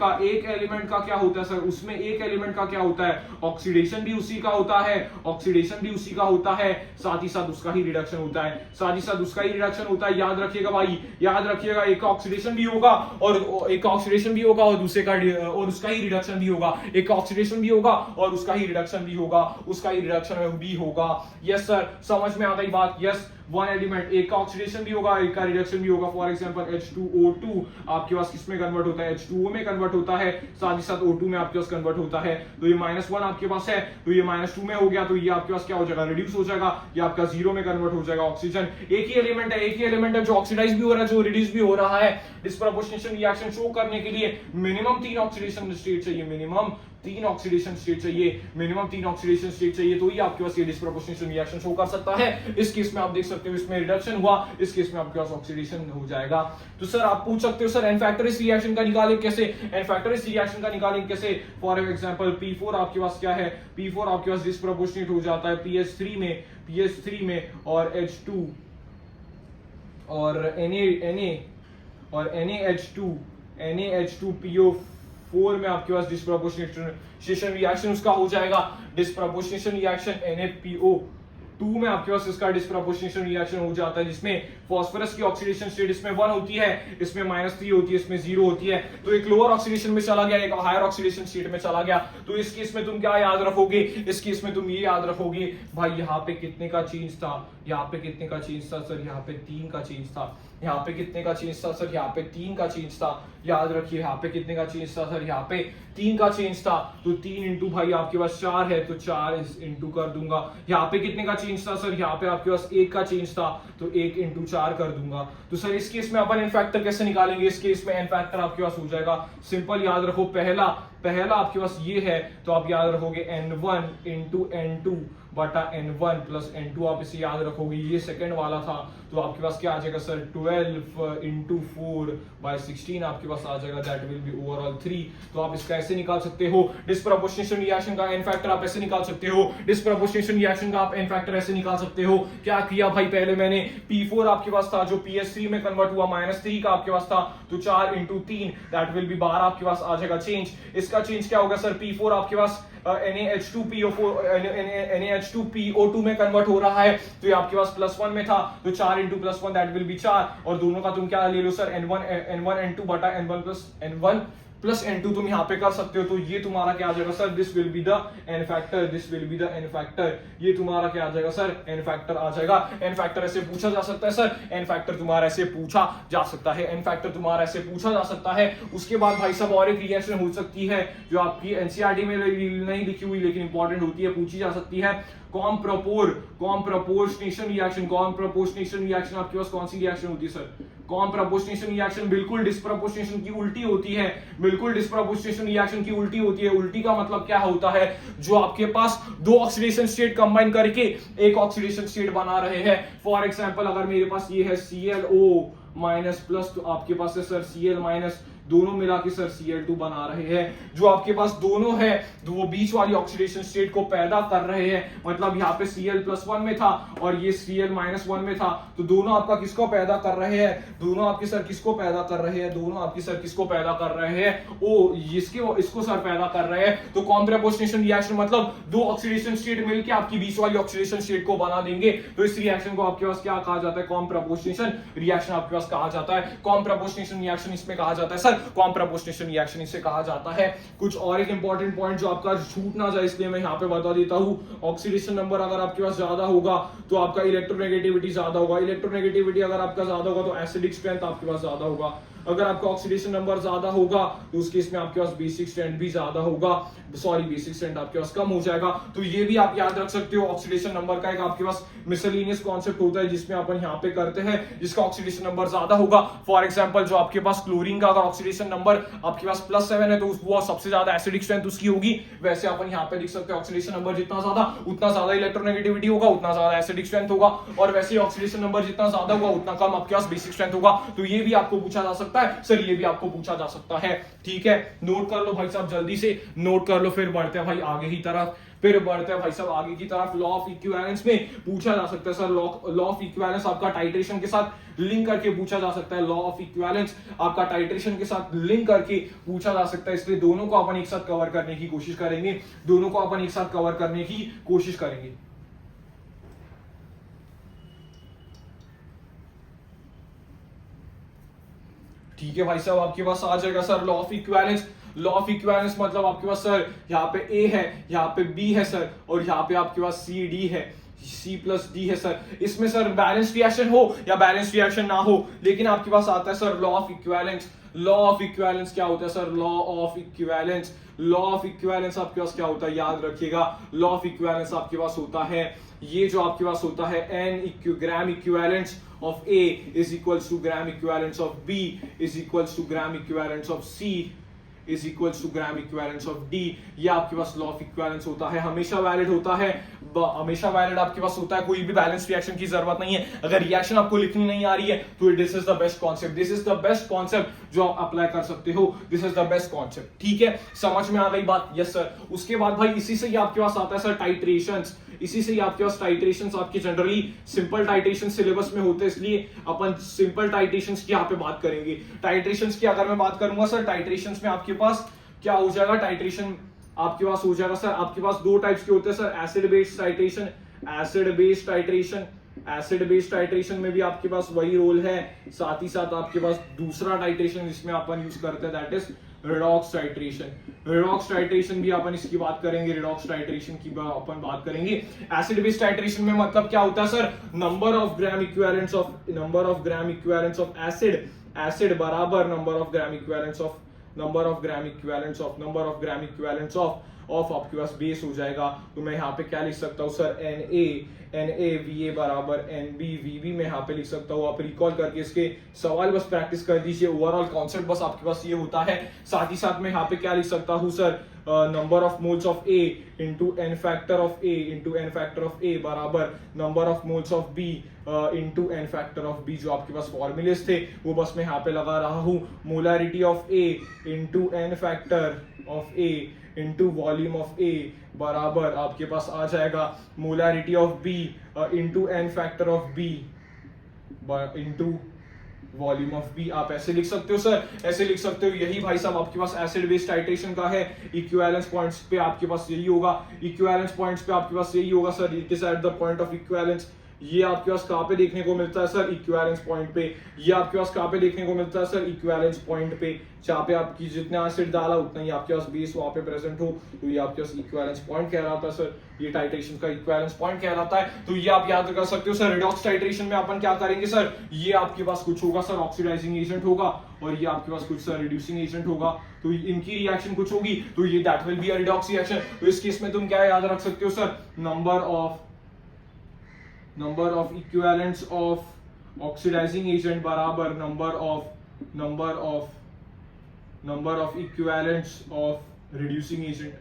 का क्या होता है सर, उसमें एक एलिमेंट का क्या होता है, ऑक्सीडेशन भी उसी का होता है, ऑक्सीडेशन भी उसी का होता है, साथ ही साथ उसका ही रिडक्शन होता है, साथ ही साथ उसका ही रिडक्शन होता है। याद रखिएगा भाई, याद रखिएगा, एक का ऑक्सीडेशन भी होगा और एक का ऑक्सीडेशन भी होगा और दूसरे का और उसका ही रिडक्शन भी होगा, एक का ऑक्सीडेशन भी होगा और उसका ही रिडक्शन भी होगा, उसका ही रिडक्शन भी होगा। यस सर, समझ में आ गई बात? यस, वन एलिमेंट एक का ऑक्सीडेशन भी होगा, एक का रिडक्शन भी होगा। फॉर एग्जांपल H2O2 आपके पास किसमें कन्वर्ट होता है, H2O में कन्वर्ट होता है, साथ ही साथ O2 में आपके पास कन्वर्ट होता है। तो ये -1 आपके पास है, तो ये -2 में हो गया, तो ये आपके पास क्या हो जाएगा, रिड्यूस हो जाएगा, ये आपका 0 में कन्वर्ट हो जाएगा। ऑक्सीजन एक ही एलिमेंट है जो ऑक्सीडाइज भी हो रहा है, जो रिड्यूस भी हो रहा है। डिस्प्रोपोर्शनेशन रिएक्शन शो करने के लिए मिनिमम 3 ऑक्सीडेशन स्टेट चाहिए, मिनिमम 3 ऑक्सीडेशन स्टेट चाहिए, तो ही आपके पास ये डिस्प्रोपोर्शनेशन रिएक्शन शो कर सकता है। इस केस में आप देख सकते हो इसमें रिडक्शन हुआ, इस केस में आपके पास ऑक्सीडेशन हो जाएगा। तो सर आप पूछ सकते हो सर एनफैक्टोरिस रिएक्शन का निकालें कैसे, फॉर एग्जांपल P4 आपके पास क्या है, P4 आपके पास डिस्प्रोपोर्शनेट हो जाता है PH3 में और H2 और NaH2PO4 में आपके पास डिस्प्रोपोर्शनेशन रिएक्शन उसका हो जाएगा। डिस्प्रोपोर्शनेशन रिएक्शन NaPO2 में आपके पास इसका डिस्प्रोपोर्शनेशन रिएक्शन हो जाता है, जिसमें फास्फोरस की ऑक्सीडेशन स्टेट इसमें 1 होती है, इसमें -3 होती है, इसमें 0 होती है। तो एक लोअर ऑक्सीडेशन में चला गया, एक हायर ऑक्सीडेशन स्टेट में चला गया। तो इस केस में तुम क्या याद रखोगे, इस केस में तुम ये याद रखोगे भाई यहाँ पे कितने का चेंज था, यहाँ पे कितने का चेंज था सर, यहाँ पे 3 का चेंज था, यहाँ पे कितने का चेंज था सर, यहाँ पे 3 का चेंज था। याद रखिए यहाँ पे कितने का चेंज था सर, यहाँ पे 3 का चेंज था। तो 3 इंटू भाई आपके पास 4 है, तो 4 इंटू कर दूंगा। यहाँ पे कितने का चेंज था सर, यहाँ पे आपके पास 1 का चेंज था, तो 1 इंटू 4 कर दूंगा। तो सर इस केस में अपन एन फैक्टर कैसे निकालेंगे, इस केस में एन फैक्टर आपके पास हो जाएगा सिंपल, याद रखो पहला आपके पास ये है, तो आप याद रखोगे N1 इंटू N2 बटा N1 प्लस N2, आप इसे याद रखोगे, ये सेकंड वाला था, तो आपके पास क्या आ जाएगा सर 12 इंटू 4/16 आपके पास आ जाएगा, दैट विल बी ओवरऑल 3। तो आप इसका ऐसे निकाल सकते हो, डिस्प्रपोर्शनेशन रिएक्शन का एन फैक्टर आप ऐसे निकाल सकते हो, डिस्प्रपोर्शनेशन रिएक्शन का आप एन फैक्टर ऐसे निकाल सकते हो। क्या किया भाई, पहले मैंने P4 आपके पास था जो PS3 में कन्वर्ट हुआ, -3 का आपके पास था, तो 4 इंटू 3 दैट विल बी 12 आपके पास आ जाएगा चेंज। इसका चेंज क्या होगा सर, P4 आपके पास NaH2PO2 में कन्वर्ट हो रहा है, तो ये आपके पास +1 में था, तो 4 इंटू +1 दैट विल बी 4, और दोनों का तुम क्या ले लो सर N1 N2 बटा N1 प्लस N2 तुम यहाँ पे कर सकते हो, तो ये तुम्हारा क्या आ जाएगा sir, this will be the n factor, this will be the n factor, ये तुम्हारा क्या आ जाएगा सर, एन फैक्टर आ जाएगा। एन फैक्टर ऐसे पूछा जा सकता है सर, एन फैक्टर तुम्हारा ऐसे पूछा जा सकता है, एन फैक्टर तुम्हारा ऐसे पूछा जा सकता है। उसके बाद भाई साहब और एक रिएक्शन हो सकती है जो आपकी एनसीईआरटी में नहीं लिखी हुई लेकिन इंपॉर्टेंट होती है, पूछी जा सकती है, कॉम्प्रपोर्शनेशन रिएक्शन। कॉम्प्रपोर्शनेशन रिएक्शन आपके पास कौन सी रिएक्शन होती है सर, कॉम्प्रपोर्शनेशन रिएक्शन बिल्कुल डिस्प्रपोर्शनेशन की उल्टी होती है, बिल्कुल डिस्प्रपोर्शनेशन रिएक्शन की उल्टी होती है। उल्टी का मतलब क्या होता है, जो आपके पास दो ऑक्सीडेशन स्टेट कंबाइन करके एक ऑक्सीडेशन स्टेट बना रहे हैं। फॉर एग्जांपल अगर मेरे पास ये है ClO- प्लस, तो आपके पास है सर Cl-, दोनों मिला के सर Cl2 बना रहे हैं। जो आपके पास दोनों है तो वो बीच वाली ऑक्सीडेशन स्टेट को पैदा कर रहे हैं, मतलब यहाँ पे Cl+1 में था और ये Cl-1 में था, तो दोनों आपका किसको पैदा कर रहे हैं, दोनों आपके सर किसको पैदा कर रहे हैं, दोनों आपके सर किसको पैदा कर रहे हैं, इसको सर पैदा कर रहे हैं। तो कॉम्प्रपोर्शनेशन रिएक्शन मतलब दो ऑक्सीडेशन स्टेट मिलकर आपकी बीच वाली ऑक्सीडेशन स्टेट को बना देंगे, तो इस रिएक्शन को आपके पास क्या कहा जाता है, कॉम्प्रपोर्शनेशन रिएक्शन आपके पास कहा जाता है। कॉम्प्रपोर्शनेशन रिएक्शन इसमें कहा जाता है सर, कॉम्प्रपोर्शनेशन रिएक्शन इसे कहा जाता है। कुछ और एक इंपॉर्टेंट पॉइंट जो आपका छूट ना जाए इसलिए मैं यहाँ पे बता देता हूँ, ऑक्सीडेशन नंबर अगर आपके पास ज्यादा होगा तो आपका इलेक्ट्रोनेगेटिविटी ज्यादा होगा, इलेक्ट्रोनेगेटिविटी अगर आपका ज्यादा होगा तो एसिडिक स्ट्रेंथ आपके पास ज्यादा होगा, अगर आपका ऑक्सीडेशन नंबर ज्यादा होगा तो उस केस में आपके पास बेसिक स्ट्रेंथ भी ज्यादा होगा, बेसिक स्ट्रेंथ आपके पास कम हो जाएगा। तो ये भी आप याद रख सकते हो, ऑक्सीडेशन नंबर का एक आपके पास मिसलेनियस कॉन्सेप्ट होता है जिसमें अपन यहाँ पे करते हैं, जिसका ऑक्सीडेशन नंबर ज्यादा होगा। फॉर एग्जांपल जो आपके पास क्लोरीन का अगर ऑक्सीडेशन नंबर आपके पास +7 है तो वो सबसे ज्यादा एसिडिक स्ट्रेंथ उसकी होगी, वैसे अपन यहाँ पे लिख सकते हैं ऑक्सीडेशन नंबर जितना ज्यादा उतना ज्यादा इलेक्ट्रोनेगेटिविटी होगा, उतना ज्यादा एसिडिक स्ट्रेंथ होगा, और वैसे ही ऑक्सीडेशन नंबर जितना ज्यादा होगा उतना कम आपके पास बेसिक स्ट्रेंथ होगा। तो ये भी आपको पूछा जा सकता है सर, ये भी आपको पूछा जा सकता है, ठीक है, नोट कर लो भाई साहब, जल्दी से नोट कर लो। फिर बढ़ते हैं भाई आगे की तरफ, आगे की तरफ। लॉ ऑफ इक्विवेलेंस में पूछा जा सकता है सर, लॉ ऑफ इक्विवेलेंस आपका टाइट्रेशन के साथ लिंक करके पूछा जा सकता है, लॉ ऑफ इक्विवेलेंस आपका टाइट्रेशन के साथ लिंक करके पूछा जा सकता है, इसलिए दोनों को अपन एक साथ कवर करने की कोशिश करेंगे, दोनों को अपन एक साथ कवर करने की कोशिश करेंगे। ठीक है भाई साहब, आपके पास आ जाएगा sir law of equivalence. Law of equivalence मतलब आपके पास सर यहाँ पे A है, यहाँ पे B है सर, और यहाँ पे आपके पास C+D है सर। इसमें सर बैलेंस रिएक्शन हो या बैलेंस रिएक्शन ना हो, लेकिन आपके पास आता है sir law of equivalence. Law of equivalence क्या होता है सर, लॉ ऑफ इक्विवेलेंस आपके पास क्या होता है, याद रखिएगा, लॉ ऑफ इक्विवेलेंस आपके पास होता है, ये जो आपके पास होता है ग्राम equivalence of A is equals to gram equivalence of B is equals to gram equivalence of C is equals to gram equivalence of D। ये आपके पास लॉ ऑफ इक्विवेलेंस होता है, हमेशा वैलिड होता है, हमेशा वैलिड आपके पास होता है, कोई भी बैलेंस रिएक्शन की जरूरत नहीं है। अगर रिएक्शन आपको लिखनी नहीं आ रही है तो this is the best concept, this is the best concept जो आप अप्लाई कर सकते हो, this is the best concept, ठीक है, समझ में आ गई बात, यस सर। उसके बाद भाई इसी से ही आपके पास आता है सर टाइट्रेशंस, इसी से ही आपके पास टाइट्रेशंस आपके जनरली सिंपल टाइट्रेशन सिलेबस में होते हैं, इसलिए अपन सिंपल टाइट्रेशंस की यहाँ पे बात करेंगे। टाइट्रेशंस की अगर मैं बात करूंगा सर, टाइट्रेशंस में आपके पास क्या हो जाएगा, टाइट्रेशन आपके पास हो जाएगा सर, आपके पास दो टाइप्स के होते हैं sir, acid based titration, acid based titration में भी आपके पास वही रोल है, साथ ही साथ आपके पास दूसरा टाइट्रेशन जिसमें अपन यूज करते हैं दैट इज रिडॉक्स टाइट्रेशन भी अपन इसकी बात करेंगे, रिडॉक्स टाइट्रेशन की अपन बात करेंगे। एसिड बेस्ड टाइट्रेशन में मतलब क्या होता है sir, number of gram equivalence of acid बराबर number of gram equivalence of आपके पास बेस हो जाएगा। तो मैं यहाँ पे क्या लिख सकता हूँ सर, NaVA बराबर NbVb में यहाँ पे लिख सकता हूँ। आप रिकॉल करके इसके सवाल बस प्रैक्टिस कर दीजिए, ओवरऑल कॉन्सेप्ट बस आपके पास ये होता है। साथ ही साथ मैं यहाँ पे क्या लिख सकता हूँ sir, number of moles of A into n factor of A into n factor of A बराबर number of moles of B into n factor of B. जो आपके पास फॉर्मूलेस थे वो बस मैं यहाँ पे लगा रहा हूँ। Molarity of A into n factor of A into volume of A बराबर आपके पास आ जाएगा molarity of B into n factor of B into volume of B. आप ऐसे लिख सकते हो सर, ऐसे लिख सकते हो। यही भाई साहब आपके पास एसिड बेस टाइट्रेशन का है। इक्विवेलेंस पॉइंट्स पे आपके पास यही होगा, इक्विवेलेंस पॉइंट्स पे आपके पास यही होगा sir. It is at the point of equivalence. ये आपके पास कहाँ पे देखने को मिलता है सर? इक्विवेलेंस पॉइंट पे। ये आपके पास कहाँ पे देखने को मिलता है सर? इक्विवेलेंस पॉइंट पे, जहाँ पे आपकी जितना एसिड डाला उतना ही आपके पास बेस वहां पे प्रेजेंट हो, तो ये आपके पास इक्विवेलेंस पॉइंट कहलाता है सर। ये टाइट्रेशन का इक्विवेलेंस पॉइंट कहलाता है। तो ये आप याद कर सकते हो सर। रिडॉक्स टाइट्रेशन में अपन क्या करेंगे सर? ये आपके पास कुछ होगा सर, ऑक्सीडाइजिंग एजेंट होगा, और ये आपके पास कुछ सर रिड्यूसिंग एजेंट होगा। तो इनकी रिएक्शन कुछ होगी, तो ये that will be a redox reaction. तो इस केस में तुम क्या याद रख सकते हो sir? Number of equivalents of oxidising agent बराबर number of equivalents of reducing agent.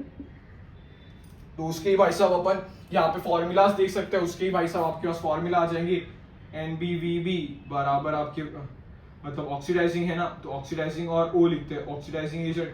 तो उसके ही भाई साहब अपन यहाँ पे फॉर्मूलाज देख सकते हैं। उसके ही भाई साहब आपके पास फॉर्मूला आ जाएंगे। NbVb बराबर आपके मतलब ऑक्सीडाइजिंग है ना, तो ऑक्सीडाइजिंग और O लिखते हैं, ऑक्सीडाइजिंग एजेंट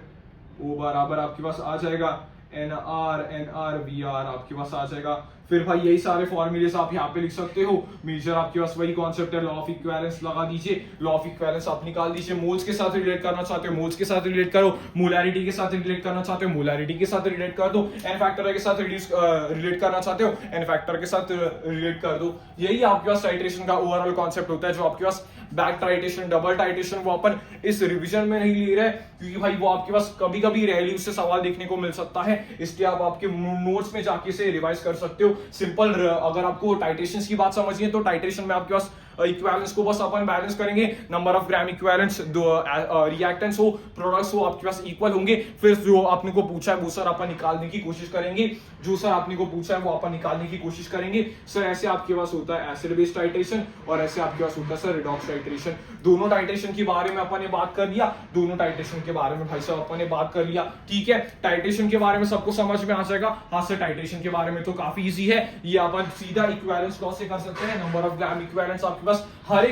O बराबर आपके पास आ जाएगा NrVr आपके पास आ जाएगा। फिर भाई यही सारे फॉर्मूलेस आप यहाँ पे लिख सकते हो। मेजर आपके पास वही कॉन्सेप्ट है, लॉ ऑफ इक्विवेलेंस लगा दीजिए, लॉ ऑफ इक्विवेलेंस आप निकाल दीजिए। मोल्स के साथ रिलेट करना चाहते हो मोल्स के साथ रिलेट करो, मोलारिटी के साथ रिलेट करना चाहते हो मोलारिटी के साथ रिलेट कर दो, एन फैक्टर के साथ रिलेट करना चाहते हो एन फैक्टर के साथ रिलेट कर दो। यही आपके पास टाइट्रेशन का ओवरऑल कॉन्सेप्ट होता है। जो आपके पास बैक टाइट्रेशन, डबल टाइट्रेशन, वो अपन इस रिवीजन में नहीं ले रहे क्योंकि भाई वो आपके पास कभी कभी रैली से सवाल देखने को मिल सकता है, इसलिए आप आपके नोट्स में जाके से रिवाइज कर सकते हो। सिंपल अगर आपको टाइट्रेशन की बात समझनी है तो टाइट्रेशन में आपके पास इक्विवेलेंस को बस अपन बैलेंस करेंगे। Number of gram equivalence, reactants हो, प्रोडक्ट्स हो, आपके पास इक्वल होंगे। फिर जो आपने को पूछा है वो सर अपन निकालने की कोशिश करेंगे, जो सर आपने को पूछा है वो अपन निकालने की कोशिश करेंगे। सर ऐसे आपके पास होता है एसिड बेस टाइट्रेशन और ऐसे आपके पास होता है सर रिडॉक्स टाइट्रेशन। दोनों टाइट्रेशन के बारे में अपन ने बात कर लिया, दोनों टाइट्रेशन के बारे में भाई साहब अपन ने बात कर लिया। ठीक है, टाइट्रेशन के बारे में सबको समझ में आ जाएगा। हाँ सर, टाइट्रेशन के बारे में तो काफी इजी है, ये अपन सीधा इक्विवेलेंस लॉ से कर सकते हैं। नंबर ऑफ ग्राम इक्विवेलेंस आपके पास हर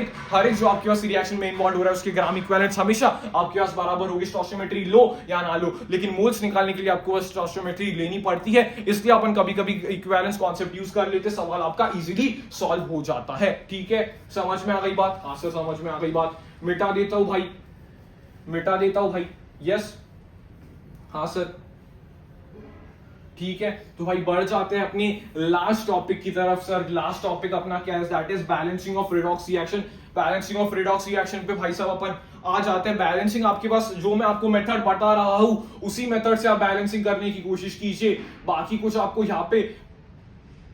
एक जो आपके पास रिएक्शन में इन्वॉल्व हो रहा है उसके ग्राम इक्विवेलेंस हमेशा आपके पास बराबर होगी, स्टोइचियोमेट्री लो या ना लो। लेकिन मोल्स निकालने के लिए आपको स्टोइचियोमेट्री लेनी पड़ती है, इसलिए अपन कभी कभी इक्विवेलेंस कॉन्सेप्ट यूज कर लेते, सवाल आपका इजीली सॉल्व हो जाता है। ठीक है, समझ में आ गई बात? हाँ सर समझ में आ गई बात। मिटा देता हूं भाई, मिटा देता हूं भाई। यस, हाँ सर ठीक है। तो भाई बढ़ जाते हैं अपनी लास्ट टॉपिक की तरफ। सर लास्ट टॉपिक अपना क्या है? That is balancing of redox reaction. Balancing of redox reaction पे भाई साहब अपन आ जाते हैं। बैलेंसिंग आपके पास जो मैं आपको मेथड बता रहा हूं उसी मेथड से आप बैलेंसिंग करने की कोशिश कीजिए, बाकी कुछ आपको यहाँ पे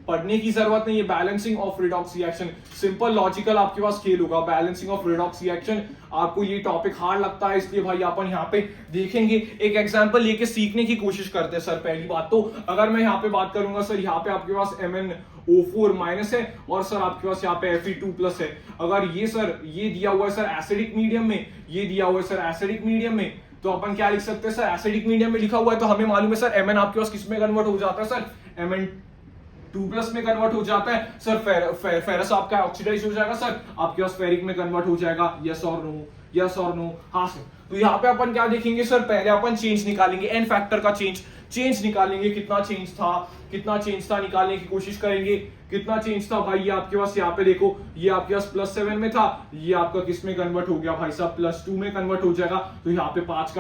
पढ़ने की जरूरत नहीं है। Balancing of redox reaction simple logical आपके पास खेल होगा। बैलेंसिंग ऑफ रिडॉक्स रिएक्शन आपको ये टॉपिक हार्ड लगता है, इसलिए भाई अपन यहाँ पे देखेंगे, एक एग्जांपल लेके सीखने की कोशिश करते हैं। सर पहली बात तो अगर मैं यहाँ पे बात करूंगा सर, यहाँ पे आपके पास MnO4 माइनस है और सर आपके पास यहाँ पे Fe2 प्लस है। अगर ये सर ये दिया हुआ है सर एसिडिक मीडियम में, ये दिया हुआ है सर एसिडिक मीडियम में, तो अपन क्या लिख सकते हैं सर? एसिडिक मीडियम में लिखा हुआ है तो हमें मालूम है सर Mn आपके पास किस में कन्वर्ट हो जाता है सर? Mn2 प्लस में कन्वर्ट हो जाता है सर। फेरस आपका ऑक्सीडाइज हो जाएगा सर, आपके पास फेरिक में कन्वर्ट हो जाएगा। यस और नो, यस और नो? हाँ सर। तो यहाँ पे अपन क्या देखेंगे सर? पहले अपन चेंज निकालेंगे, एन फैक्टर का चेंज निकालेंगे। कितना चेंज था निकालने की कोशिश करेंगे। कितना चेंज था भाई? ये आपके पास यहाँ पे देखो, ये आपके पास +7 में था, ये आपका किस में कन्वर्ट हो गया भाई साहब? +2 में कन्वर्ट हो जाएगा। तो यहाँ पे 5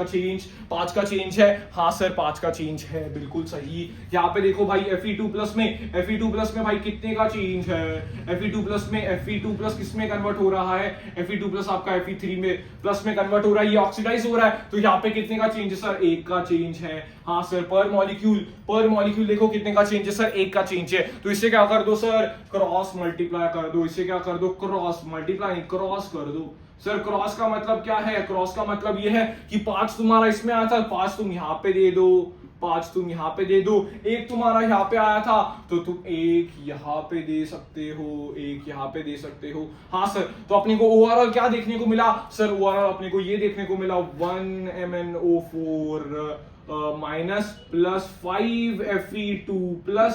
का चेंज है। हाँ सर 5 का चेंज है, बिल्कुल सही। यहाँ पे देखो भाई Fe2 प्लस में भाई कितने का चेंज है? Fe2 प्लस किस में कन्वर्ट हो रहा है? Fe2 प्लस आपका Fe3 में प्लस में कन्वर्ट हो रहा है, ये ऑक्सीडाइज हो रहा है। तो यहाँ पे कितने का चेंज है सर? 1 का चेंज है। हाँ सर, पर मॉलिक्यूल देखो कितने का चेंज है सर? 1 का चेंज है। तो इससे क्या कर दो सर? क्रॉस मल्टीप्लाई कर दो। इससे क्या कर दो? क्रॉस मल्टीप्लाई, क्रॉस कर दो सर। क्रॉस का मतलब क्या है? क्रॉस का मतलब ये है कि 5 तुम्हारा इसमें आया था, 5 तुम यहाँ पे दे दो, 5 तुम यहाँ पे दे दो, 1 तुम्हारा यहाँ पे आया था तो तुम 1 यहाँ पे दे सकते हो, 1 यहाँ पे दे सकते हो। हाँ सर, तो अपने को ओवरऑल क्या देखने को मिला सर? ओवरऑल अपने को ये देखने को मिला 1 MnO4 minus plus 5Fe2 plus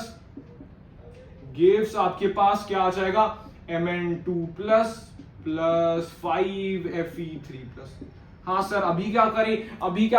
gives आपके पास क्या आ जाएगा Mn2 प्लस 5Fe3 प्लस। हाँ सर अभी क्या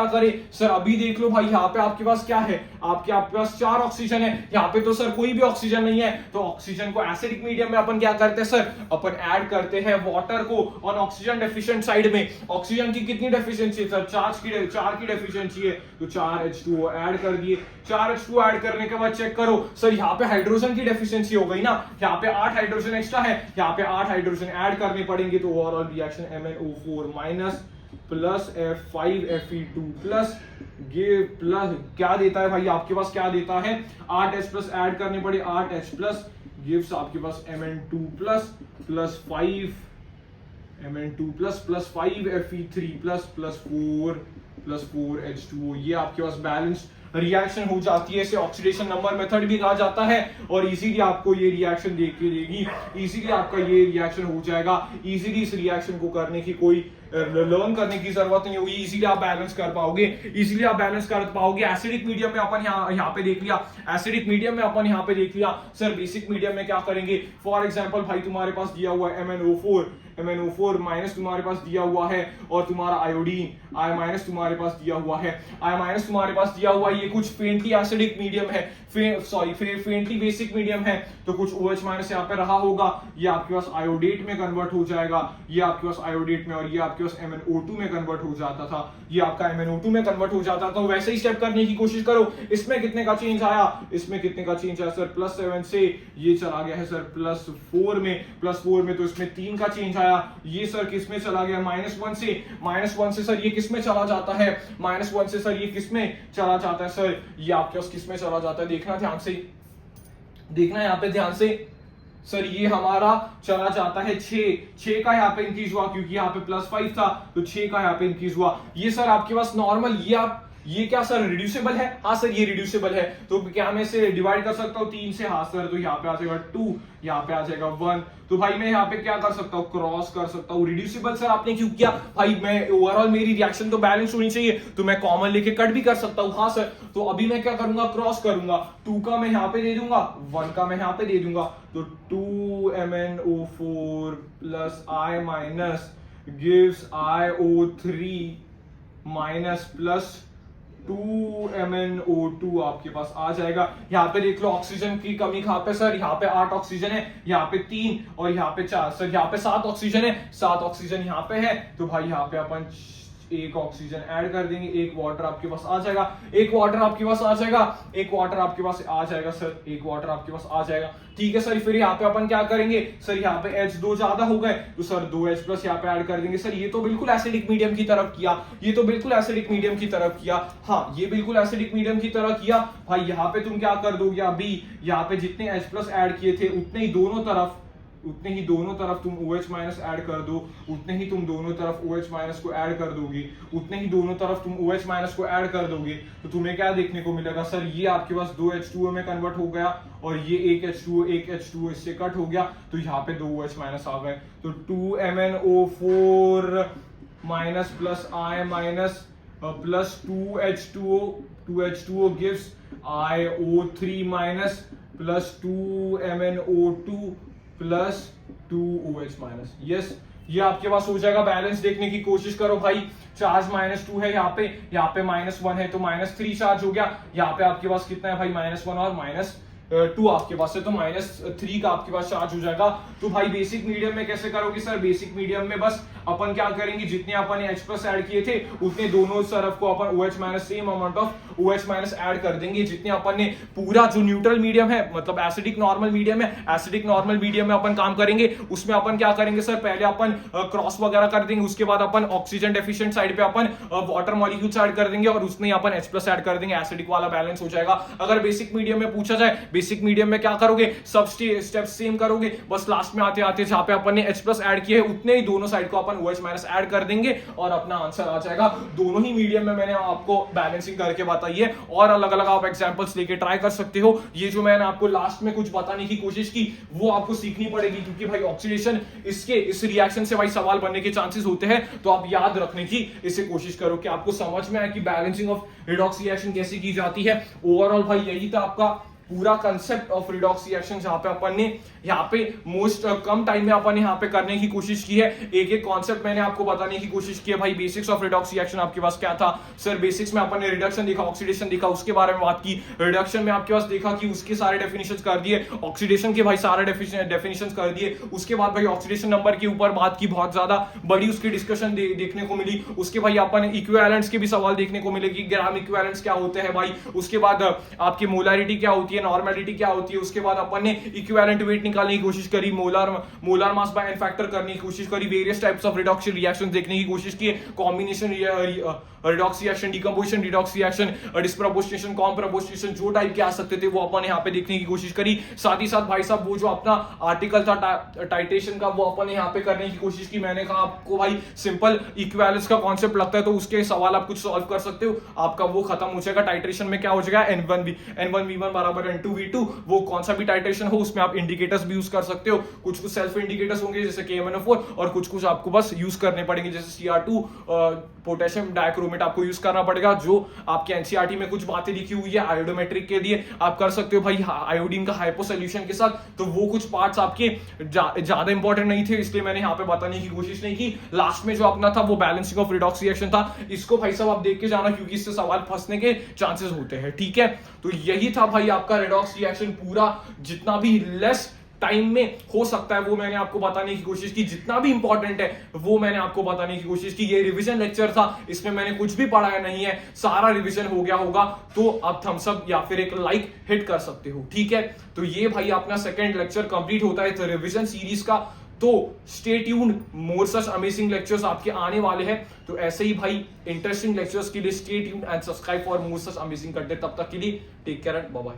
करें सर अभी देख लो भाई, यहाँ पे आपके पास क्या है, आपके पास 4 ऑक्सीजन है, यहाँ पे तो सर कोई भी ऑक्सीजन नहीं है, तो ऑक्सीजन को एसिडिक मीडियम में अपन क्या करते हैं सर, अपन ऐड करते हैं वाटर को ऑन ऑक्सीजन डेफिशिएंट साइड में। ऑक्सीजन की कितनी डेफिशिएंसी है सर, 4 की डेफिशिएंसी है, तो 4H2O ऐड कर दिए। 4H2O ऐड करने के बाद चेक करो सर, यहाँ पे हाइड्रोजन की डेफिशिएंसी हो गई ना, यहाँ पे 8 हाइड्रोजन एक्स्ट्रा है, यहाँ पे 8 हाइड्रोजन ऐड करने पड़ेंगे, तो overall reaction MnO4 minus plus 5Fe2 plus क्या देता है भाई, आपके पास क्या देता है, 8H प्लस ऐड करने पड़े, 8H प्लस गिव्स आपके पास Mn2 plus 5Fe3 plus 4H2O। ये आपके पास बैलेंस रिएक्शन हो जाती है, इसे ऑक्सीडेशन नंबर मेथड भी कहा जाता है, और इजीली आपको ये रिएक्शन देख के देगी, इजीली आपका ये रिएक्शन हो जाएगा। इजीली इस रिएक्शन को करने की कोई लर्न करने की जरूरत नहीं होगी, इजीली आप बैलेंस कर पाओगे। एसिडिक मीडियम में अपन यहाँ पे देख लिया, एसिडिक मीडियम में अपन यहाँ पे देख लिया सर, बेसिक मीडियम में क्या करेंगे, फॉर एग्जांपल भाई तुम्हारे पास दिया हुआ है MnO4 माइनस तुम्हारे पास दिया हुआ है, और तुम्हारा आयोडीन I माइनस तुम्हारे पास दिया हुआ है, ये कुछ फेंटली एसिडिक मीडियम है, फेंटली बेसिक मीडियम है, तो कुछ OH माइनस यहाँ पे रहा होगा, ये आपके पास आयोडेट में कन्वर्ट हो जाएगा, ये आपके पास आयोडेट में, और ये आपके पास MnO2 में कन्वर्ट हो जाता था, ये आपका MnO2 में कन्वर्ट हो जाता था। तो वैसे ही स्टेप करने की कोशिश करो। इसमें कितने का चेंज आया, सर +7 से ये चला गया है सर +4 में, तो इसमें 3 का चेंज आया। ये सर किस में चला गया, -1 से सर ये किस में चला जाता है, -1 से सर ये किस में चला जाता है सर, ये आपके पास किस में चला जाता है, देखना ध्यान यहाँ पे ध्यान से सर, ये हमारा चला जाता है 6 का यहाँ पे इंक्रीज हुआ, क्योंकि यहाँ पे +5 था, तो 6 का यहाँ पे इंक्रीज हुआ। ये सर आपके पास नॉर्मल, ये क्या सर रिड्यूसेबल है, हाँ सर ये रिड्यूसेबल है, तो क्या मैं इसे डिवाइड कर सकता हूँ 3 से, हाँ सर, तो यहाँ पे आ जाएगा 2, यहाँ पे आ जाएगा 1, तो भाई मैं यहाँ पे क्या कर सकता हूँ, क्रॉस कर सकता हूँ। रिड्यूसेबल सर आपने क्यों किया भाई, मैं ओवरऑल मेरी रिएक्शन तो बैलेंस होनी चाहिए, तो मैं कॉमन लेके कट भी कर सकता हूँ, हाँ सर, तो अभी मैं क्या करूंगा, क्रॉस करूंगा, 2 का मैं यहाँ पे दे दूंगा, 1 का मैं यहाँ पे दे दूंगा, तो 2MnO4 plus I minus gives IO3 minus plus 2MnO2 आपके पास आ जाएगा। यहाँ पे देख लो ऑक्सीजन की कमी कहाँ पे सर, यहाँ पे 8 ऑक्सीजन है, यहाँ पे 3 और यहाँ पे 4, सर यहाँ पे 7 ऑक्सीजन है, 7 ऑक्सीजन यहाँ पे है, तो भाई यहाँ पे अपन 1 ऑक्सीजन ऐड कर देंगे, 1 वाटर आपके पास आ जाएगा, सर 1 वाटर आपके पास आ जाएगा। ठीक है सर, फिर यहाँ पे अपन क्या करेंगे सर, यहाँ पे H2 ज्यादा हो गए, तो सर 2H प्लस यहाँ पे ऐड कर देंगे। सर ये तो बिल्कुल एसिडिक मीडियम की तरफ किया, हाँ ये बिल्कुल एसिडिक मीडियम की तरह किया। भाई यहाँ पे तुम क्या कर दोगे, अभी यहाँ पे जितने H प्लस ऐड किए थे उतने ही दोनों तरफ तुम OH माइनस ऐड कर दो, उतने ही तुम दोनों तरफ OH माइनस को ऐड कर दोगे, तो तुम्हें क्या देखने को मिलेगा सर, ये आपके पास 2H2O में कन्वर्ट हो गया, और ये एक H2O इससे कट हो गया, तो यहाँ पे 2 OH माइनस आ गए, तो 2MnO4 minus plus I minus plus 2H2O gives IO3 minus plus 2MnO2 plus 2OH minus. Yes, ये आपके पास हो जाएगा। बैलेंस देखने की कोशिश करो भाई, चार्ज -2 है यहाँ पे -1 है, तो -3 चार्ज हो गया। यहाँ पे आपके पास कितना है भाई, -1 और -2 आपके पास है, तो -3 का आपके पास चार्ज हो जाएगा। तो भाई बेसिक मीडियम में कैसे करोगे सर, बेसिक मीडियम में बस अपन क्या करेंगे, जितने अपन ने H प्लस ऐड किए थे उतने दोनों तरफ को अपन OH minus same amount of OH minus add कर देंगे। जितने अपन ने पूरा जो न्यूट्रल मीडियम है, मतलब एसिडिक नॉर्मल मीडियम है, एसिडिक नॉर्मल मीडियम में अपन काम करेंगे, उसमें अपन क्या करेंगे सर, पहले अपन क्रॉस वगैरह कर देंगे, उसके बाद अपन ऑक्सीजन डेफिशिएंट साइड पे अपन वाटर मॉलिक्यूल्स ऐड कर देंगे, और उसमें अपन H प्लस ऐड कर देंगे, एसिडिक वाला बैलेंस हो जाएगा। अगर बेसिक मीडियम में पूछा जाए, बेसिक मीडियम में क्या करोगे, सब स्टेप सेम करोगे, बस लास्ट में आते आते जहां पे अपन ने H प्लस ऐड किए उतने ही दोनों साइड को अपन OH माइनस ऐड कर देंगे, और अपना आंसर आ जाएगा। दोनों ही मीडियम में मैंने आपको बैलेंसिंग करके बताया। बताइए, और अलग अलग आप एग्जांपल्स लेके ट्राई कर सकते हो। ये जो मैंने आपको लास्ट में कुछ बताने की कोशिश की वो आपको सीखनी पड़ेगी, क्योंकि भाई ऑक्सीडेशन इस रिएक्शन से भाई सवाल बनने के चांसेस होते हैं। तो आप याद रखने की इसे कोशिश करो कि आपको समझ में आए कि बैलेंसिंग ऑफ रिडॉक्स रिएक्शन कैसे की जाती है। ओवरऑल भाई यही था आपका पूरा कंसेप्ट ऑफ रिडॉक्स रिएक्शन, जहां पे अपन ने यहाँ पे मोस्ट कम टाइम में अपन यहाँ पे करने की कोशिश की है। एक एक कॉन्सेप्ट मैंने आपको बताने की कोशिश की है। भाई बेसिक्स ऑफ रिडॉक्स रिएक्शन आपके पास क्या था सर? बेसिक्स में अपन ने रिडक्शन देखा, ऑक्सीडेशन देखा, उसके बारे में बात की। रिडक्शन में आपके पास देखा कि उसके सारे डेफिनेशंस कर दिए, ऑक्सीडेशन के भाई सारे डेफिनेशंस कर दिए। उसके बाद भाई ऑक्सीडेशन नंबर के ऊपर बात की, बहुत ज्यादा बड़ी उसकी डिस्कशन देखने को मिली। उसके भाई अपन इक्विवेलेंट्स के भी सवाल देखने को मिले कि ग्राम इक्विवेलेंट्स क्या होते हैं भाई। उसके बाद आपकी मोलारिटी क्या होती है, नॉर्मेलिटी क्या होती है। उसके बाद अपन ने इक्विवेलेंट वेट निकालने की कोशिश करी, molar mass by n factor करने की कोशिश करी, various types of redox reactions देखने की कोशिश की, combination redox reaction, decomposition redox reaction, disproportionation, comproportionation, जो टाइप के आ सकते थे वो अपन यहाँ पे देखने की कोशिश करी। साथ ही साथ भाई साहब वो जो अपना आर्टिकल था टाइट्रेशन का वो अपन यहाँ पे करने की कोशिश की। मैंने कहा आपको भाई सिंपल इक्विवेलेंस का कॉन्सेप्ट लगता है तो उसके सवाल आप कुछ सॉल्व कर सकते हो, आपका वो खत्म हो जाएगा। टाइट्रेशन में क्या हो जाएगा, N1V1 बराबर N2V2, वो कौन सा भी टाइट्रेशन हो उसमें आप इंडिकेटर्स भी यूज कर सकते हो। कुछ कुछ सेल्फ इंडिकेटर्स होंगे जैसे KMnO4, और कुछ कुछ आपको बस यूज करने पड़ेंगे जैसे Cr2, पोटेशियम डाइक्रोमेट आपको यूज करना पड़ेगा। जो आपके एनसीईआरटी में कुछ बातें लिखी हुई है आयोडोमेट्रिक के लिए आप कर सकते हो भाई आयोडीन का हाइपो सोल्यूशन के साथ। तो वो कुछ पार्ट्स आपके ज्यादा इंपॉर्टेंट नहीं थे, इसलिए मैंने यहाँ पे बताने की कोशिश नहीं की। लास्ट में जो अपना था वो बैलेंसिंग ऑफ रिडॉक्स रिएक्शन था। इसको भाई साहब आप देख के जाना, क्योंकि इससे सवाल फंसने के चांसेस होते हैं, ठीक है। तो यही था भाई आपका रिडॉक्स रिएक्शन पूरा, जितना भी लेस टाइम में हो सकता है वो मैंने आपको बताने की कोशिश की, जितना भी इंपॉर्टेंट है वो मैंने आपको बताने की कोशिश की। ये रिवीजन लेक्चर था, इसमें मैंने कुछ भी पढ़ाया नहीं है, सारा रिवीजन हो गया होगा। तो आप थम्स अप या फिर एक लाइक हिट कर सकते हो, ठीक है। तो ये भाई अपना सेकंड लेक्चर कंप्लीट होता है तो रिवीजन सीरीज का। तो स्टे ट्यून्ड, मोर सच अमेजिंग लेक्चर्स आपके आने वाले हैं। तो ऐसे ही भाई इंटरेस्टिंग लेक्चर्स के लिए stay tuned and subscribe for more such amazing content. तब तक के लिए take care and bye bye.